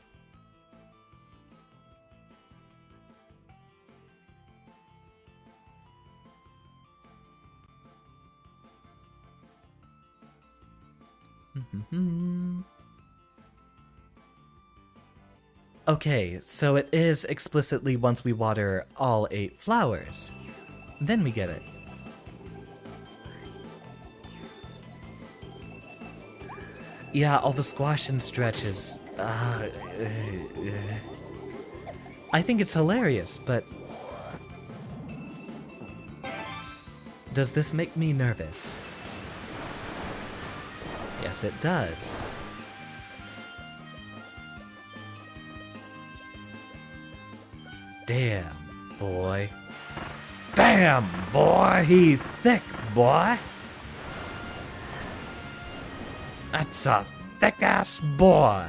Okay, so it is explicitly once we water all 8 flowers. Then we get it. Yeah, all the squash and stretches. I think it's hilarious, but... Does this make me nervous? Yes, it does. Damn, boy. Damn, boy, he thick, boy. That's a thick-ass boy.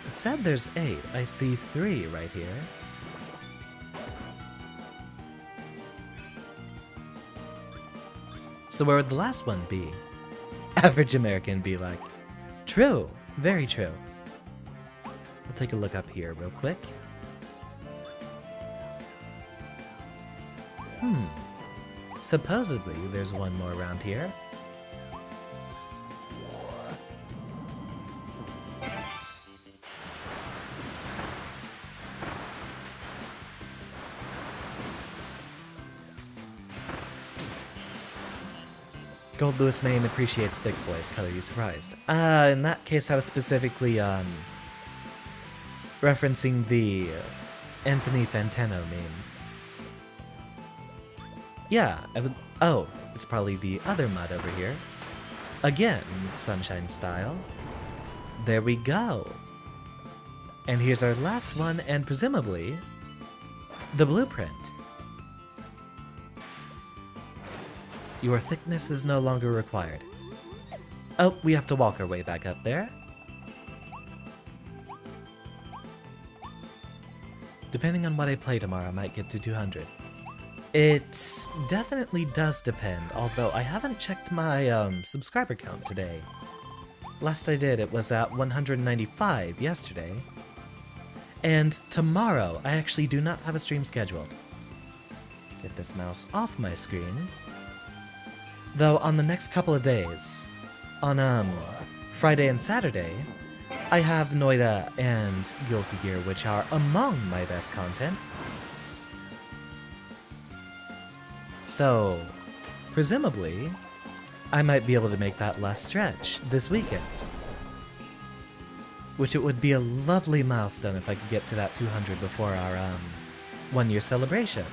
It said there's 8. I see 3 right here. So where would the last one be? Average American be like, true, very true. I'll take a look up here real quick. Supposedly, there's one more around here. Gold Lewis Maine appreciates thick boys. Color you surprised? In that case, I was specifically, referencing the Anthony Fantano meme. Yeah, I would... Oh, it's probably the other mud over here. Again, sunshine style. There we go. And here's our last one, and presumably, the blueprint. Your thickness is no longer required. Oh, we have to walk our way back up there. Depending on what I play tomorrow, I might get to 200. It definitely does depend, although I haven't checked my subscriber count today. Last I did, it was at 195 yesterday. And tomorrow, I actually do not have a stream scheduled. Get this mouse off my screen. Though on the next couple of days, on Friday and Saturday, I have Noida and Guilty Gear, which are among my best content. So, presumably, I might be able to make that last stretch this weekend. Which it would be a lovely milestone if I could get to that 200 before our 1-year celebration.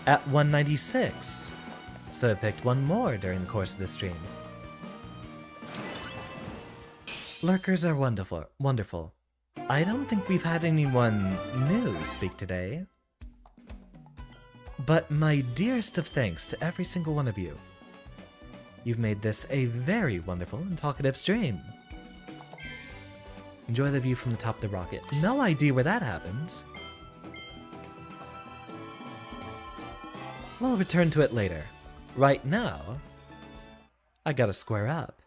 At 196. So I picked one more during the course of the stream. Lurkers are wonderful. I don't think we've had anyone new speak today. But my dearest of thanks to every single one of you. You've made this a very wonderful and talkative stream. Enjoy the view from the top of the rocket. No idea where that happens. We'll return to it later. Right now, I gotta square up.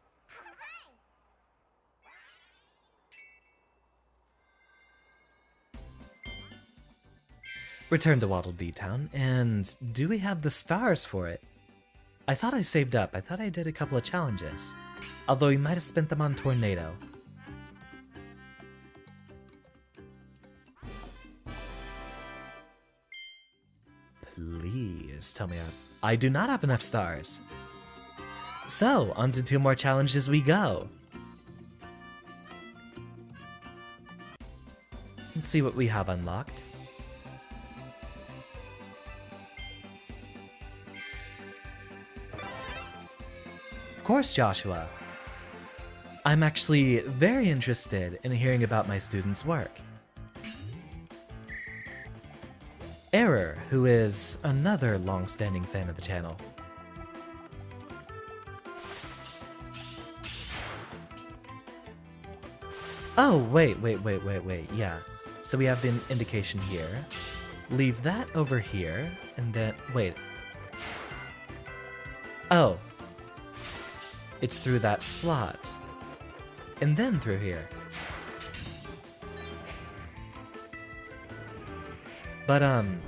Return to Waddle Dee Town, and do we have the stars for it? I thought I saved up. I thought I did a couple of challenges. Although we might have spent them on Tornado. Please tell me I do not have enough stars. So, on to 2 more challenges we go. Let's see what we have unlocked. Of course, Joshua. I'm actually very interested in hearing about my students' work. Error, who is another long-standing fan of the channel. Oh, wait, yeah. So we have the indication here. Leave that over here, and then, wait. Oh. It's through that slot. And then through here. But,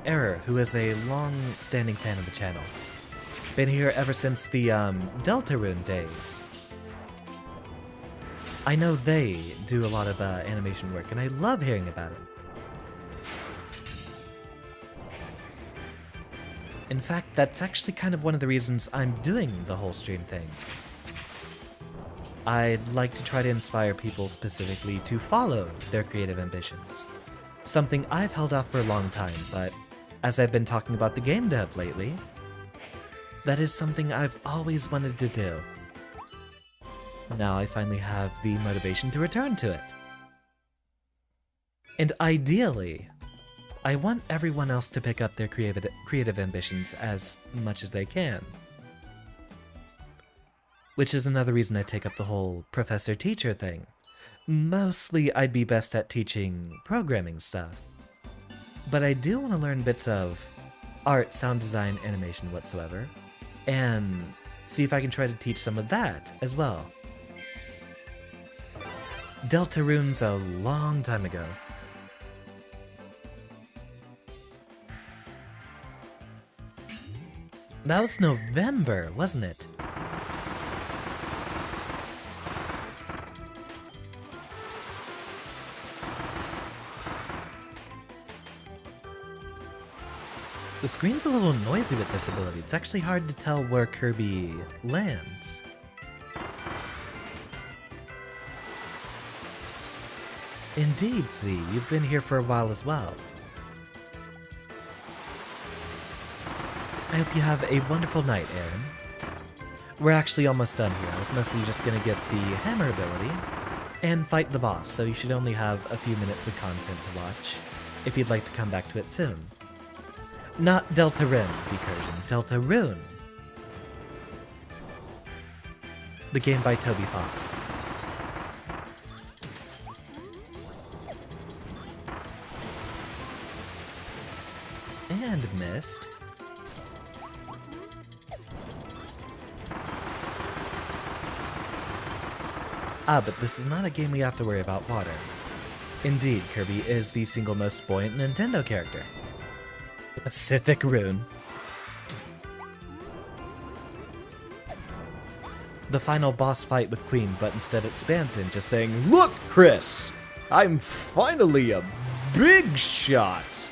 Error, who is a long-standing fan of the channel. Been here ever since the, Deltarune days. I know they do a lot of, animation work, and I love hearing about it. In fact, that's actually kind of one of the reasons I'm doing the whole stream thing. I'd like to try to inspire people specifically to follow their creative ambitions. Something I've held off for a long time, but as I've been talking about the game dev lately, that is something I've always wanted to do. Now I finally have the motivation to return to it. And ideally, I want everyone else to pick up their creative ambitions as much as they can. Which is another reason I take up the whole professor-teacher thing. Mostly, I'd be best at teaching programming stuff. But I do want to learn bits of art, sound design, animation whatsoever, and see if I can try to teach some of that as well. Deltarune's a long time ago. That was November, wasn't it? The screen's a little noisy with this ability. It's actually hard to tell where Kirby lands. Indeed, Z, you've been here for a while as well. I hope you have a wonderful night, Aaron. We're actually almost done here. I was mostly just gonna get the hammer ability and fight the boss, so you should only have a few minutes of content to watch if you'd like to come back to it soon. Not Deltarune, Decursion. Deltarune. The game by Toby Fox. And missed. But this is not a game we have to worry about water. Indeed, Kirby is the single most buoyant Nintendo character. Pacific Rune. The final boss fight with Queen, but instead it's Spamton just saying, "Look, Chris! I'm finally a big shot!"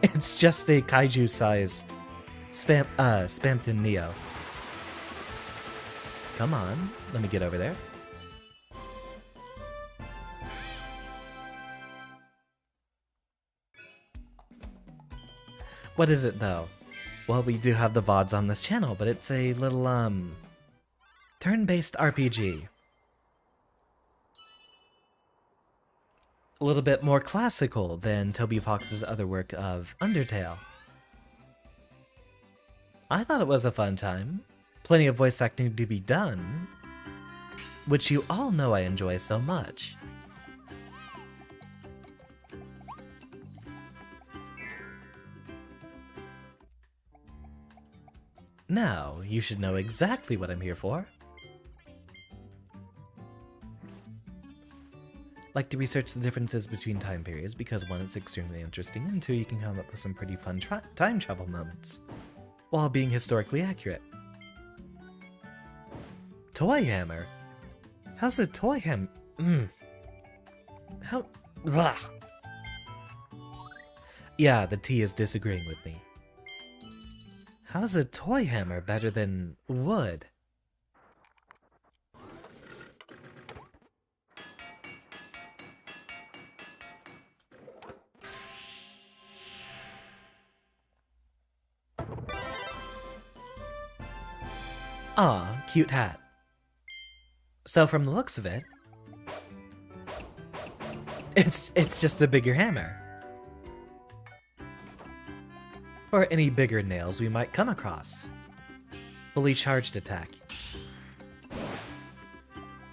It's just a kaiju-sized Spamton Neo. Come on, let me get over there. What is it, though? Well, we do have the VODs on this channel, but it's a little, turn-based RPG. A little bit more classical than Toby Fox's other work of Undertale. I thought it was a fun time. Plenty of voice acting to be done, which you all know I enjoy so much. Now, you should know exactly what I'm here for. Like to research the differences between time periods because 1, it's extremely interesting, and 2, you can come up with some pretty fun time travel moments, while being historically accurate. Toy hammer? How's a toy hammer? How? Blah. Yeah, the T is disagreeing with me. How's a toy hammer better than wood? Aw, cute hat. So from the looks of it, it's just a bigger hammer. Or any bigger nails we might come across. Fully charged attack.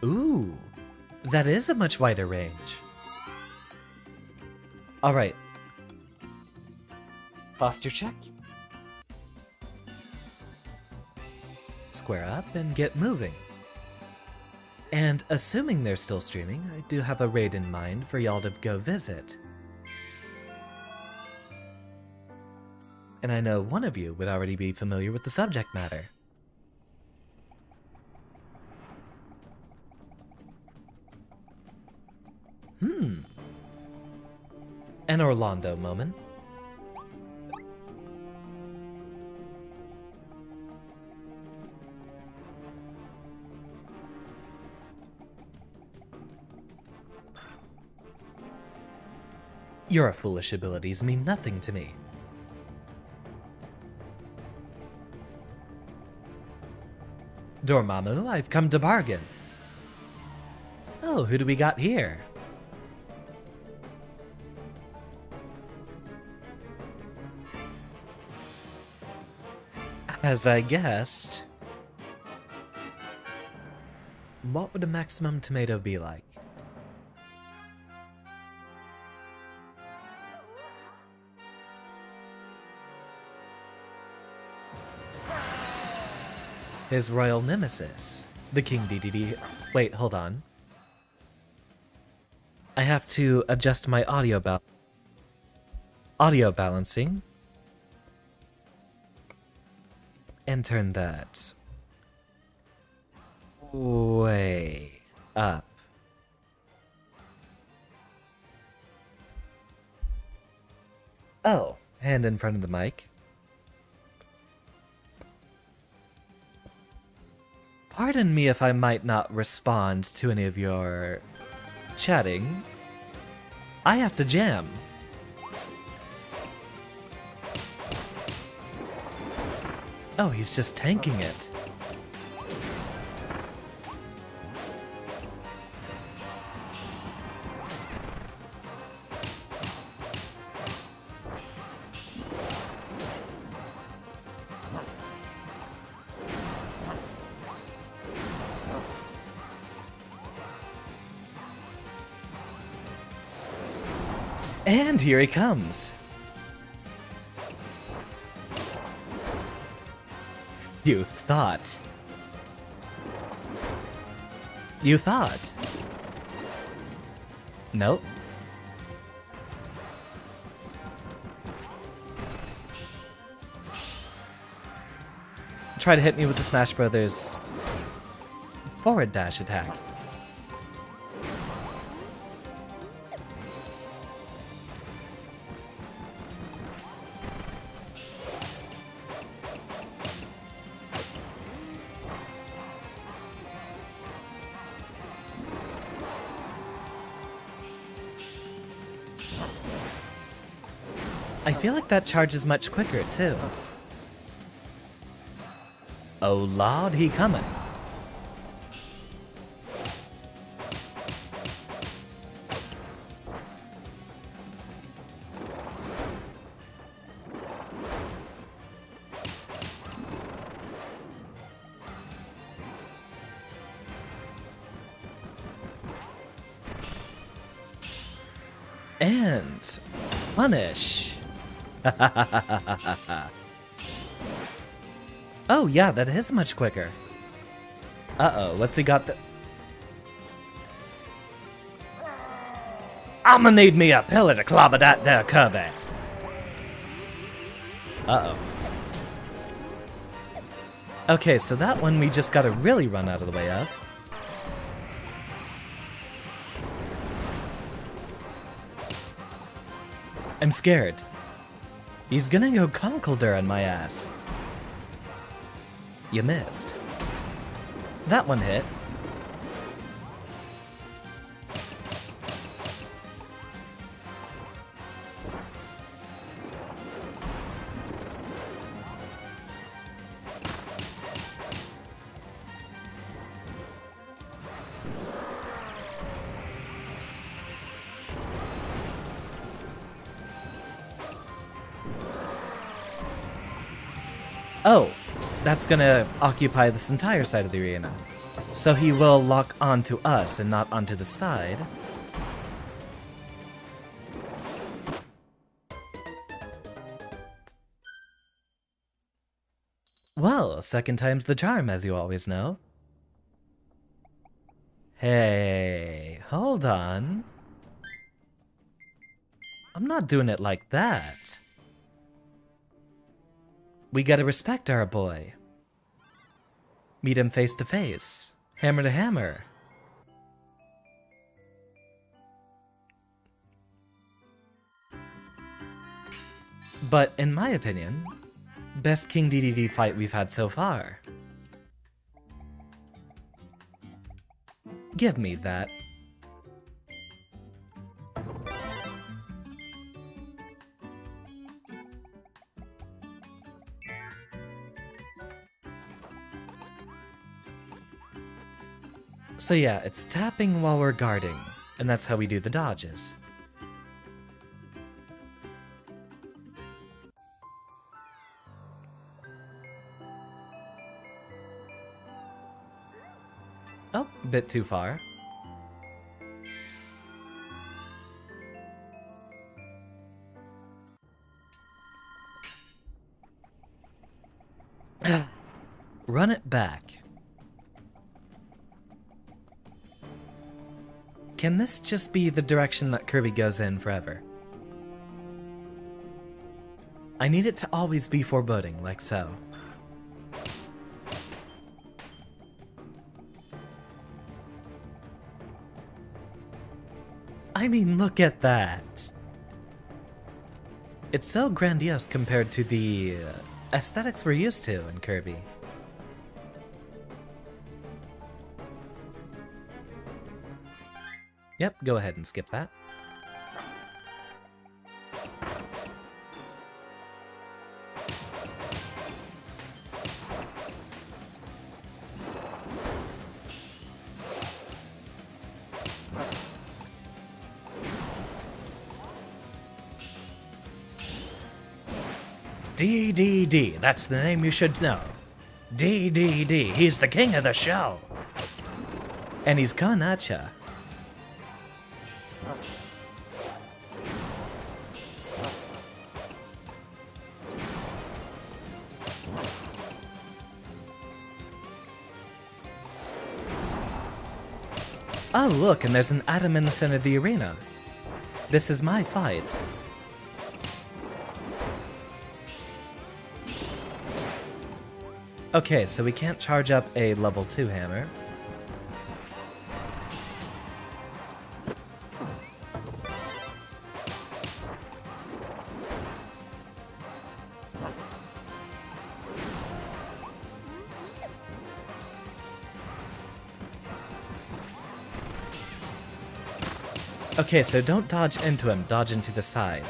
Ooh, that is a much wider range. Alright. Posture check. Square up and get moving. And assuming they're still streaming, I do have a raid in mind for y'all to go visit. And I know one of you would already be familiar with the subject matter. An Orlando moment. Your foolish abilities mean nothing to me. Dormammu, I've come to bargain. Oh, who do we got here? As I guessed. What would a maximum tomato be like? His royal nemesis, the King DDD. Wait, hold on. I have to adjust my audio balancing and turn that way up. Oh, hand in front of the mic. Pardon me if I might not respond to any of your chatting. I have to jam. Oh, he's just tanking it. And here he comes. You thought. You thought. Nope. Try to hit me with the Smash Brothers forward dash attack. I feel like that charges much quicker, too. Oh Lord, he coming. And punish. Oh, yeah, that is much quicker. Uh-oh, what's he got I'ma need me a pillar to clobber that there Kirby. Uh-oh. Okay, so that one we just gotta really run out of the way of. I'm scared. He's gonna go Conkeldurr on my ass. You missed. That one hit. Oh, that's gonna occupy this entire side of the arena. So he will lock onto us and not onto the side. Well, second time's the charm, as you always know. Hey, hold on. I'm not doing it like that. We gotta respect our boy. Meet him face to face. Hammer to hammer. But in my opinion, best King DDD fight we've had so far. Give me that. So yeah, it's tapping while we're guarding, and that's how we do the dodges. Oh, a bit too far. Run it back. Can this just be the direction that Kirby goes in forever? I need it to always be foreboding, like so. I mean, look at that! It's so grandiose compared to the aesthetics we're used to in Kirby. Yep, go ahead and skip that. DDD, that's the name you should know. DDD, he's the king of the show. And he's coming at ya. Oh, look, and there's an atom in the center of the arena. This is my fight. Okay, so we can't charge up a level 2 hammer. Okay, so don't dodge into him, dodge into the side.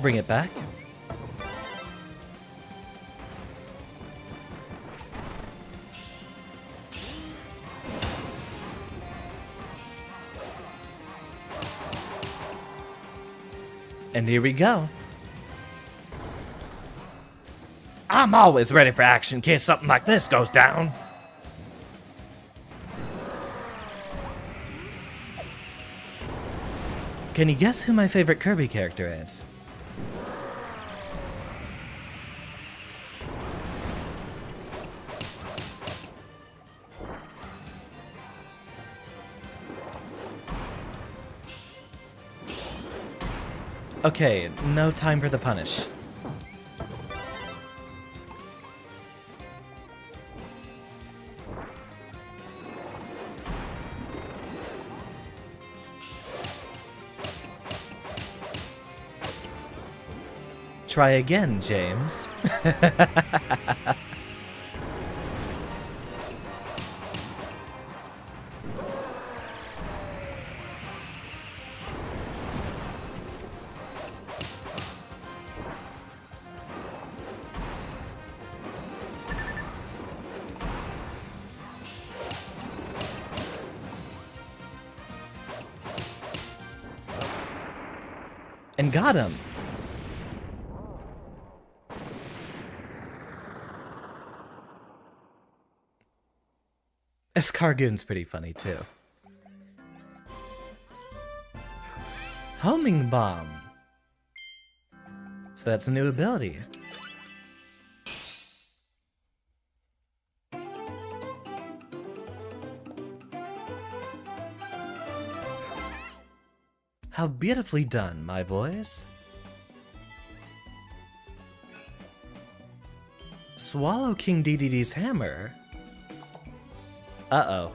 Bring it back. And here we go. I'm always ready for action in case something like this goes down. Can you guess who my favorite Kirby character is? Okay, no time for the punish. Try again, James. And got him. This Cargoon's pretty funny too. Homing Bomb. So that's a new ability. How beautifully done, my boys. Swallow King DDD's hammer? Uh-oh.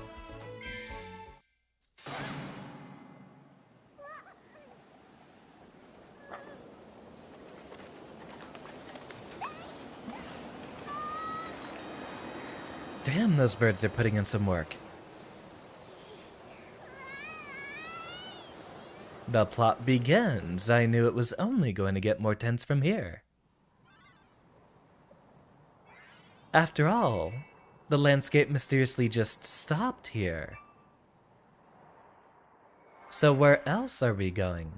Damn, those birds are putting in some work. The plot begins. I knew it was only going to get more tense from here. After all, the landscape mysteriously just stopped here. So where else are we going?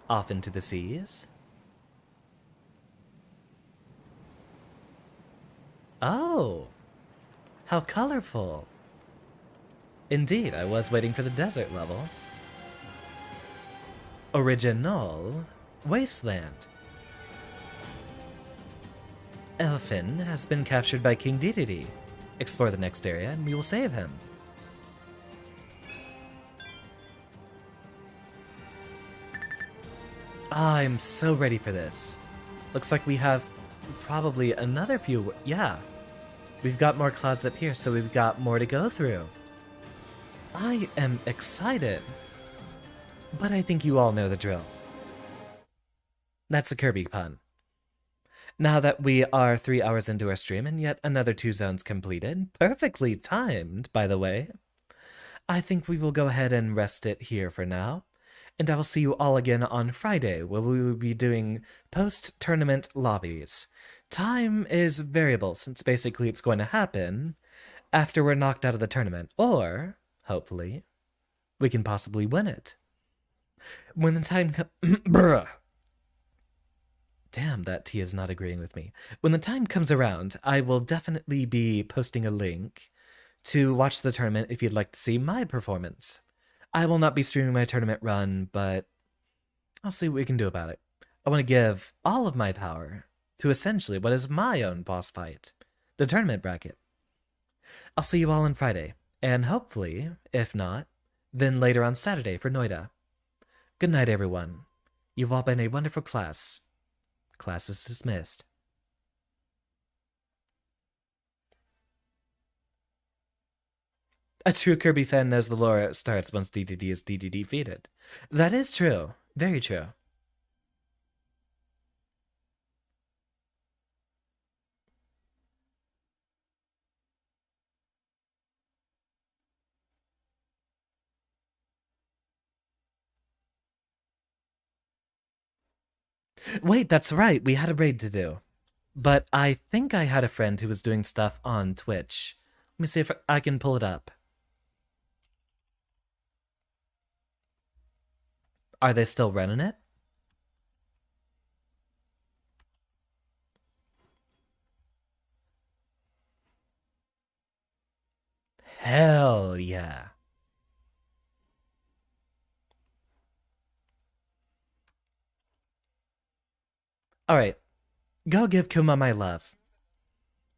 Off into the seas? Oh, how colorful. Indeed, I was waiting for the desert level. Original Wasteland. Elfin has been captured by King Dedede. Explore the next area and we will save him. I'm so ready for this. Looks like we have probably another few... Yeah. We've got more clouds up here, so we've got more to go through. I am excited. But I think you all know the drill. That's a Kirby pun. Now that we are 3 hours into our stream and yet another 2 zones completed, perfectly timed, by the way, I think we will go ahead and rest it here for now. And I will see you all again on Friday, where we will be doing post-tournament lobbies. Time is variable, since basically it's going to happen after we're knocked out of the tournament, or, hopefully, we can possibly win it. When the time comes... Damn, that T is not agreeing with me. When the time comes around, I will definitely be posting a link to watch the tournament if you'd like to see my performance. I will not be streaming my tournament run, but I'll see what we can do about it. I want to give all of my power to essentially what is my own boss fight, the tournament bracket. I'll see you all on Friday, and hopefully, if not, then later on Saturday for Noida. Good night, everyone. You've all been a wonderful class. Class is dismissed. A true Kirby fan knows the lore starts once DDD is DDD defeated. That is true. Very true. Wait, that's right. We had a raid to do. But I think I had a friend who was doing stuff on Twitch. Let me see if I can pull it up. Are they still running it? Hell yeah. Alright, go give Kuma my love.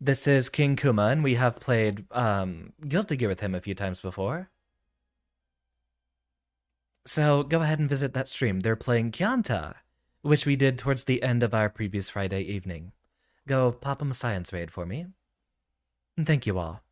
This is King Kuma, and we have played Guilty Gear with him a few times before. So go ahead and visit that stream. They're playing Kyanta, which we did towards the end of our previous Friday evening. Go pop him a science raid for me. And thank you all.